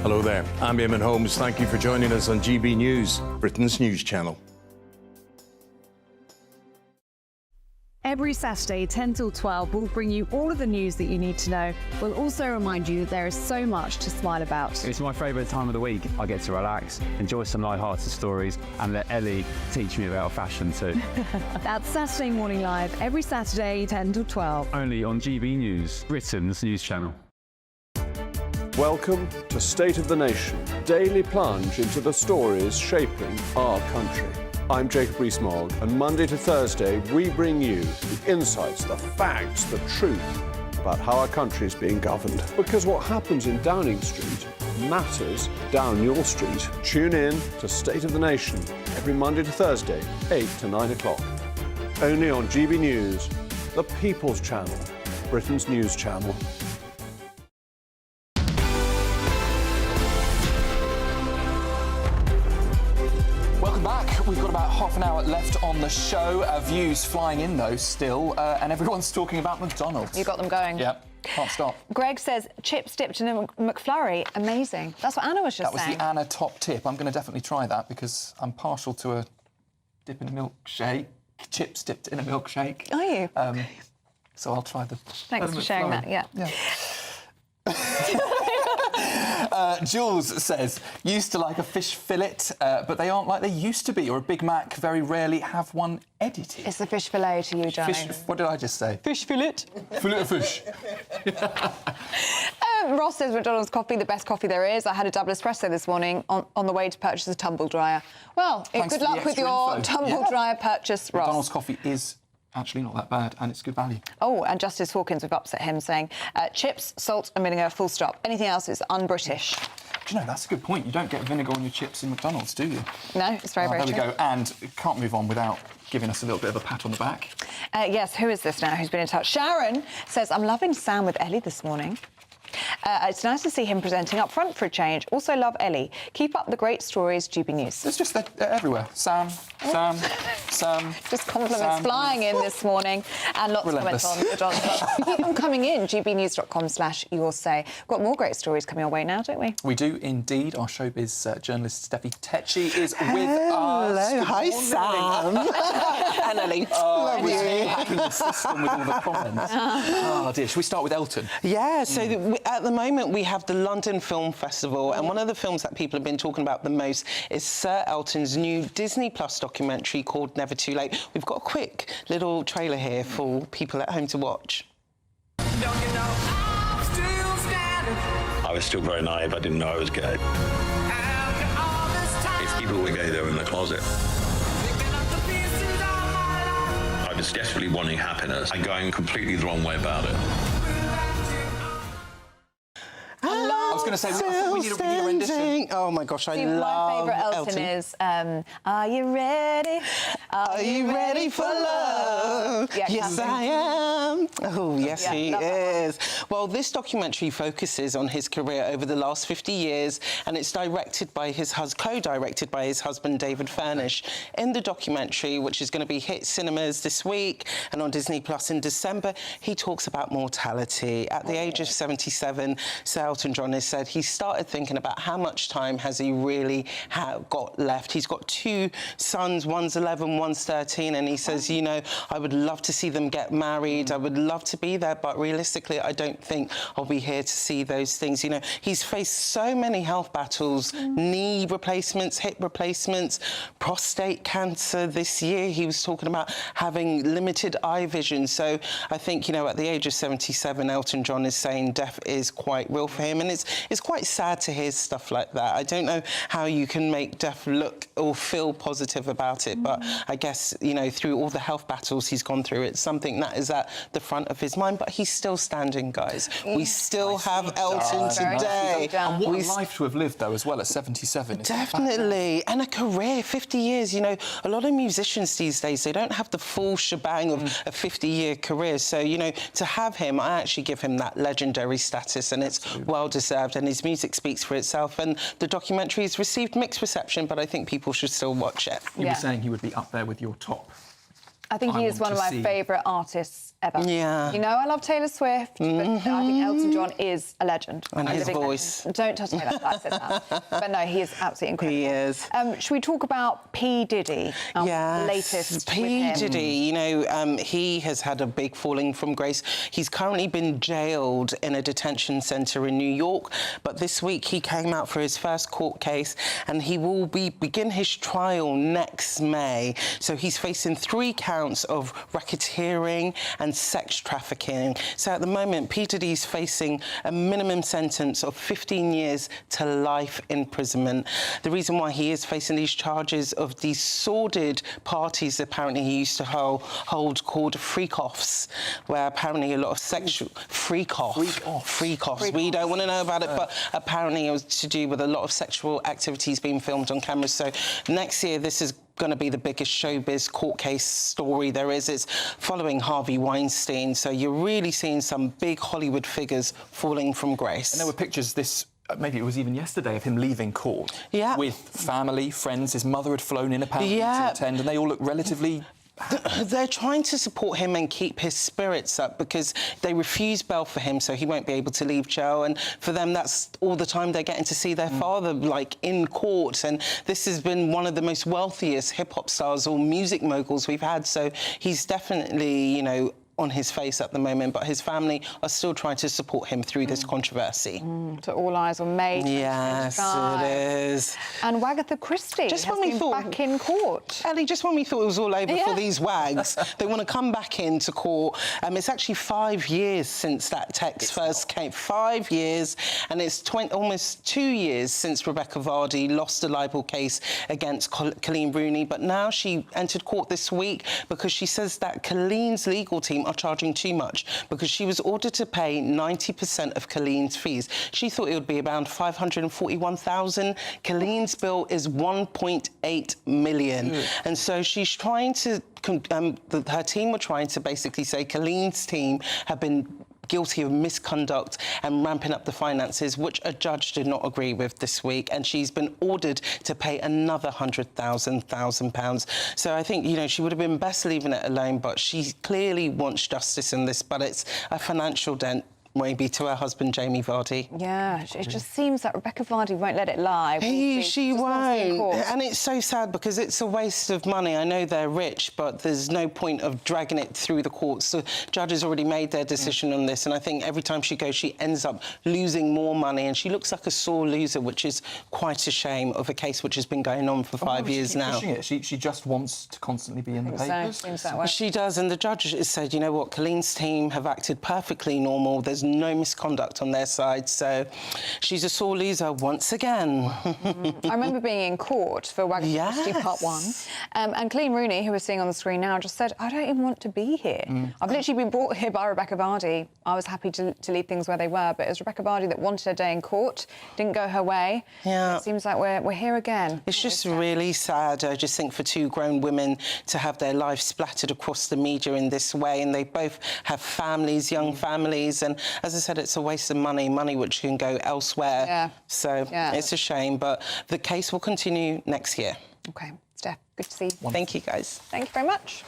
Speaker 23: Hello there, I'm Eamon Holmes. Thank you for joining us on GB News, Britain's news channel.
Speaker 24: Every Saturday, 10 till 12, we'll bring you all of the news that you need to know. We'll also remind you that there is so much to smile about.
Speaker 25: It's my favourite time of the week. I get to relax, enjoy some light-hearted stories, and let Ellie teach me about fashion too.
Speaker 24: That's Saturday Morning Live, every Saturday, 10 till 12.
Speaker 25: Only on GB News, Britain's news channel.
Speaker 26: Welcome to State of the Nation, daily plunge into the stories shaping our country. I'm Jacob Rees-Mogg, and Monday to Thursday we bring you the insights, the facts, the truth about how our country is being governed. Because what happens in Downing Street matters down your street. Tune in to State of the Nation every Monday to Thursday, 8 to 9 o'clock. Only on GB News, the People's Channel, Britain's news channel.
Speaker 5: Welcome back. We've got about half an hour left on the show. Views flying in, though, still, and everyone's talking about McDonald's.
Speaker 4: You got them going.
Speaker 5: Yep. Can't stop.
Speaker 4: Greg says chips dipped in a McFlurry. Amazing. That's what Anna was just saying.
Speaker 5: That was the Anna top tip. I'm going to definitely try that because I'm partial to a dip in a milkshake. Chips dipped in a milkshake.
Speaker 4: Are you?
Speaker 5: So I'll try the...
Speaker 4: Thanks for sharing that, yeah.
Speaker 5: Jules says, used to like a fish fillet, but they aren't like they used to be, or a Big Mac very rarely have one edited.
Speaker 4: It's the fish fillet to you, Johnny.
Speaker 5: What did I just say?
Speaker 4: Fish fillet.
Speaker 5: Fillet of fish.
Speaker 4: Ross says McDonald's coffee, the best coffee there is. I had a double espresso this morning on the way to purchase a tumble dryer. Well, good luck with your tumble dryer purchase, Ross.
Speaker 5: McDonald's coffee is actually not that bad, and it's good value.
Speaker 4: Oh, and Justice Hawkins, we've upset him, saying chips, salt and vinegar, full stop. Anything else is un-British.
Speaker 5: Do you know, that's a good point. You don't get vinegar on your chips in McDonald's, do you?
Speaker 4: No, it's very, very
Speaker 5: true. There we
Speaker 4: true.
Speaker 5: go. And can't move on without giving us a little bit of a pat on the back.
Speaker 4: Yes, who is this now who's been in touch? Sharon says, I'm loving Sam with Ellie this morning. It's nice to see him presenting up front for a change. Also love Ellie. Keep up the great stories, GB News.
Speaker 5: It's just they're everywhere. Sam.
Speaker 4: Just compliments flying in this morning, and lots of comments on the Keep them coming in. gbnews.com/yoursay. Got more great stories coming our way now, don't we?
Speaker 5: We do indeed. Our showbiz journalist Steffi Tecci is with us.
Speaker 1: Hello, hi Sam. And Ellie.
Speaker 5: Love you. Hacking the system with all the comments. Oh dear. Should we start with Elton?
Speaker 1: Yeah. So at the moment we have the London Film Festival, and one of the films that people have been talking about the most is Sir Elton's new Disney Plus documentary called Never Too Late. We've got a quick little trailer here for people at home to watch.
Speaker 2: I was still very naive. I didn't know I was gay. It's people were gay there in the closet. I was desperately wanting happiness and going completely the wrong way about it.
Speaker 1: I
Speaker 5: was going to say, we need a rendition.
Speaker 1: Oh my gosh,
Speaker 4: See,
Speaker 1: love
Speaker 4: my favourite Elton is Are you ready?
Speaker 1: Are you ready for love?
Speaker 4: Yeah,
Speaker 1: yes, I am. Oh, yes,
Speaker 4: Yeah,
Speaker 1: he
Speaker 4: love that
Speaker 1: is. Well, this documentary focuses on his career over the last 50 years, and it's directed by co-directed by his husband, David Furnish. In the documentary, which is going to be hit cinemas this week and on Disney Plus in December, he talks about mortality. At the age of 77, Sir Elton John has said he started thinking about how much time has he really got left. He's got two sons, one's 11, one's 13, and he says, you know, I would love to see them get married. I would love to be there, but realistically, I don't think I'll be here to see those things. You know, he's faced so many health battles, knee replacements, hip replacements, prostate cancer this year. He was talking about having limited eye vision. So I think, you know, at the age of 77, Elton John is saying death is quite real for him, and it's quite sad to hear stuff like that. I don't know how you can make death look or feel positive about it, but I guess, you know, through all the health battles he's gone through, it's something that is at the front of his mind, but he's still standing, guys. We still have Elton today.
Speaker 5: And what a life to have lived, though, as well, at 77.
Speaker 1: Definitely. And a career, 50 years. You know, a lot of musicians these days, they don't have the full shebang of a 50-year career. So, you know, to have him, I actually give him that legendary status, and it's well-deserved, and his music speaks for itself. And the documentary has received mixed reception, but I think people should still watch it.
Speaker 5: You were saying he would be up there with your top.
Speaker 4: I think he is one of my favourite artists ever.
Speaker 1: Yeah.
Speaker 4: You know, I love Taylor Swift, but I think Elton John is a legend.
Speaker 1: And his voice.
Speaker 4: Legend. Don't touch me like that, I said that. But no, he is absolutely incredible.
Speaker 1: He is.
Speaker 4: Should we talk about P. Diddy? Latest
Speaker 1: P. Diddy, you know, he has had a big falling from grace. He's currently been jailed in a detention centre in New York, but this week he came out for his first court case, and he will begin his trial next May. So he's facing 3 counts of racketeering and sex trafficking. So at the moment, P. Diddy's facing a minimum sentence of 15 years to life imprisonment. The reason why he is facing these charges of these sordid parties apparently he used to hold called freak-offs, where apparently a lot of sexual... Freak-offs. We don't want to know about it, but apparently it was to do with a lot of sexual activities being filmed on camera. So next year, this is going to be the biggest showbiz court case story there is. It's following Harvey Weinstein, so you're really seeing some big Hollywood figures falling from grace.
Speaker 5: And there were pictures this maybe it was even yesterday, of him leaving court with family, friends. His mother had flown in apparently to attend, and they all look relatively...
Speaker 1: They're trying to support him and keep his spirits up because they refuse bail for him, so he won't be able to leave jail. And for them, that's all the time they're getting to see their father, like, in court. And this has been one of the most wealthiest hip-hop stars or music moguls we've had. So he's definitely, you know, on his face at the moment, but his family are still trying to support him through this controversy.
Speaker 4: So all eyes on May.
Speaker 1: Yes, it is.
Speaker 4: And Wagatha Christie just when we thought back in court.
Speaker 1: Ellie, just when we thought it was all over for these wags, they want to come back into court. It's actually 5 years since that text first came. 5 years, and it's almost 2 years since Rebecca Vardy lost a libel case against Colleen Rooney. But now she entered court this week because she says that Colleen's legal team are charging too much because she was ordered to pay 90% of Colleen's fees. She thought it would be around $541,000. Colleen's bill is $1.8 million. And so she's trying to, her team were trying to basically say Colleen's team have been guilty of misconduct and ramping up the finances, which a judge did not agree with this week, and she's been ordered to pay another £100,000. So I think, you know, she would have been best leaving it alone, but she clearly wants justice in this, but it's a financial dent maybe to her husband, Jamie Vardy.
Speaker 4: Yeah, it just seems that Rebecca Vardy won't let it lie.
Speaker 1: She won't. And it's so sad because it's a waste of money. I know they're rich, but there's no point of dragging it through the courts. The judge has already made their decision on this, and I think every time she goes, she ends up losing more money, and she looks like a sore loser, which is quite a shame of a case which has been going on for 5 years now.
Speaker 5: Pushing it. She just wants to constantly be in the papers.
Speaker 4: Seems that way.
Speaker 1: She does, and the judge has said, you know what, Colleen's team have acted perfectly normal. There's no misconduct on their side, so she's a sore loser once again.
Speaker 4: I remember being in court for Wagatha Christie Part 1, and Colleen Rooney, who we're seeing on the screen now, just said, I don't even want to be here. I've literally been brought here by Rebecca Vardy. I was happy to leave things where they were, but it was Rebecca Vardy that wanted her day in court, didn't go her way.
Speaker 1: Yeah.
Speaker 4: It seems like we're here again.
Speaker 1: It's just really sad, I just think, for two grown women to have their lives splattered across the media in this way, and they both have families, young families, and as I said, it's a waste of money which can go elsewhere.
Speaker 4: Yeah.
Speaker 1: So it's a shame, but the case will continue next year.
Speaker 4: OK. Steph, good to see you.
Speaker 1: Wonderful. Thank you, guys.
Speaker 4: Thank you very much.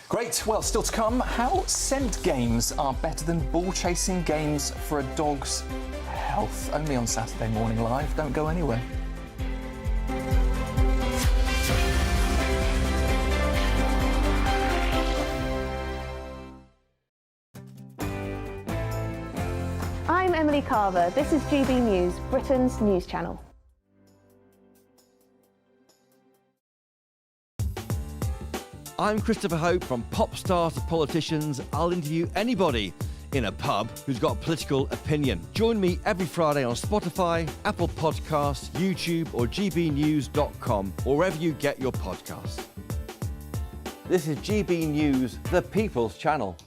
Speaker 5: Great. Well, still to come, how scent games are better than ball-chasing games for a dog's health. Only on Saturday Morning Live. Don't go anywhere.
Speaker 7: I'm Emily Carver. This is GB News, Britain's news channel.
Speaker 12: I'm Christopher Hope. From pop stars to politicians, I'll interview anybody in a pub who's got a political opinion. Join me every Friday on Spotify, Apple Podcasts, YouTube or gbnews.com, or wherever you get your podcasts. This is GB News, the People's Channel.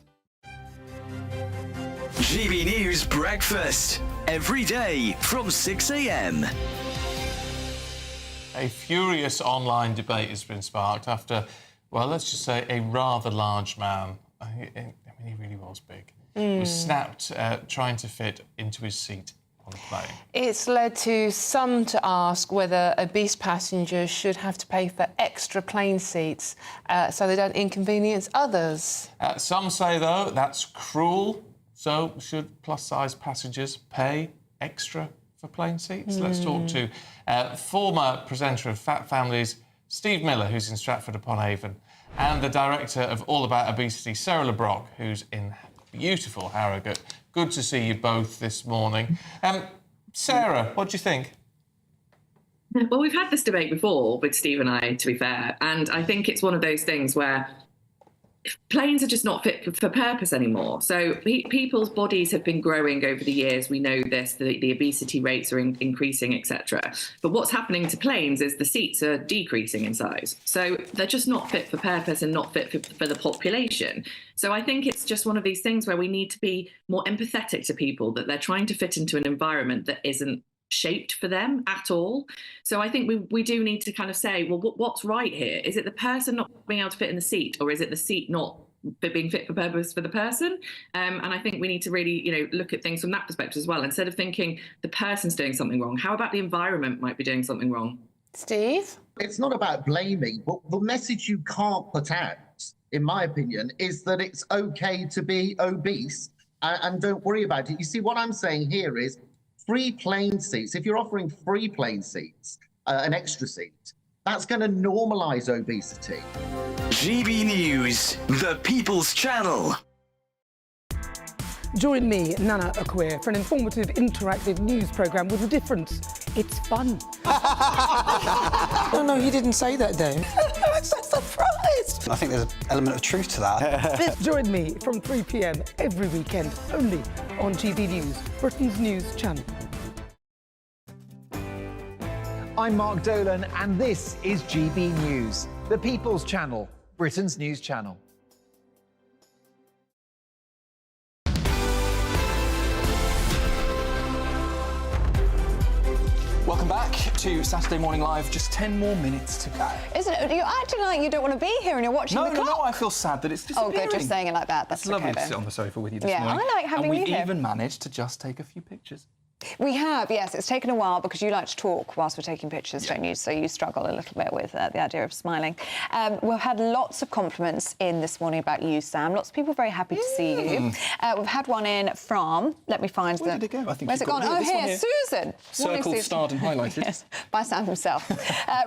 Speaker 19: GB News Breakfast, every day from 6 a.m.
Speaker 8: A furious online debate has been sparked after, well, let's just say a rather large man, I mean, he really was big, was snapped trying to fit into his seat on the plane.
Speaker 10: It's led to some to ask whether obese passengers should have to pay for extra plane seats so they don't inconvenience others.
Speaker 8: Some say, though, that's cruel. So should plus-size passengers pay extra for plane seats? Let's talk to former presenter of Fat Families, Steve Miller, who's in Stratford-upon-Avon, and the director of All About Obesity, Sarah LeBrock, who's in beautiful Harrogate. Good to see you both this morning. Sarah, what do you think?
Speaker 14: Well, we've had this debate before with Steve and I, to be fair, and I think it's one of those things where planes are just not fit for purpose anymore. So people's bodies have been growing over the years. We know this, the obesity rates are increasing, etc. But what's happening to planes is the seats are decreasing in size. So they're just not fit for purpose and not fit for the population. So I think it's just one of these things where we need to be more empathetic to people, that they're trying to fit into an environment that isn't shaped for them at all. So I think we do need to kind of say, well, what's right here? Is it the person not being able to fit in the seat, or is it the seat not being fit for purpose for the person. And I think we need to really, look at things from that perspective as well. Instead of thinking the person's doing something wrong, how about the environment might be doing something wrong?
Speaker 10: Steve?
Speaker 3: It's not about blaming, but the message you can't put out, in my opinion, is that it's okay to be obese and don't worry about it. You see, what I'm saying here is free plane seats. If you're offering free plane seats, an extra seat, that's going to normalise obesity.
Speaker 19: GB News, the People's Channel.
Speaker 13: Join me, Nana Akwe, for an informative, interactive news programme with a difference. It's fun.
Speaker 15: No, you didn't say that, Dave.
Speaker 13: I'm so surprised.
Speaker 15: I think there's an element of truth to that.
Speaker 13: Join me from 3 p.m. every weekend, only on GB News, Britain's news channel.
Speaker 16: I'm Mark Dolan, and this is GB News, the People's Channel, Britain's news channel.
Speaker 5: Welcome back to Saturday Morning Live. Just 10 more minutes to go.
Speaker 4: Isn't it? You're acting like you don't want to be here and you're watching the clock.
Speaker 5: No, I feel sad that it's disappearing.
Speaker 4: Oh, good, just saying it like that. That's
Speaker 5: it's lovely
Speaker 4: okay,
Speaker 5: to sit on the sofa with you this morning.
Speaker 4: Yeah, I like having you here.
Speaker 5: And we've even managed to just take a few pictures.
Speaker 4: We have, yes. It's taken a while because you like to talk whilst we're taking pictures, don't you? So you struggle a little bit with the idea of smiling. We've had lots of compliments in this morning about you, Sam. Lots of people very happy to see you. We've had one in from, let me find
Speaker 5: Where did it go? I think
Speaker 4: where's it gone? Oh, here, Susan.
Speaker 5: Circled, starred and highlighted.
Speaker 4: Yes, by Sam himself.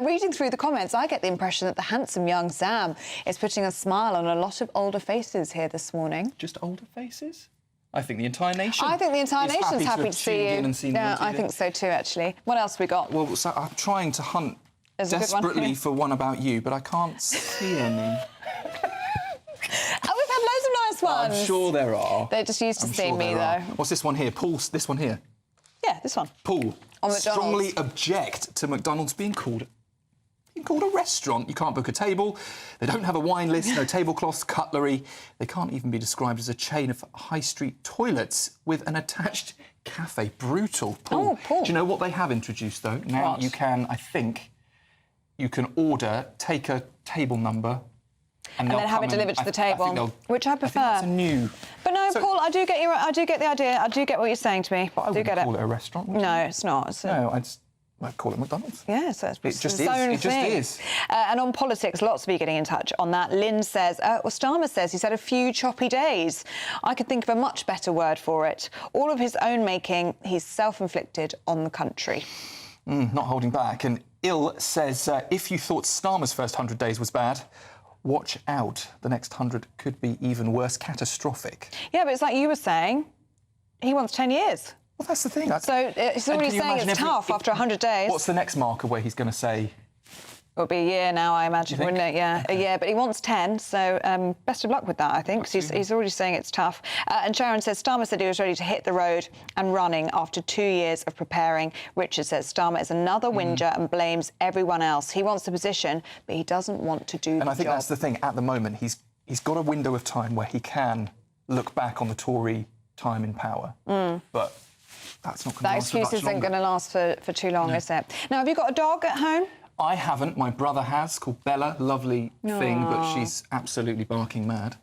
Speaker 4: Reading through the comments, I get the impression that the handsome young Sam is putting a smile on a lot of older faces here this morning.
Speaker 5: Just older faces? I think the entire nation.
Speaker 4: I think the entire nation's happy to see you.
Speaker 5: Yeah,
Speaker 4: I think so too, actually. What else we got?
Speaker 5: Well, so I'm trying to hunt desperately for one about you, but I can't see any.
Speaker 4: Oh, we've had loads of nice ones.
Speaker 5: I'm sure there are.
Speaker 4: They're just used to seeing me, though.
Speaker 5: What's this one here? Paul, this one here?
Speaker 4: Yeah, this one.
Speaker 5: Paul.
Speaker 4: On McDonald's.
Speaker 5: Strongly object to McDonald's being called a restaurant. You can't book a table. They don't have a wine list, no tablecloths, cutlery. They can't even be described as a chain of high street toilets with an attached cafe. Brutal. Paul.
Speaker 4: Oh, Paul.
Speaker 5: Do you know what they have introduced, though? Now
Speaker 4: What?
Speaker 5: you can, I think, you can order, take a table number,
Speaker 4: and then have it delivered to the table, which I prefer.
Speaker 5: I think that's a new.
Speaker 4: But no, Paul, I do get the idea. I do get what you're saying to me.
Speaker 5: But I wouldn't
Speaker 4: get
Speaker 5: call it a restaurant.
Speaker 4: No, it's not.
Speaker 5: No, I'd call it McDonald's.
Speaker 4: Yeah, so
Speaker 5: it just is.
Speaker 4: And on politics, lots of you getting in touch on that. Lynn says, Starmer says he's had a few choppy days. I could think of a much better word for it. All of his own making, he's self-inflicted on the country.
Speaker 5: Not holding back. And Il says, if you thought Starmer's first 100 days was bad, watch out. The next 100 could be even worse, catastrophic.
Speaker 4: Yeah, but it's like you were saying, he wants 10 years.
Speaker 5: Well, that's the thing.
Speaker 4: So he's already saying it's tough after 100 days.
Speaker 5: What's the next marker where he's going to say...
Speaker 4: It'll be a year now, I imagine, wouldn't it? Yeah, a year. But he wants 10, so best of luck with that, I think, because he's already saying it's tough. And Sharon says Starmer said he was ready to hit the road and running after 2 years of preparing. Richard says Starmer is another whinger and blames everyone else. He wants the position, but he doesn't want to do the job.
Speaker 5: And I think that's the thing. At the moment, he's got a window of time where he can look back on the Tory time in power. But that's not going to last for much longer.
Speaker 4: That excuse isn't going to last for too long, is it? Now, have you got a dog at home?
Speaker 5: I haven't. My brother has, called Bella. Lovely thing, but she's absolutely barking mad.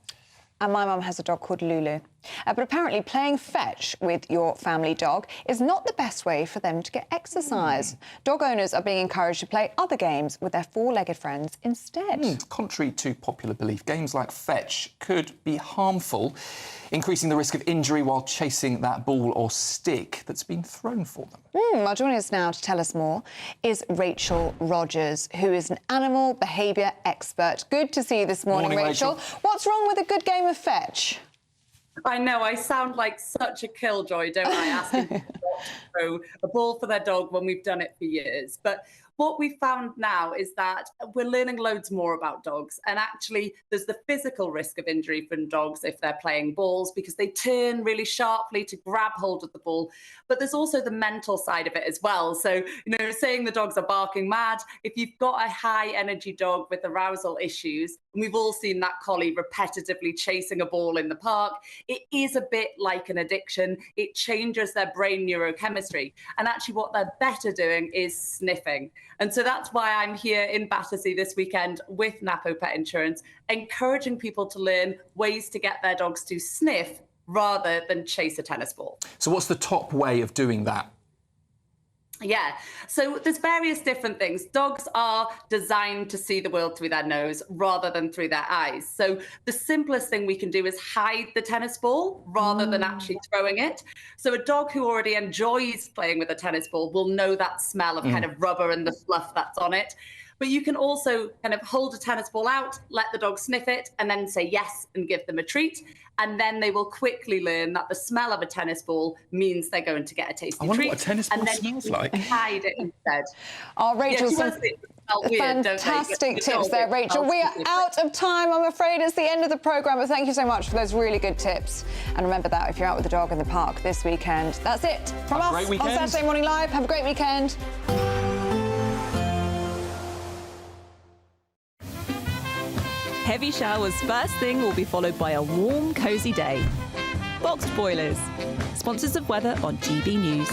Speaker 4: And my mum has a dog called Lulu. But apparently playing fetch with your family dog is not the best way for them to get exercise. Dog owners are being encouraged to play other games with their four-legged friends instead.
Speaker 5: Contrary to popular belief, games like fetch could be harmful, increasing the risk of injury while chasing that ball or stick that's been thrown for them.
Speaker 4: Well, joining us now to tell us more is Rachel Rogers, who is an animal behaviour expert. Good to see you this morning, Rachel. What's wrong with a good game of fetch?
Speaker 20: I know, I sound like such a killjoy, don't I, asking people to throw a ball for their dog when we've done it for years. But what we found now is that we're learning loads more about dogs. And actually, there's the physical risk of injury from dogs if they're playing balls because they turn really sharply to grab hold of the ball. But there's also the mental side of it as well. So, saying the dogs are barking mad, if you've got a high energy dog with arousal issues, and we've all seen that collie repetitively chasing a ball in the park, it is a bit like an addiction. It changes their brain neurochemistry. And actually what they're better doing is sniffing. And so that's why I'm here in Battersea this weekend with Napo Pet Insurance, encouraging people to learn ways to get their dogs to sniff rather than chase a tennis ball.
Speaker 5: So what's the top way of doing that?
Speaker 20: Yeah, so there's various different things. Dogs are designed to see the world through their nose rather than through their eyes. So the simplest thing we can do is hide the tennis ball rather than actually throwing it. So a dog who already enjoys playing with a tennis ball will know that smell of kind of rubber and the fluff that's on it. But you can also kind of hold a tennis ball out, let the dog sniff it, and then say yes and give them a treat. And then they will quickly learn that the smell of a tennis ball means they're going to get a tasty treat.
Speaker 5: I wonder what a tennis ball
Speaker 20: and then
Speaker 5: smells like.
Speaker 20: Hide it instead.
Speaker 4: Oh, Rachel, some
Speaker 20: weird,
Speaker 4: fantastic tips there, Rachel. We are out of time, I'm afraid. It's the end of the programme, but thank you so much for those really good tips. And remember that if you're out with the dog in the park this weekend, that's it from us on Saturday Morning Live. Have a great weekend.
Speaker 6: Heavy showers first thing will be followed by a warm, cosy day. Boxed boilers, sponsors of weather on GB News.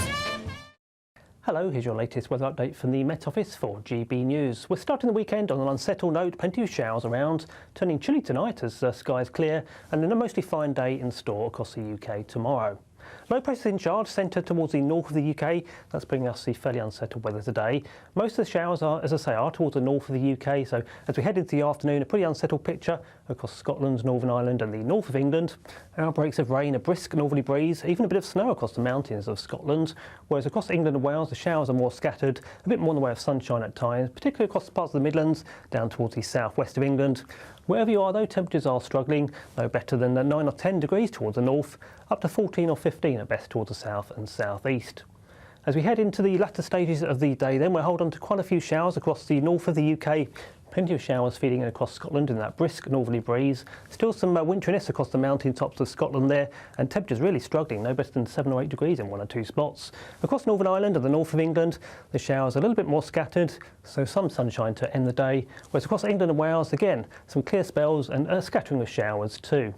Speaker 9: Hello, here's your latest weather update from the Met Office for GB News. We're starting the weekend on an unsettled note, plenty of showers around, turning chilly tonight as skies clear, and then a mostly fine day in store across the UK tomorrow. Low pressure in charge centred towards the north of the UK. That's bringing us the fairly unsettled weather today. Most of the showers are, as I say, are towards the north of the UK. So as we head into the afternoon, a pretty unsettled picture across Scotland, Northern Ireland and the north of England. Outbreaks of rain, a brisk northerly breeze, even a bit of snow across the mountains of Scotland. Whereas across England and Wales, the showers are more scattered, a bit more in the way of sunshine at times, particularly across the parts of the Midlands, down towards the southwest of England. Wherever you are, though, temperatures are struggling, no better than 9 or 10 degrees towards the north, up to 14 or 15 at best towards the south and southeast. As we head into the latter stages of the day, then we'll hold on to quite a few showers across the north of the UK. Plenty of showers feeding in across Scotland in that brisk northerly breeze. Still some winteriness across the mountain tops of Scotland there, and temperatures really struggling, no better than 7 or 8 degrees in 1 or 2 spots. Across Northern Ireland and the north of England, the showers are a little bit more scattered, so some sunshine to end the day. Whereas across England and Wales, again, some clear spells and a scattering of showers too.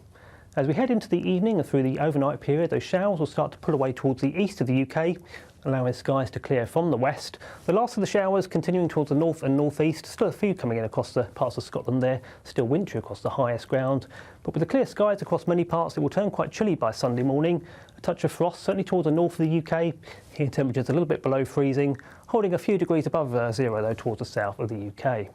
Speaker 9: As we head into the evening and through the overnight period, those showers will start to pull away towards the east of the UK, allowing skies to clear from the west. The last of the showers continuing towards the north and northeast, still a few coming in across the parts of Scotland there, still wintry across the highest ground. But with the clear skies across many parts, it will turn quite chilly by Sunday morning. A touch of frost, certainly towards the north of the UK. Here temperatures a little bit below freezing, holding a few degrees above zero though towards the south of the UK.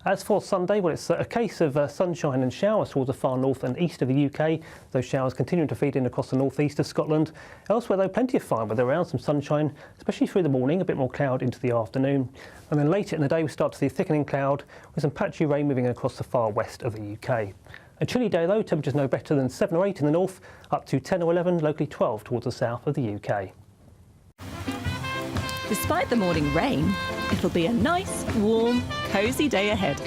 Speaker 9: As for Sunday, well, it's a case of sunshine and showers towards the far north and east of the UK. Those showers continuing to feed in across the northeast of Scotland. Elsewhere, though, plenty of fine weather around, some sunshine, especially through the morning, a bit more cloud into the afternoon. And then later in the day, we start to see a thickening cloud with some patchy rain moving across the far west of the UK. A chilly day, though, temperatures no better than 7 or 8 in the north, up to 10 or 11, locally 12 towards the south of the UK.
Speaker 6: Despite the morning rain, it'll be a nice, warm, cosy day ahead.